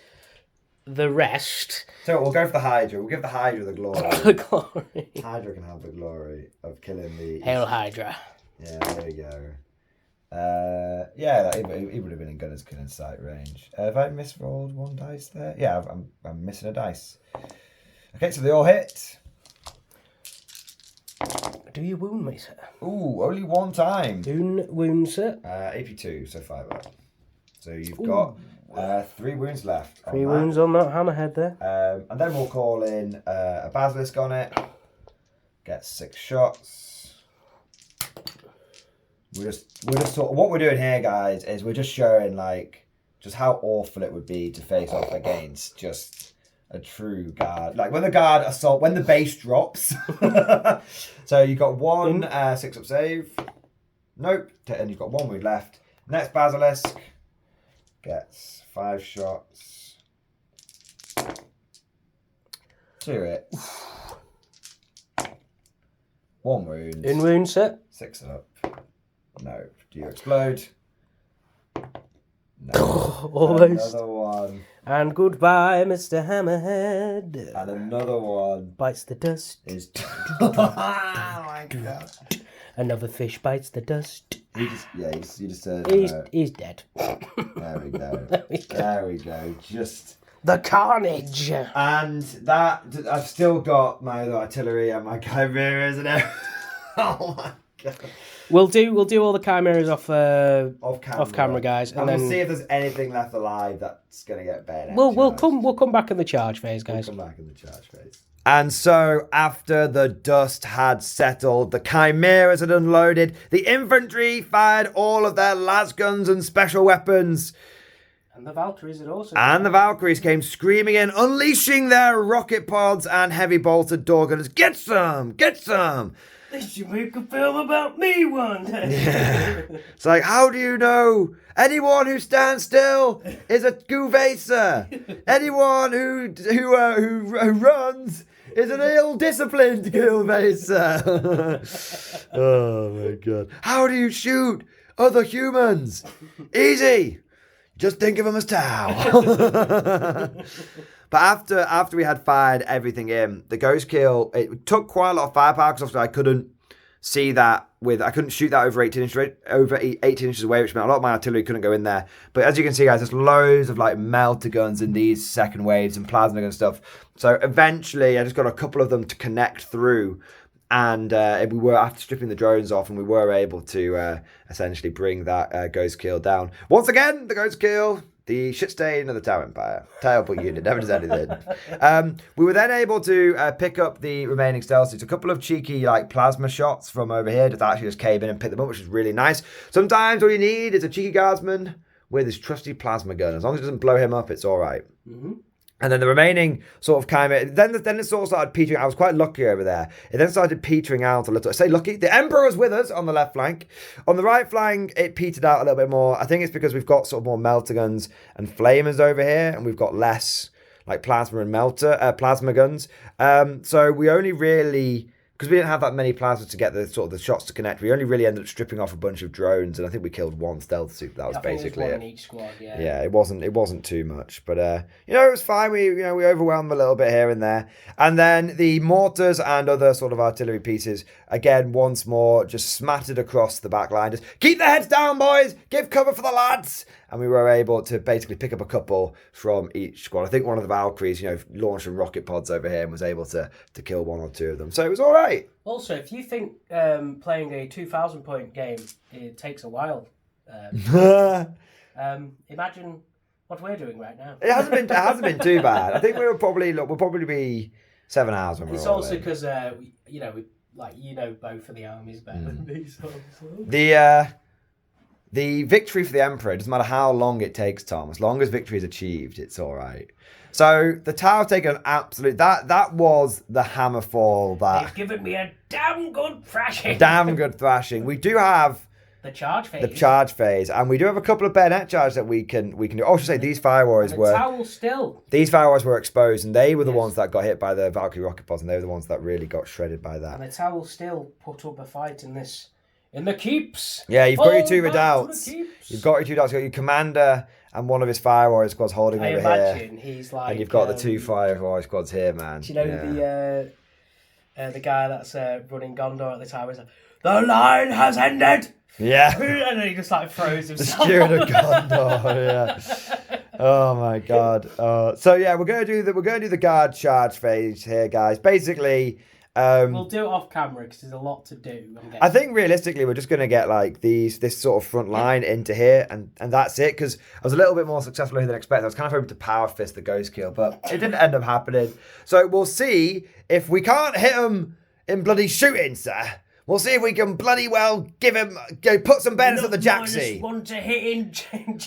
the rest. So we'll go for the Hydra. We'll give the Hydra the glory. The glory. Hydra can have the glory of killing the... Hail Hydra. Yeah, there we go. Yeah, he would have been in gunner's killing sight range. Have I misrolled 1 dice there? Yeah, I'm missing a dice. Okay, so they all hit. Do you wound me, sir? Ooh, only 1 time. Do wound, sir? AP2, so 5 up. So you've got 3 wounds left. 3 wounds on that hammerhead there. And then we'll call in a Basilisk on it. Get 6 shots. We're just sort of, what we're doing here, guys, is we're just showing like just how awful it would be to face off against just a true guard. Like when the guard assault, when the base drops. So you've got 1 6 up save. Nope. And you've got 1 wound left. Next Basilisk gets 5 shots. 2 hits. 1 wound. In wound, sir? 6 up. No. Do you explode? No. Almost. Another one. And goodbye, Mr. Hammerhead. And another one. Bites the dust. Is... oh my god. Another fish bites the dust. You just said... He's dead. There we go. There we go. Just... The carnage. And that... I've still got my other artillery and my chimeras and everything. Oh my god. We'll do all the chimeras off camera, guys, and then we'll see if there's anything left alive that's gonna get bayonet. We'll come back in the charge phase, guys. We'll come back in the charge phase. And so, after the dust had settled, the chimeras had unloaded, the infantry fired all of their las guns and special weapons. And the Valkyries had also. And the Valkyries came screaming in, unleashing their rocket pods and heavy bolted door gunners. Get some! Get some! They should make a film about me one day. Yeah. It's like, how do you know anyone who stands still is a Guvesa? Anyone who runs is an ill-disciplined Guvesa. Oh my god. How do you shoot other humans? Easy. Just think of them as Tau. But after we had fired everything in, the ghost kill, it took quite a lot of firepower because obviously I couldn't see that I couldn't shoot that over 18 inches away, which meant a lot of my artillery couldn't go in there. But as you can see, guys, there's loads of like melter guns in these second waves and plasma gun stuff. So eventually I just got a couple of them to connect through, and we were, after stripping the drones off, and we were able to essentially bring that ghost kill down. Once again, the ghost kill, the shit stain of the Tau Empire. Terrible unit, never does anything. We were then able to pick up the remaining stealth suits. A couple of cheeky like plasma shots from over here that actually just came in and picked them up, which is really nice. Sometimes all you need is a cheeky guardsman with his trusty plasma gun. As long as it doesn't blow him up, it's all right. Mm-hmm. And then the remaining sort of then it sort of started petering. I was quite lucky over there. It then started petering out a little. I say lucky. The Emperor's with us on the left flank. On the right flank, it petered out a little bit more. I think it's because we've got sort of more melter guns and flamers over here, and we've got less like plasma and plasma guns. So we only really, because we didn't have that many plasmas to get the sort of the shots to connect, we only really ended up stripping off a bunch of drones, and I think we killed one stealth suit. That was basically it. One in each squad, yeah. Yeah, it wasn't too much, but it was fine. We overwhelmed a little bit here and there, and then the mortars and other sort of artillery pieces again once more just smattered across the back line. Just keep the heads down, boys. Give cover for the lads. And we were able to basically pick up a couple from each squad. I think one of the Valkyries, launched some rocket pods over here and was able to kill one or two of them. So it was all right. Also, if you think playing a 2,000 point game, it takes a while, imagine what we're doing right now. It hasn't been too bad. I think we'll probably be 7 hours when we're It's all also in. because both of the armies better than these. The victory for the Emperor, it doesn't matter how long it takes, Tom. As long as victory is achieved, it's all right. So the Tau have taken an absolute... That was the hammerfall. They've given me a damn good thrashing. Damn good thrashing. We do have... The charge phase. And we do have a couple of bayonet charges that we can do. Oh, I should say, these fire warriors were... These fire warriors were exposed, and they were the ones that got hit by the Valkyrie rocket pods, and they were the ones that really got shredded by that. And the Tau will still put up a fight in the keeps. Yeah, you've got your two redoubts. You've got your commander and one of his fire warrior squads holding over here. I imagine he's like... And you've got the two fire warrior squads here, man. Do you know the guy that's running Gondor at the time? He's like, the line has ended! Yeah. And then he just like throws himself. The steward of Gondor, yeah. Oh my god. So yeah, we're gonna do the guard charge phase here, guys. Basically, we'll do it off camera because there's a lot to do. I think realistically we're just going to get like this sort of front line into here and that's it, because I was a little bit more successful here than expected. I was kind of hoping to power fist the ghost kill, but it didn't end up happening. So we'll see if we can't hit him in bloody shooting, sir. We'll see if we can bloody well put some bayonets at the Jaxie. -1 to hit in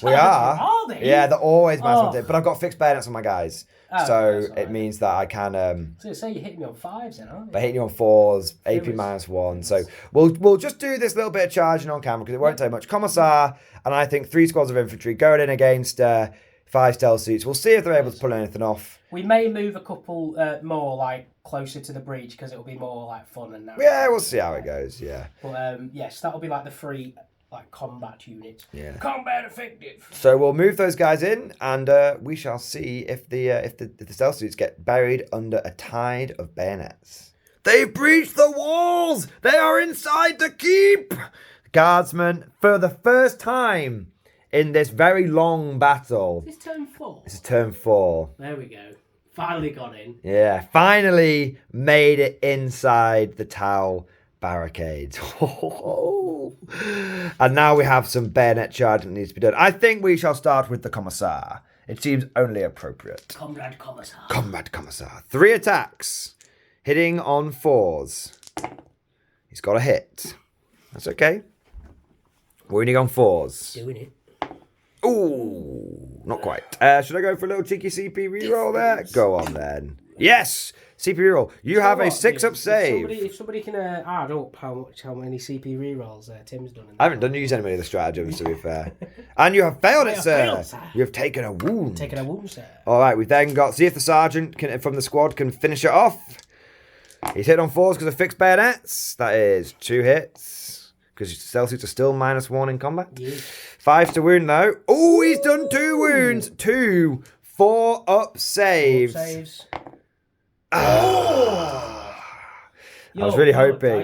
we are they? Yeah, they're always -1, but I've got fixed bayonets on my guys. So it right. Means that I can... so say you're hitting me on 5s then, aren't you? By hitting you on 4s, AP -1. So we'll just do this little bit of charging on camera because it won't take much. Commissar and I think 3 squads of infantry going in against 5 stealth suits. We'll see if they're able to pull anything off. We may move a couple more like closer to the breach because it'll be more like fun and narrative. Yeah, we'll see how it goes, yeah. But yes, that'll be like the 3 like combat unit. Yeah. Combat effective. So we'll move those guys in, and we shall see if the stealth suits get buried under a tide of bayonets. They've breached the walls! They are inside the keep! Guardsmen, for the first time in this very long battle. Is this turn 4? This is turn 4. There we go. Finally got in. Yeah, finally made it inside the Tau barricades. And now we have some bayonet charge that needs to be done. I think we shall start with the Commissar. It seems only appropriate. Comrade Commissar. Comrade Commissar. 3 attacks. Hitting on 4s. He's got a hit. That's okay. Winning on 4s. Doing it. Ooh, not quite. Should I go for a little cheeky CP reroll there? Go on then. Yes! CP reroll. You have a 6-up save. If somebody can add up how many CP rerolls Tim's done. I haven't done use any of the stratagems, to be fair. And you have failed it, sir. You have taken a wound. Sir. All right, we've then got, see if the sergeant from the squad can finish it off. He's hit on 4s because of fixed bayonets. That is 2 hits. Because stealth suits are still -1 in combat. Yeah. 5 to wound, though. Oh, he's done 2 wounds. 2 4-up saves. I was really hoping. I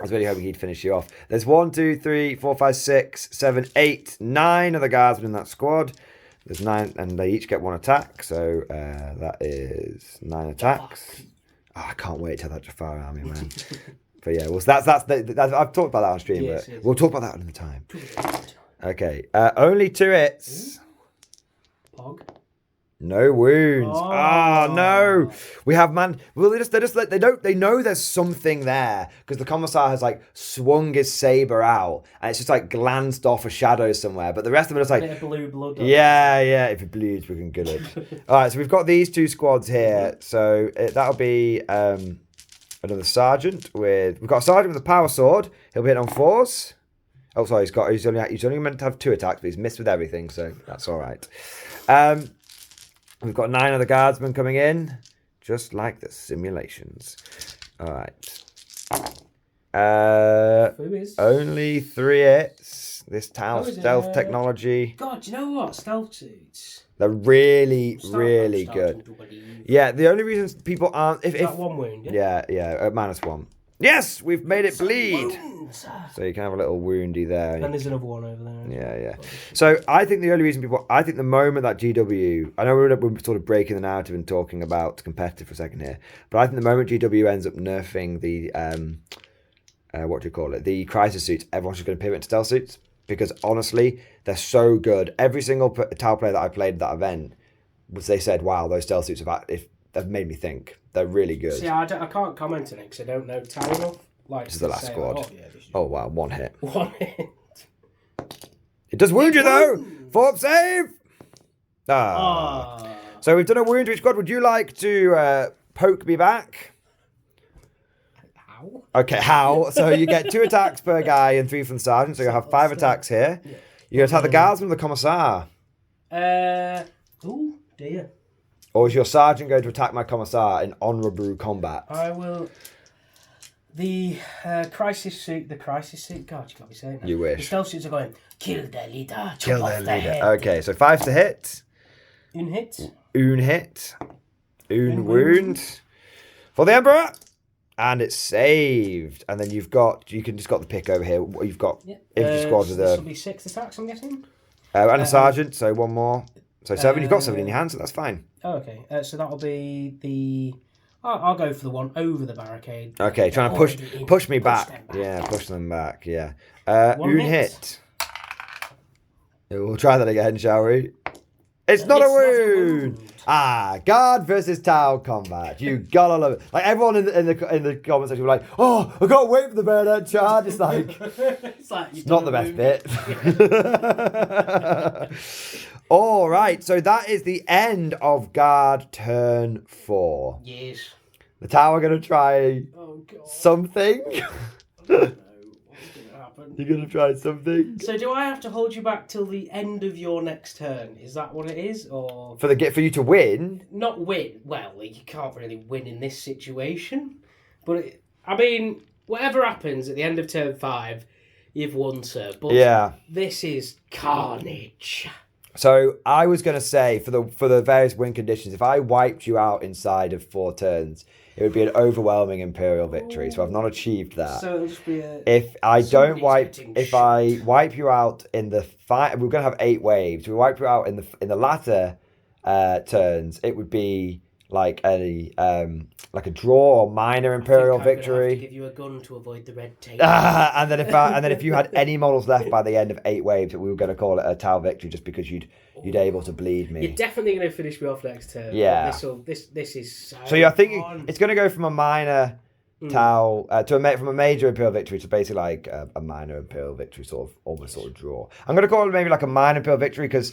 was really hoping he'd finish you off. There's 1, 2, 3, 4, 5, 6, 7, 8, 9 of the guardsmen in that squad. There's 9, and they each get 1 attack. So that is 9 attacks. Oh, I can't wait to have that Jafar army, man. But yeah, well, that's I've talked about that on stream, but we'll talk about that another time. Okay, only 2 hits. Pog. No wounds. Oh no. We have Well, they know there's something there because the commissar has like swung his saber out and it's just like glanced off a shadow somewhere. But the rest of it is like, a bit of blue blood. Yeah. If it bleeds, we can kill it. All right. So we've got these 2 squads here. So that'll be another sergeant we've got a sergeant with a power sword. He'll be hit on 4s. Oh, sorry. He's only meant to have 2 attacks, but he's missed with everything, so that's all right. We've got 9 other guardsmen coming in, just like the simulations. All right. Only 3 hits. This Tau stealth technology. God, do you know what? Stealth suits. They're really, really good. Yeah, the only reason people aren't... If that 1 wound, yeah, at -1. Yes, we've made it bleed. So you can have a little woundy there. And there's another one over there. Yeah. So I think the only reason the moment that GW, I know we're sort of breaking the narrative and talking about competitive for a second here, but I think the moment GW ends up nerfing the, the crisis suits, everyone's just going to pivot to stealth suits because honestly, they're so good. Every single Tau player that I played at that event, they said, wow, those stealth suits have made me think. They're really good. See, I can't comment on it because I don't know Tau enough. This is the last squad. Oh, wow, 1 hit. 1 hit. It does wound you, though. 4-up save. So we've done a wound to each squad. Would you like to poke me back? How? Okay, how? So you get 2 attacks per guy and 3 from the sergeant. So you'll have 5 attacks here. Yeah. You're going to attack the guardsman or the commissar? Oh, dear. Or is your sergeant going to attack my commissar in honourable combat? I will... The crisis suit... God, you can't be saying that. You wish. The stealth suits are going, kill their leader, kill chop their off their leader. head. Okay, so 5 to hit. Un hit. Un hit. Un wound. For the Emperor. And it's saved. And then you can just got the pick over here. You've got infantry squads with this will be 6 attacks, I'm guessing. And a sergeant, so 1 more. So 7. You've got 7 in your hand, so that's fine. Oh, okay. So that'll be the... I'll go for the one over the barricade. Okay, trying to push me back. Yeah, push them back. Yeah. Un hit. We'll try that again, shall we? It's not a wound. Guard versus Tau combat. You gotta love it. Like everyone in the comment section were like, "Oh, I can't wait for the bayonet charge." It's like, it's not the best bit. All right, so that is the end of guard turn 4. Yes. The Tau are gonna try something. You're going to try something? So do I have to hold you back till the end of your next turn? Is that what it is? Or for you to win? Not win. Well, you can't really win in this situation. But, I mean, whatever happens at the end of turn 5, you've won, sir. But this is carnage. So I was going to say, for the various win conditions, if I wiped you out inside of 4 turns, it would be an overwhelming Imperial victory. So I've not achieved that. So it'll just be if I wipe you out in the fight, we're going to have 8 waves. If we wipe you out in the latter turns, it would be like a draw or minor Imperial victory. I have to give you a gun to avoid the red tape. and then if you had any models left by the end of 8 waves, we were going to call it a Tau victory just because you'd able to bleed me. You're definitely going to finish me off next turn. Yeah. This is so. So you're thinking it's going to go from a minor Tau from a major Imperial victory to basically like a minor Imperial victory, almost draw. I'm going to call it maybe like a minor Imperial victory because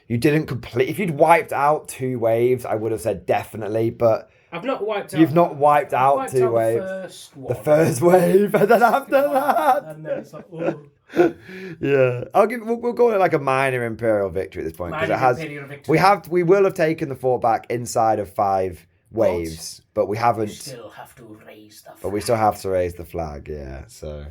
You didn't complete. If you'd wiped out 2 waves, I would have said definitely, but I've not wiped out. you've not wiped out 2 waves. The first wave, and then after that. And then it's like, oh. Yeah, we'll call it like a minor Imperial victory at this point, because it has. We will have taken the fort back inside of 5 waves, but we haven't. We still have to raise the flag. But we still have to raise the flag, yeah. So,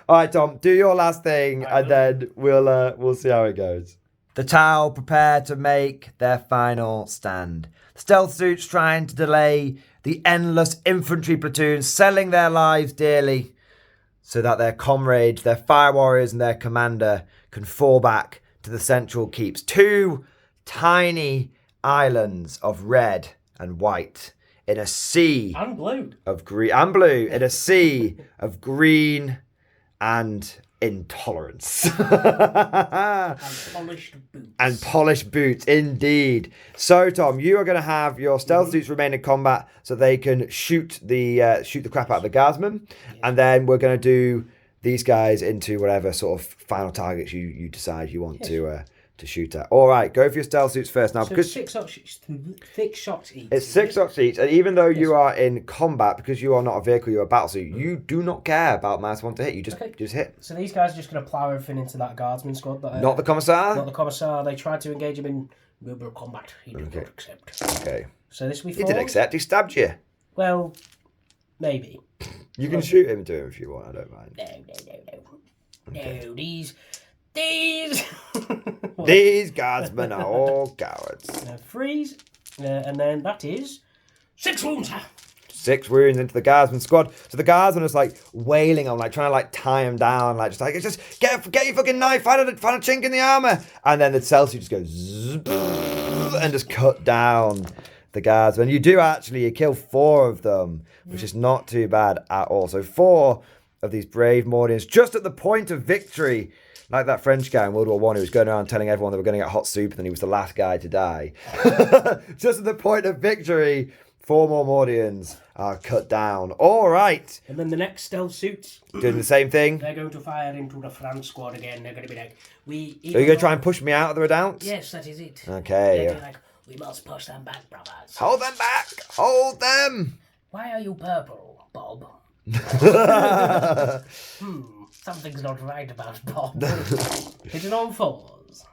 all right, Tom, do your last thing, and then we'll see how it goes. The Tau prepare to make their final stand. Stealth suits trying to delay the endless infantry platoons, selling their lives dearly, so that their comrades, their fire warriors, and their commander can fall back to the central keeps. 2 tiny islands of red and white in a sea and blue of green and blue in a sea of green and intolerance. And polished boots, indeed. So, Tom, you are going to have your stealth suits remain in combat so they can shoot the crap out of the guardsmen, and then we're going to do these guys into whatever sort of final targets you decide you want to shoot at. All right, go for your stealth suits first now. So because 6 shots each. It's 6 shots each, and even though you are in combat, because you are not a vehicle, you're a battle suit, you do not care about -1 to hit. You just hit. So these guys are just going to plough everything into that guardsman squad. Not the commissar? Not the commissar. They tried to engage him in mobile combat. He did not accept. Okay. So this we He did accept. He stabbed you. Well, maybe. You can shoot him to him if you want. I don't mind. No. Okay. No, these These guardsmen are all cowards. Freeze. And then that is 6 wounds. 6 wounds into the guardsman squad. So the guardsmen is like wailing on, like trying to like tie him down, like just get your fucking knife, find a chink in the armor, and then the Celsius just goes zzz, and just cut down the guardsmen. You kill 4 of them, which is not too bad at all. So 4 of these brave Mordians just at the point of victory. Like that French guy in World War I who was going around telling everyone they were going to get hot soup and then he was the last guy to die. Just at the point of victory, 4 more Mordians are cut down. All right. And then the next stealth suits. Doing the same thing. They're going to fire into the France squad again. They're going to be like, So you're going to try and push me out of the redoubt? Yes, that is it. Okay. They're like, we must push them back, brothers. Hold them back. Hold them. Why are you purple, Bob? Something's not right about Bob. Is it on 4s?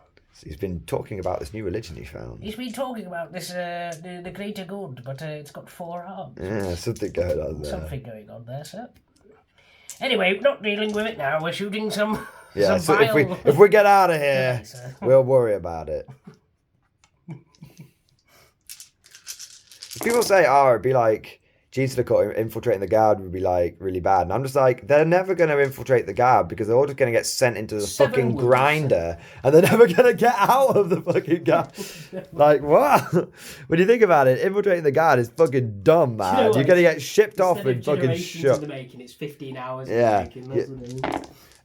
He's been talking about this new religion he found. He's been talking about this, the greater good, but it's got 4 arms. Yeah, something going on there. Something going on there, sir. Anyway, not dealing with it now. We're shooting some. Yeah, some so if we get out of here, we'll worry about it. People say, it'd be like Gene Cut infiltrating the guard would be like really bad, and I'm just like, they're never going to infiltrate the guard because they're all just going to get sent into the fucking grinder, and they're never going to get out of the fucking guard. Like, what? When you think about it, infiltrating the guard is fucking dumb, man. You know, you're going to get shipped off and fucking shot. It's 15 hours. Yeah. In the making,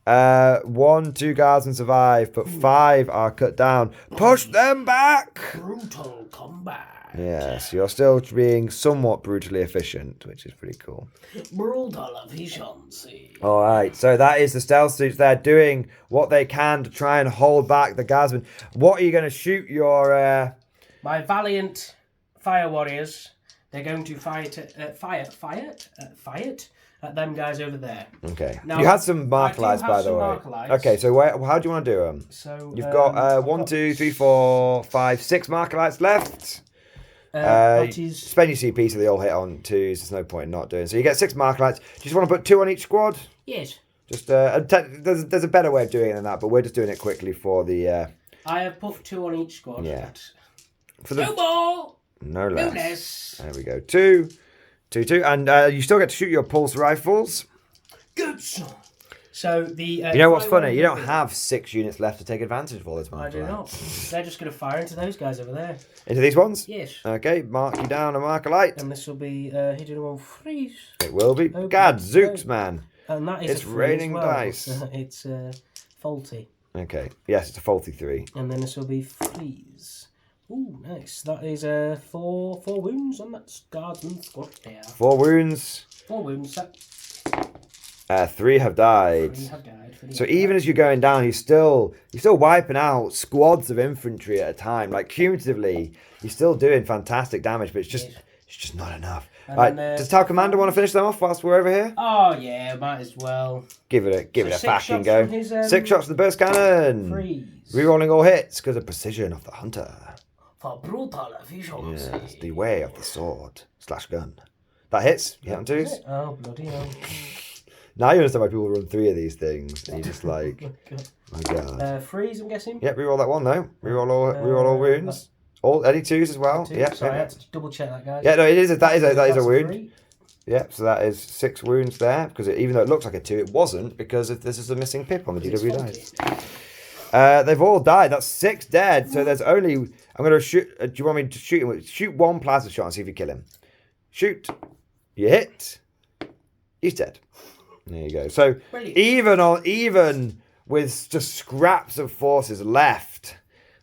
that's 2 guardsmen survive, but 5 are cut down. Push them back. Brutal combat. Yes, you're still being somewhat brutally efficient, which is pretty cool. Brutal efficiency. All right, so that is the stealth suits. They're doing what they can to try and hold back the guardsmen. What are you going to shoot your... My valiant fire warriors. They're going to fire at them guys over there. Okay. Now, you had some marker lights, by the way. Okay, so how do you want to do them? So you've got 1, 2, 3, 4, 5, 6 marker lights left. Spend your CP so they all hit on 2s. There's no point in not doing. So you get 6 marker lights. Do you just want to put 2 on each squad? Yes. Just there's a better way of doing it than that, but we're just doing it quickly for the. I have put 2 on each squad. Yeah. For the, no more. No less. There we go. 2, 2, 2, and you still get to shoot your pulse rifles. Good son. So the you know what's funny? You don't have 6 units left to take advantage of all this marker. I do not. They're just going to fire into those guys over there. Into these ones? Yes. Okay, mark you down a marker light. And this will be hitting them on freeze. It will be. Okay. God, zooks, man. And that is it's raining dice. It's faulty. Okay. Yes, it's a faulty 3. And then this will be freeze. Ooh, nice. That is 4 wounds on that guardsman squad there. 4 wounds. 4 wounds. 3 have died. 3 have died. So even as you're going down, you're still wiping out squads of infantry at a time. Like cumulatively, you're still doing fantastic damage, but it's just not enough. And right, then, does Tower Commander want to finish them off whilst we're over here? Oh yeah, might as well. Give it a fucking go. His, 6 shots with the burst cannon. Freeze. Rerolling all hits because of precision of the hunter. For brutal efficiency. Yes, the way of the sword / gun. That hits. You hit on 2s. Oh bloody hell. Now you understand why people run 3 of these things. And you're just like, my god. Freeze, I'm guessing. Yep, reroll that one though. Reroll all wounds. Any 2s as well. Yeah. Sorry, I had to double check that, guys. Yeah, no, it is. That is a wound. 3. Yeah, so that is 6 wounds there because even though it looks like a 2, it wasn't because this is a missing pip on the DW dice. They've all died. That's 6 dead. So there's only. I'm going to shoot. Do you want me to shoot him? Shoot 1 plasma shot and see if you kill him. Shoot. You hit. He's dead. There you go. So Brilliant. even with just scraps of forces left,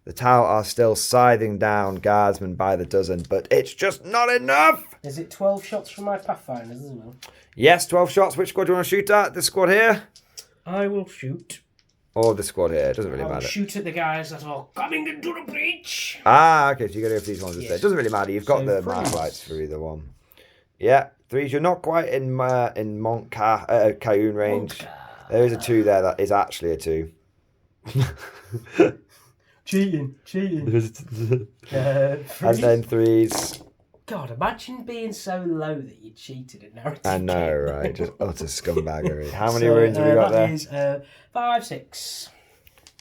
the Tau are still scything down guardsmen by the dozen, but it's just not enough. Is it 12 shots from my Pathfinders as well? Yes, 12 shots. Which squad do you want to shoot at? This squad here? I will shoot. Or this squad here? It doesn't really I'll matter. shoot at the guys that are coming into the breach. Ah, okay, so you got to go for these ones instead. Yes. It doesn't really matter. You've got the mark rights for either one. Yeah, 3s. You're not quite in Cayune range. There is a 2 there that is actually a 2. Cheating. And then 3s. God, imagine being so low that you cheated at narrative. I know, right? Just utter scumbaggery. How many wounds have we got there? That is 5, 6.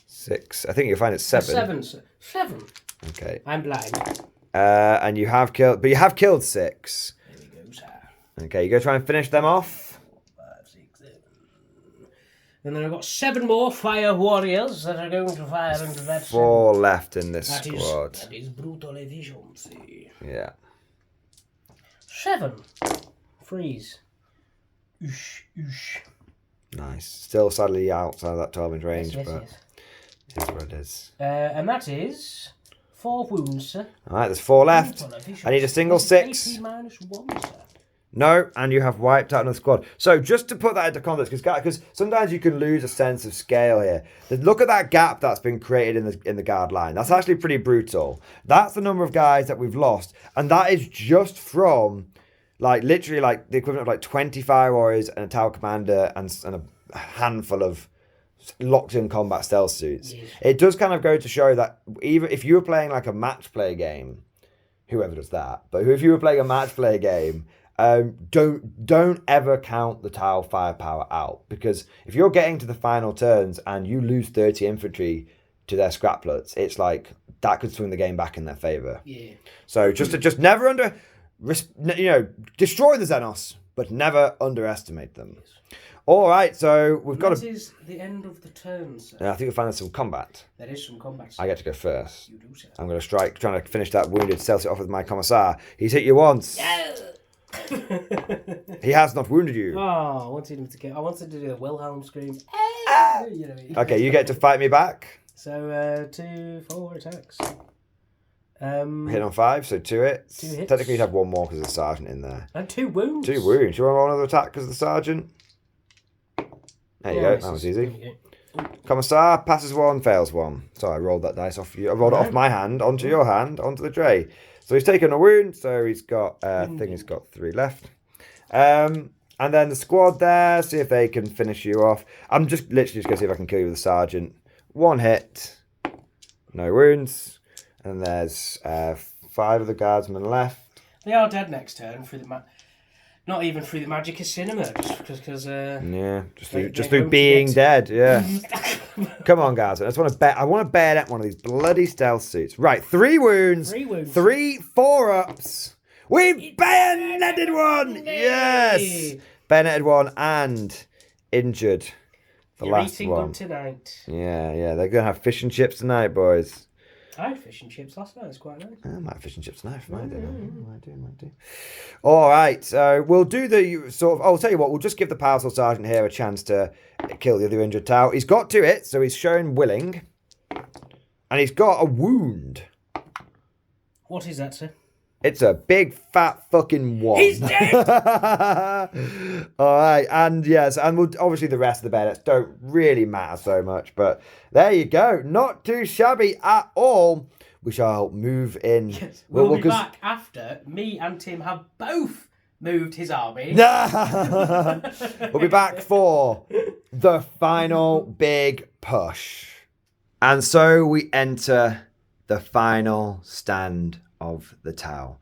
6. I think you'll find it's 7. 7. Okay. I'm blind. And you have killed 6. There we go, sir. Okay, you go try and finish them off. 5, 6, 7. And then I've got 7 more fire warriors that are going to fire into that 4 left in this that squad. That is brutal efficiency. Yeah. 7. Freeze. Oosh. Nice. Still sadly outside of that 12-inch range, Yes. but it is what it is. And that is 4 wounds, sir. Alright, there's 4 left. Brutal efficiency. I need a single 6. AP -1, sir. No, and you have wiped out another squad. So just to put that into context, because sometimes you can lose a sense of scale here. Look at that gap that's been created in the guard line. That's actually pretty brutal. That's the number of guys that we've lost, and that is just from literally the equivalent of 25 warriors and a tower commander and a handful of locked in combat stealth suits. Yes. It does kind of go to show that even if you were playing like a match play game, whoever does that, but if you were playing a match play game. Don't ever count the Tau firepower out, because if you're getting to the final turns and you lose 30 infantry to their scraplets, it's like that could swing the game back in their favor. Yeah. So just never destroy the Xenos, but never underestimate them. All right, so we've got That is the end of the turn, sir. I think we'll find some combat. There is some combat, sir. I get to go first. You do, sir. I'm going to strike, trying to finish that wounded, stealth it off with my commissar. He's hit you once. He has not wounded you. Oh, I wanted him to get. I wanted to do the Wilhelm scream. You know, Okay, you get to fight me back. So 2, 4 attacks. Hit on 5, so 2 hits. 2 hits. Technically, you'd have 1 more because there's a sergeant in there. And 2 wounds. 2 wounds. You want to roll another attack because of the sergeant? There you go. That was easy. Commissar passes 1, fails 1. So I rolled that dice off you. I rolled it off my hand onto your hand onto the tray. So he's taken a wound. So he's got. I think he's got 3 left. And then the squad there. See if they can finish you off. I'm just literally just going to see if I can kill you with the sergeant. 1 hit. No wounds. And there's 5 of the guardsmen left. They are dead next turn through the not even through the magic of cinema, just because. Yeah, just through being dead. Yeah. Come on, guys. I want to bayonet one of these bloody stealth suits. Right, 3 wounds. 3 wounds. 3 4-ups. We bayoneted one. Yes. Bayoneted one and injured the You're last eating one. good tonight. Yeah. They're gonna have fish and chips tonight, boys. I had fish and chips last night. It's quite nice. I might have fish and chips tonight for my dinner. Might do. All right, so we'll do the sort of. I'll tell you what. We'll just give the powerful sergeant here a chance to kill the other injured Tau. He's got 2 hits, so he's shown willing, and he's got a wound. What is that, sir? It's a big fat fucking one. He's dead! All right, and yes, and obviously the rest of the bayonets don't really matter so much, but there you go. Not too shabby at all. We shall move in. Yes, we'll be back after me and Tim have both moved his army. We'll be back for the final big push. And so we enter the final stand of the Tau.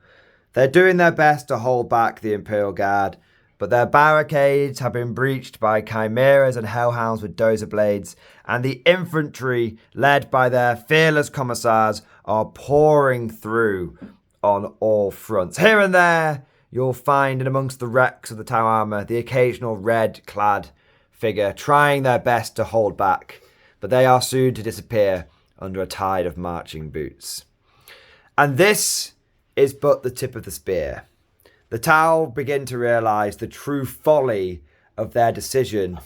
They're doing their best to hold back the Imperial Guard, but their barricades have been breached by chimeras and hellhounds with dozer blades, and the infantry, led by their fearless commissars, are pouring through on all fronts. Here and there, you'll find in amongst the wrecks of the Tau armour the occasional red-clad figure trying their best to hold back, but they are soon to disappear under a tide of marching boots. And this is but the tip of the spear. The Tau begin to realise the true folly of their decision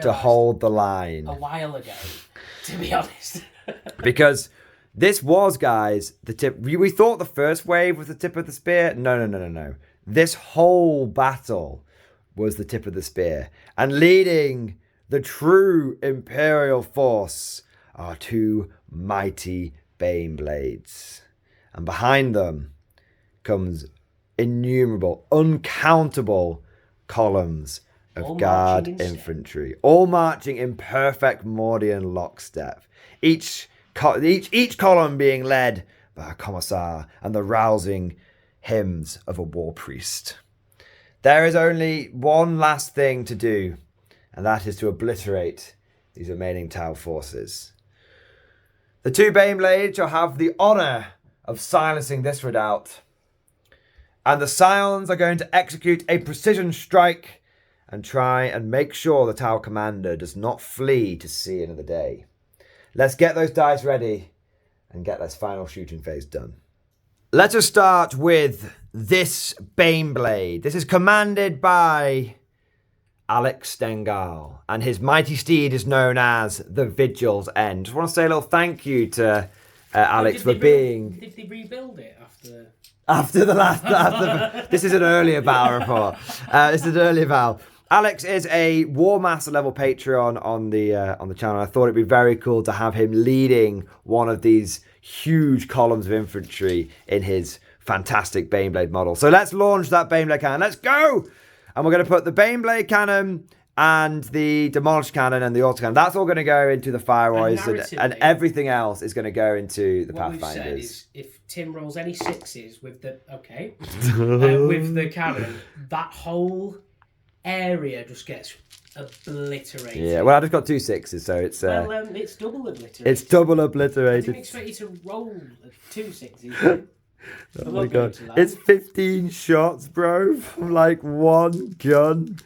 to hold the line. A while ago, to be honest. Because this was, guys, the tip. We thought the first wave was the tip of the spear. No. This whole battle was the tip of the spear. And leading the true Imperial force are two mighty Baneblades. And behind them comes innumerable, uncountable columns of guard infantry, all marching in perfect Mordian lockstep. Each column being led by a commissar and the rousing hymns of a war priest. There is only one last thing to do, and that is to obliterate these remaining Tau forces. The two Baneblades shall have the honour of silencing this redoubt, and the Scions are going to execute a precision strike and try and make sure the Tau commander does not flee to see another day. Let's get those dice ready and get this final shooting phase done. Let us start with this Baneblade. This is commanded by Alex Stengal, and his mighty steed is known as the Vigil's End. Just want to say a little thank you to Alex for being... Did they rebuild it after... After the last... this is an earlier battle report. This is an earlier battle. Alex is a War Master level Patreon on the channel. I thought it'd be very cool to have him leading one of these huge columns of infantry in his fantastic Baneblade model. So let's launch that Baneblade cannon. Let's go! And we're going to put the Baneblade cannon and the Demolish cannon and the autocannon. That's all going to go into the Fire Warriors, and everything else is going to go into the Pathfinders. What we've said is if Tim rolls any sixes with the with the cannon, that whole area just gets obliterated. Yeah, well, I just got 2 6s, so it's it's double obliterated. It's double obliterated. I didn't expect you to roll 2 6s. Oh my god, it's 15 shots, bro, from like one gun.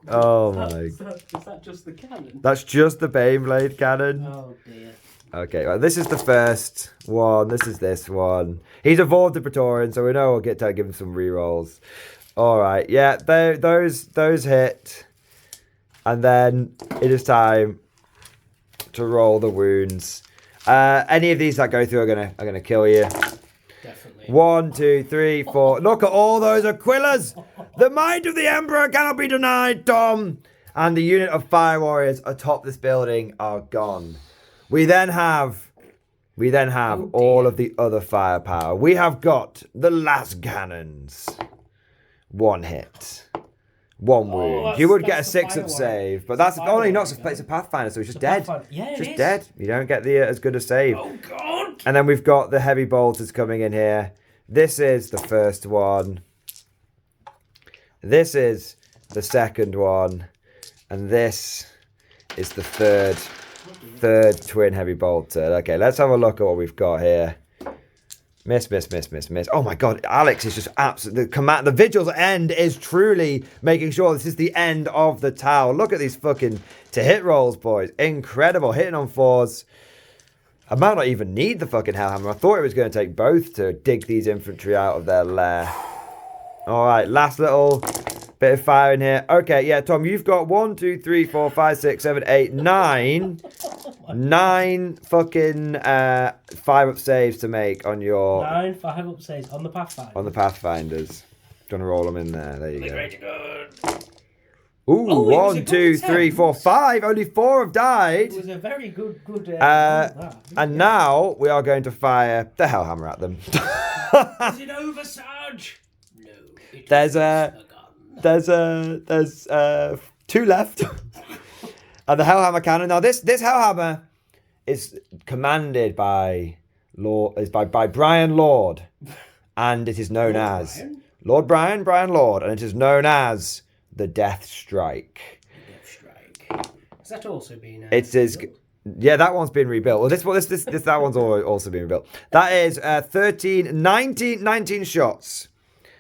Oh my. Is that just the cannon? That's just the Baneblade cannon. Oh dear. Okay, well, this is the first one. This is this one. He's evolved the Praetorian, so we know we'll get to give him some rerolls. All right, yeah, those hit, and then it is time to roll the wounds. Any of these that go through are gonna kill you. Definitely. 1, 2, 3, 4. Look at all those Aquillas. The might of the Emperor cannot be denied, Tom. And the unit of Fire Warriors atop this building are gone. We then have all of the other firepower. We have got the las cannons. 1 hit. 1 wound. You would get a 6 up save, but that's only not it's a Pathfinder, so it's just dead. Yeah, it's just dead. You don't get the as good a save. Oh god! And then we've got the heavy bolters coming in here. This is the first one. This is the second one, and this is the third twin heavy bolter. Okay, let's have a look at what we've got here. Miss. Oh my god, Alex is just absolutely... The Vigil's End is truly making sure this is the end of the Tau. Look at these fucking to-hit rolls, boys. Incredible. Hitting on 4s. I might not even need the fucking Hellhammer. I thought it was going to take both to dig these infantry out of their lair. Alright, last little Bit of fire in here. Okay, yeah, Tom, you've got 1, 2, 3, 4, 5, 6, 7, 8, 9. 9 fucking 5-up saves to make on your... 9 5-up saves on the Pathfinder. On the Pathfinders. Do you want to roll them in there? There you go. Great good. Ooh, Oh, 1, 2, 3, 4, 5. Only 4 have died. It was a very good and now we are going to fire the Hellhammer at them. Is it over, Sarge? No. There's 2 left. And the Hellhammer cannon. Now this Hellhammer is commanded by Brian Lord, and it is known as Lord Brian Lord, and it is known as the Death Strike. Death Strike. Has that also been? It is. Yeah, that one's been rebuilt. Well, that one's also been rebuilt. That is 19 shots.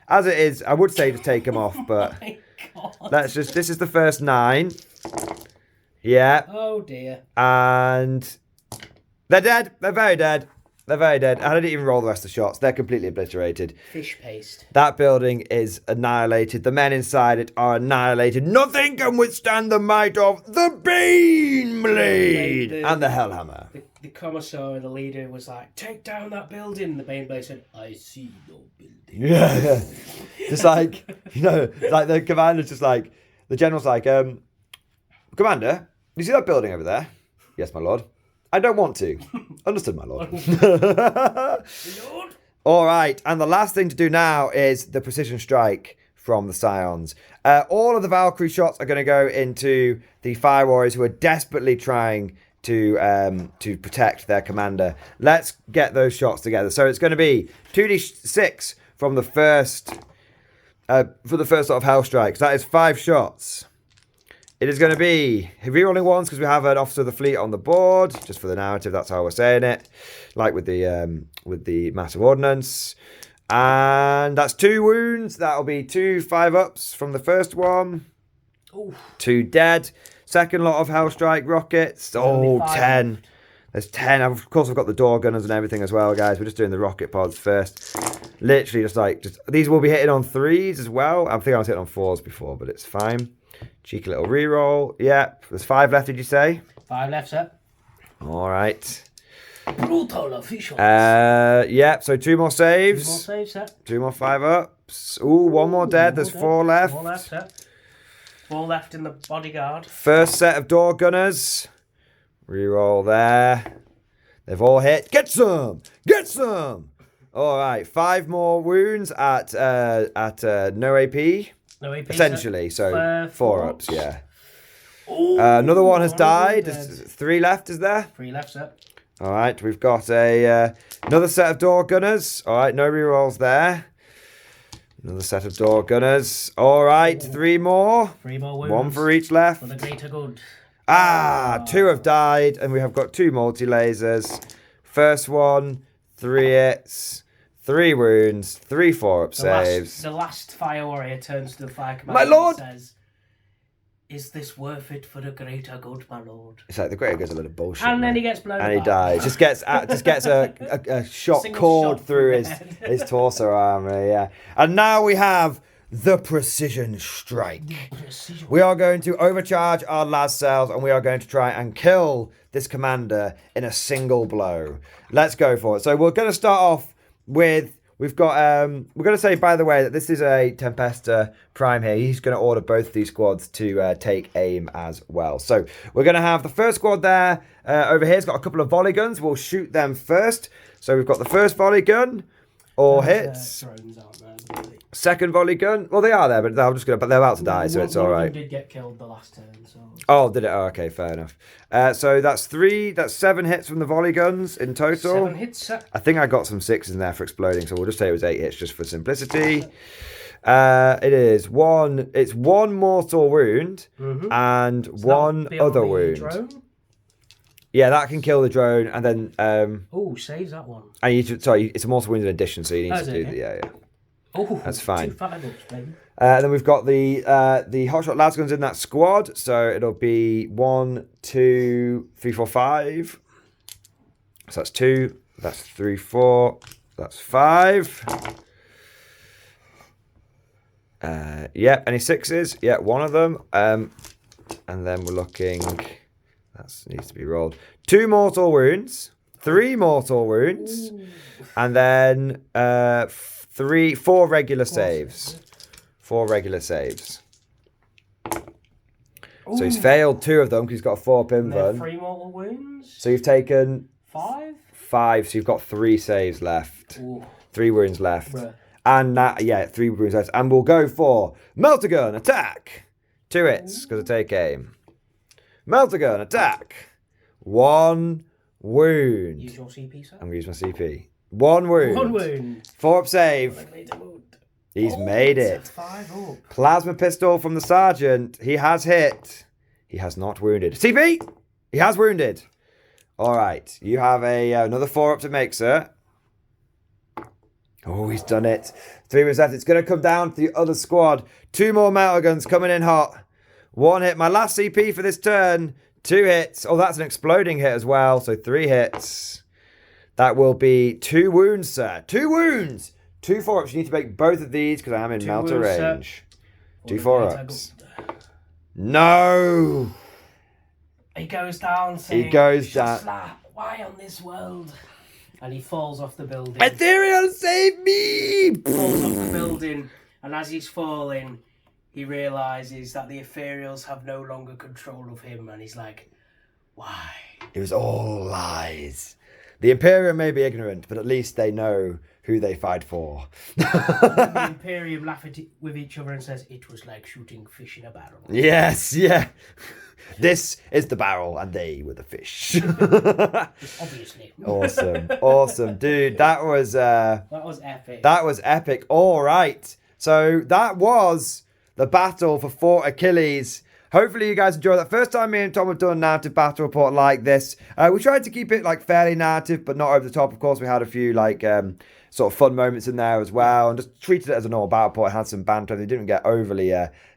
As it is, I would say to take them off, but this is the first 9. Yeah. Oh dear. And they're dead. They're very dead. They're very dead. I didn't even roll the rest of the shots. They're completely obliterated. Fish paste. That building is annihilated. The men inside it are annihilated. Nothing can withstand the might of the Beam Blade and the Hellhammer. The commissar, the leader, was like, "Take down that building." The Bane Blade said, "I see no building." Yeah. Just like, like the commander's just like, the general's like, Commander, you see that building over there? Yes, my lord. I don't want to. Understood, my lord. Lord. All right, and the last thing to do now is the precision strike from the Scions. All of the Valkyrie shots are going to go into the Fire Warriors who are desperately trying to protect their commander. Let's get those shots together. So it's going to be 2d6 from the first sort of Hell Strikes. That is 5 shots. It is going to be rerolling ones because we have an officer of the fleet on the board, just for the narrative. That's how we're saying it, like with the massive ordnance. And that's 2 wounds. That'll be 2 5-ups from the first one. Ooh. 2 dead. Second lot of Hellstrike rockets. Oh, 10. There's 10. Of course, I've got the door gunners and everything as well, guys. We're just doing the rocket pods first. Literally, just these will be hitting on 3s as well. I think I was hitting on 4s before, but it's fine. Cheeky little reroll. Yep. There's 5 left, did you say? 5 left, sir. All right. Brutal officials. Yep. So 2 more saves. 2 more saves, sir. 2 more 5-ups. Ooh, 1 more dead. There's 4 left. 4 left, sir. 4 left in the bodyguard. First set of door gunners. Reroll there. They've all hit. Get some. Get some. All right. 5 more wounds at no AP. No AP, essentially, so 4 ups, yeah. Ooh, another one has died. There's 3 left, is there? 3 left, sir. All right, we've got another set of door gunners. All right, no rerolls there. Another set of door gunners. All right, 3 more. 3 more wounds. 1 for each left. For the greater good. 2 have died, and we have got 2 multi-lasers. First one, 3 hits. 3 wounds, 3 4-up saves. The last Fire Warrior turns to the Fire Commander my lord! And says, "Is this worth it for the greater good, my lord?" It's like the greater good's a little bullshit. And then he gets blown and he apart. dies. Just gets a shot cord through his torso armor. Yeah. And now we have the precision strike. We are going to overcharge our las cells, and we are going to try and kill this commander in a single blow. Let's go for it. So we're going to start off with, we're going to say, by the way, that this is a Tempesta Prime here. He's going to order both of these squads to take aim as well. So we're going to have the first squad there. Over here, it's got a couple of volley guns. We'll shoot them first. So we've got the first volley gun, all hits. Drones aren't there, really. Second volley gun. Well, they are there, but but they're about to die, so it's all right. One did get killed the last turn. So. Oh, did it? Oh, okay, fair enough. So that's 7 hits from the volley guns in total. 7 hits, sir. I think I got some 6s in there for exploding, so we'll just say it was 8 hits just for simplicity. It's 1 mortal wound and 1 other wound. Drone? Yeah, that can kill the drone, and then saves that one. And it's a mortal wound in addition, so you need to do the yeah. Oh, that's fine. 2 5-ups, baby. Then we've got the hotshot las guns in that squad, so it'll be 1, 2, 3, 4, 5. So that's 2, that's 3, 4, that's 5. Yeah, any 6s? Yeah, one of them. And then we're looking... That needs to be rolled. 2 mortal wounds. 3 mortal wounds. Ooh. And then 4 regular saves. 4 regular saves. Ooh. So he's failed 2 of them because he's got a 4 pin bun. 3 mortal wounds. So you've taken 5? 5, so you've got 3 saves left. Ooh. 3 wounds left. Bruh. And that, yeah, 3 wounds left. And we'll go for Melter Gun, attack. 2 hits because I take aim. Melter Gun, attack. 1 wound. Use your CP, sir. I'm going to use my CP. 1 wound. 1 wound. 4 up save. He's made it. 5 up. Plasma pistol from the sergeant. He has hit. He has not wounded. CP! He has wounded. All right. You have another 4 up to make, sir. Oh, he's done it. 3 was left. It's going to come down to the other squad. 2 more metal guns coming in hot. 1 hit. My last CP for this turn. 2 hits. Oh, that's an exploding hit as well. So 3 hits. That will be 2 wounds, sir. 2 wounds. 2 4-ups. You need to make both of these because I am in melter range. 2 4-ups. No. He goes down saying, he goes down. Why on this world? And he falls off the building. Ethereal, save me! Falls off the building, and as he's falling, he realises that the Ethereals have no longer control of him, and he's like, why? It was all lies. The Imperium may be ignorant, but at least they know who they fight for. The Imperium laugh with each other and says, it was like shooting fish in a barrel. Yes, yeah. This is the barrel and they were the fish. Obviously. Awesome. Dude, that was epic. That was epic. All right. So that was the battle for Fort Achilles. Hopefully you guys enjoyed that. First time me and Tom have done a narrative battle report like this. We tried to keep it like fairly narrative, but not over the top. Of course, we had a few like sort of fun moments in there as well, and just treated it as a normal battle report. It had some banter. They didn't get overly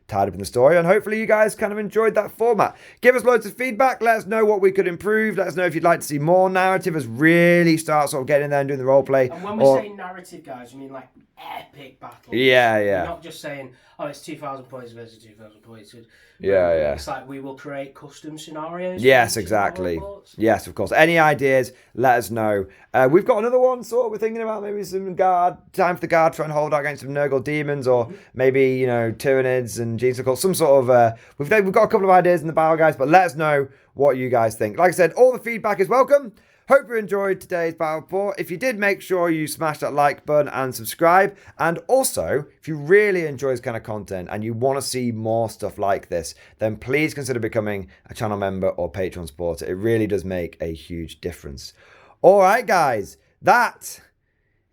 tied up in the story, and hopefully you guys kind of enjoyed that format. Give us loads of feedback. Let us know what we could improve. Let us know if you'd like to see more narrative as really start sort of getting in there and doing the role play. And when we say narrative, guys, we mean like epic battles. Yeah. We're not just saying, oh, it's 2,000 points versus 2,000 points. Yeah. It's like we will create custom scenarios. Yes, exactly. Yes, of course. Any ideas, let us know. We've got another one sort of we're thinking about, maybe some time for the guard, try and hold out against some Nurgle demons, or maybe, Tyranids and Genes, some sort of we've got a couple of ideas in the barrel, guys, but let us know what you guys think. Like I said, all the feedback is welcome. Hope you enjoyed today's battle report. If you did, make sure you smash that like button and subscribe. And also, if you really enjoy this kind of content and you want to see more stuff like this, then please consider becoming a channel member or Patreon supporter. It really does make a huge difference. All right, guys, that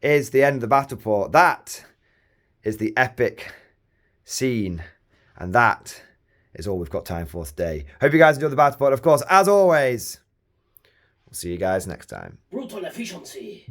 is the end of the battle report. That is the epic scene. And that is all we've got time for today. Hope you guys enjoyed the battle report. Of course, as always, we'll see you guys next time. Brutal efficiency.